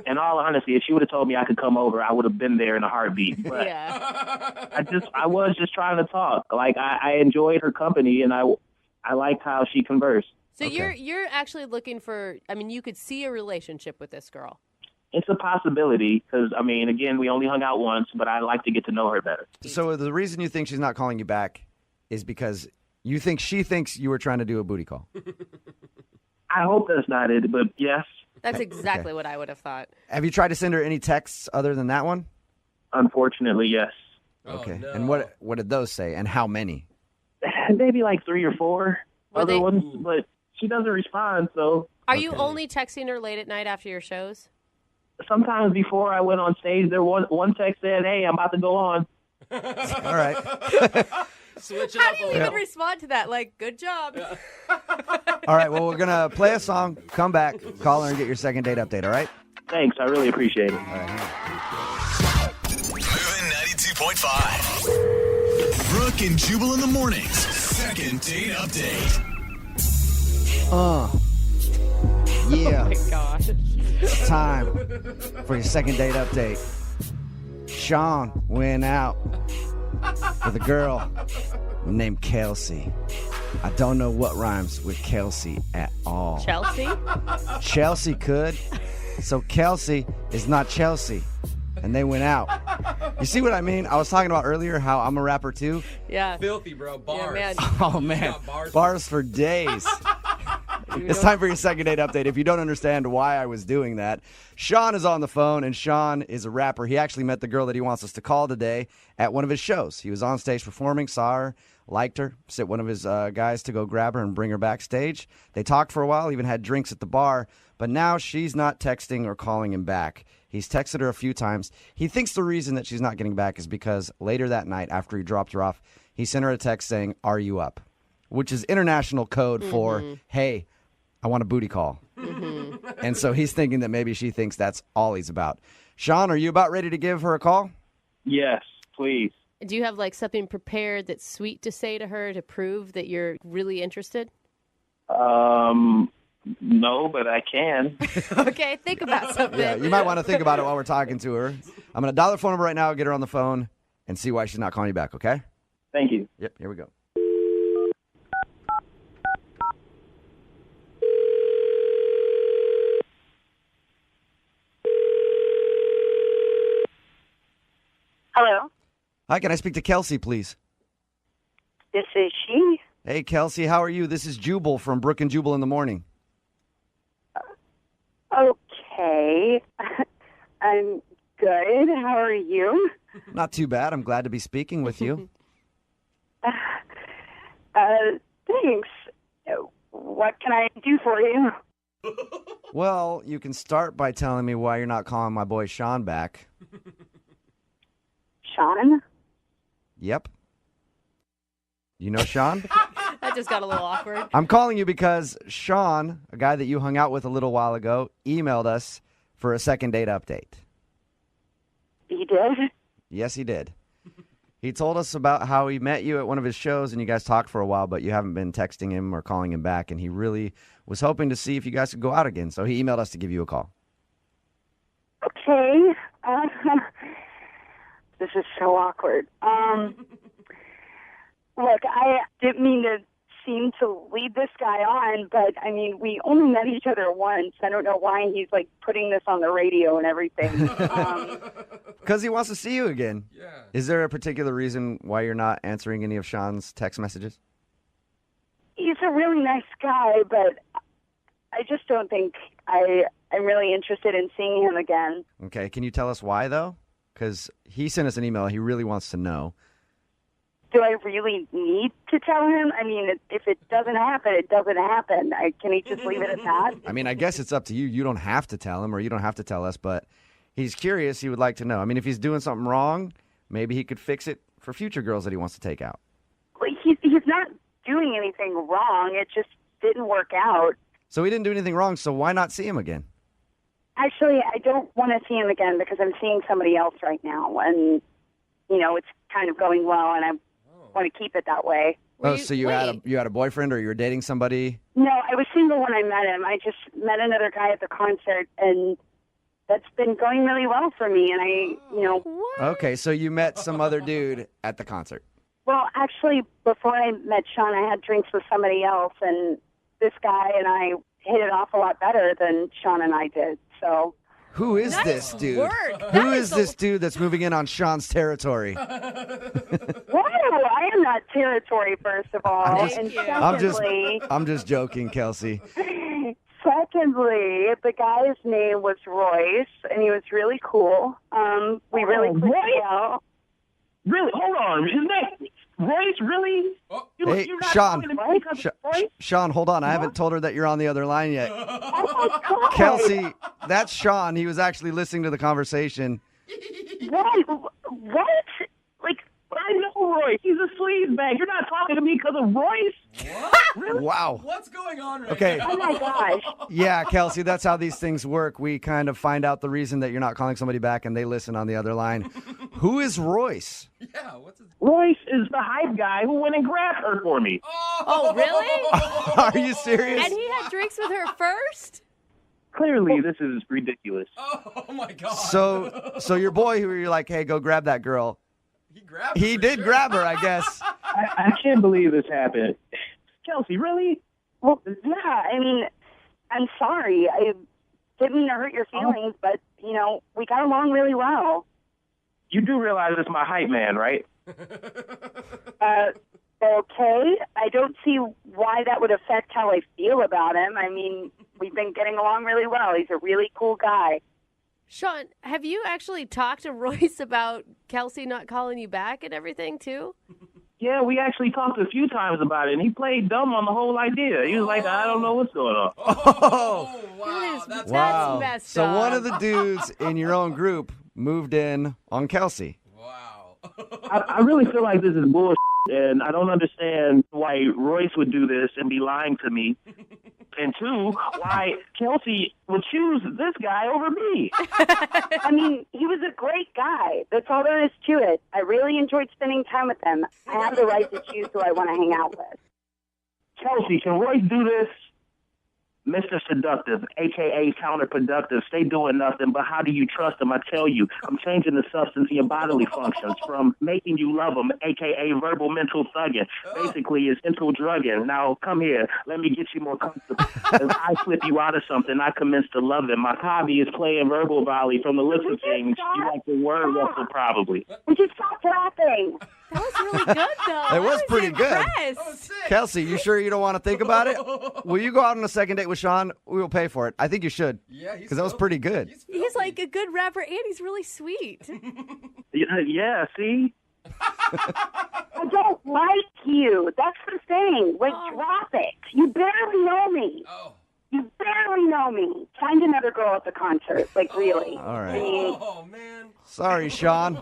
In all honesty, if she would have told me I could come over, I would have been there in a heartbeat. But Yeah. I was just trying to talk. I enjoyed her company, and I liked how she conversed. So you're actually looking for, you could see a relationship with this girl. It's a possibility because, again, we only hung out once, but I like to get to know her better. So the reason you think she's not calling you back is because you think she thinks you were trying to do a booty call. I hope that's not it, but yes. That's exactly what I would have thought. Have you tried to send her any texts other than that one? Unfortunately, yes. Okay. And what did those say? And how many? Maybe 3 or 4 Were other they- ones, but she doesn't respond, so. Are you only texting her late at night after your shows? Sometimes before I went on stage, one text said, hey, I'm about to go on. All right. Switch it How up do you a even little. respond to that? Like, good job. All right, well, we're going to play a song, come back, call her, and get your second date update, all right? Thanks. I really appreciate it. All right, hang Moving 92.5. Brooke and Jubal in the mornings. Second date update. Yeah. Oh my gosh. It's time for your second date update. Sean went out with a girl named Kelsey. I don't know what rhymes with Kelsey at all. Chelsea? Chelsea could. So Kelsey is not Chelsea. And they went out. You see what I mean? I was talking about earlier how I'm a rapper too. Yeah. Filthy, bro. Bars. Yeah, man. Oh, man. Bars for days. It's time for your second date update. If you don't understand why I was doing that, Sean is on the phone, and Sean is a rapper. He actually met the girl that he wants us to call today at one of his shows. He was on stage performing, saw her, liked her, sent one of his guys to go grab her and bring her backstage. They talked for a while, even had drinks at the bar, but now she's not texting or calling him back. He's texted her a few times. He thinks the reason that she's not getting back is because later that night, after he dropped her off, he sent her a text saying, "Are you up?" Which is international code for, hey, I want a booty call. And so he's thinking that maybe she thinks that's all he's about. Sean, are you about ready to give her a call? Yes, please. Do you have like something prepared that's sweet to say to her to prove that you're really interested? No, but I can. Okay, think about something. Yeah, you might want to think about it while we're talking to her. I'm going to dial her phone number right now, get her on the phone, and see why she's not calling you back, okay? Thank you. Yep, here we go. Hello, Hi, can I speak to Kelsey, please? this is she. Hey, Kelsey, how are you? This is Jubal from Brooke and Jubal in the morning. Okay, I'm good. How are you? Not too bad. I'm glad to be speaking with you. Thanks. What can I do for you? Well, you can start by telling me why you're not calling my boy Sean back. Sean? Yep. You know Sean? That just got a little awkward. I'm calling you because Sean, a guy that you hung out with a little while ago, emailed us for a second date update. He did? Yes, he did. He told us about how he met you at one of his shows and you guys talked for a while, but you haven't been texting him or calling him back, and he really was hoping to see if you guys could go out again. So he emailed us to give you a call. Okay. This is so awkward. Look, I didn't mean to seem to lead this guy on, but I mean, we only met each other once. I don't know why he's like putting this on the radio and everything. Because he wants to see you again. Yeah. Is there a particular reason why you're not answering any of Sean's text messages? He's a really nice guy, but I just don't think I'm really interested in seeing him again. Okay, can you tell us why, though? Because he sent us an email. He really wants to know. Do I really need to tell him? I mean, if it doesn't happen, it doesn't happen. Can he just leave it at that? I mean, I guess it's up to you. You don't have to tell him or you don't have to tell us, but he's curious. He would like to know. I mean, if he's doing something wrong, maybe he could fix it for future girls that he wants to take out. Well, he's not doing anything wrong. It just didn't work out. So he didn't do anything wrong, so why not see him again? Actually, I don't want to see him again because I'm seeing somebody else right now, and, you know, it's kind of going well, and I want to keep it that way. So you had a boyfriend or you were dating somebody? No, I was single when I met him. I just met another guy at the concert, and that's been going really well for me, and Okay, so you met some other dude at the concert. Well, actually, before I met Sean, I had drinks with somebody else, and this guy and I hit it off a lot better than Sean and I did. So, who is this dude? Who is this dude that's moving in on Sean's territory? Whoa, I am not territory, first of all. I'm just joking, Kelsey. Secondly, the guy's name was Royce, and he was really cool. We really clicked well. Really? Hold on. Isn't that Royce? Really? Hey, You're not Sean. talking to me because of Royce? Sean, hold on. I haven't told her that you're on the other line yet. Oh, my God. Kelsey, that's Sean. He was actually listening to the conversation. What? Like, But I know Royce. He's a sleazebag. You're not talking to me because of Royce? What? Really? Wow. What's going on right Okay. now? Oh my gosh. Yeah, Kelsey, that's how these things work. We kind of find out the reason that you're not calling somebody back and they listen on the other line. Who is Royce? Yeah, what's his... Royce is the hype guy who went and grabbed her for me. Oh, really? Are you serious? And he had drinks with her first? Clearly, this is ridiculous. Oh my God. So your boy who you're like, hey, go grab that girl. He grabbed He her for did sure. grab her, I guess. I can't believe this happened. Kelsey, really? Well, yeah, I mean, I'm sorry. I didn't mean to hurt your feelings, but, you know, we got along really well. You do realize it's my hype man, right? Okay. I don't see why that would affect how I feel about him. I mean, we've been getting along really well. He's a really cool guy. Sean, have you actually talked to Royce about Kelsey not calling you back and everything, too? Yeah, we actually talked a few times about it, and he played dumb on the whole idea. He was like, I don't know what's going on. Oh, wow. That's wow. messed So up. one of the dudes in your own group moved in on Kelsey. Wow. I really feel like this is bullshit, and I don't understand why Royce would do this and be lying to me. And two, why Kelsey would choose this guy over me. I mean, he was a great guy. That's all there is to it. I really enjoyed spending time with him. I have the right to choose who I want to hang out with. Kelsey, can Royce do this? Mr. Seductive, a.k.a. counterproductive, stay doing nothing, but how do you trust him? I tell you, I'm changing the substance of your bodily functions from making you love him, a.k.a. verbal mental thugging. Basically, it's mental drugging. Now, come here. Let me get you more comfortable. As I flip you out of something, I commence to love it. My hobby is playing verbal volley from the looks of things. You like the word wrestle, probably. Would you stop laughing? That was really good, though. It was pretty good. Impressed. Kelsey, you sure you don't want to think about it? Will you go out on a second date with Sean? We will pay for it. I think you should. Yeah, because that was pretty good. He's like a good rapper, and he's really sweet. Yeah, see? I don't like you. That's the thing. Like, drop it. You barely know me. Oh. You barely know me. Find another girl at the concert. Like, really. All right. I mean, Oh, man. Sorry, Sean.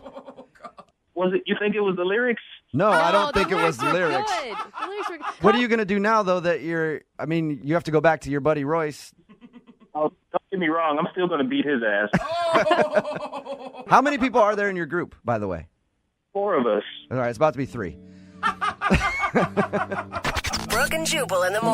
Was it? You think it was the lyrics? No, I don't think it was the lyrics. Good. The lyrics were good. What are you going to do now, though, that you have to go back to your buddy Royce. Oh, don't get me wrong. I'm still going to beat his ass. How many people are there in your group, by the way? 4 of us. All right, it's about to be 3. Brooke and Jubal in the morning.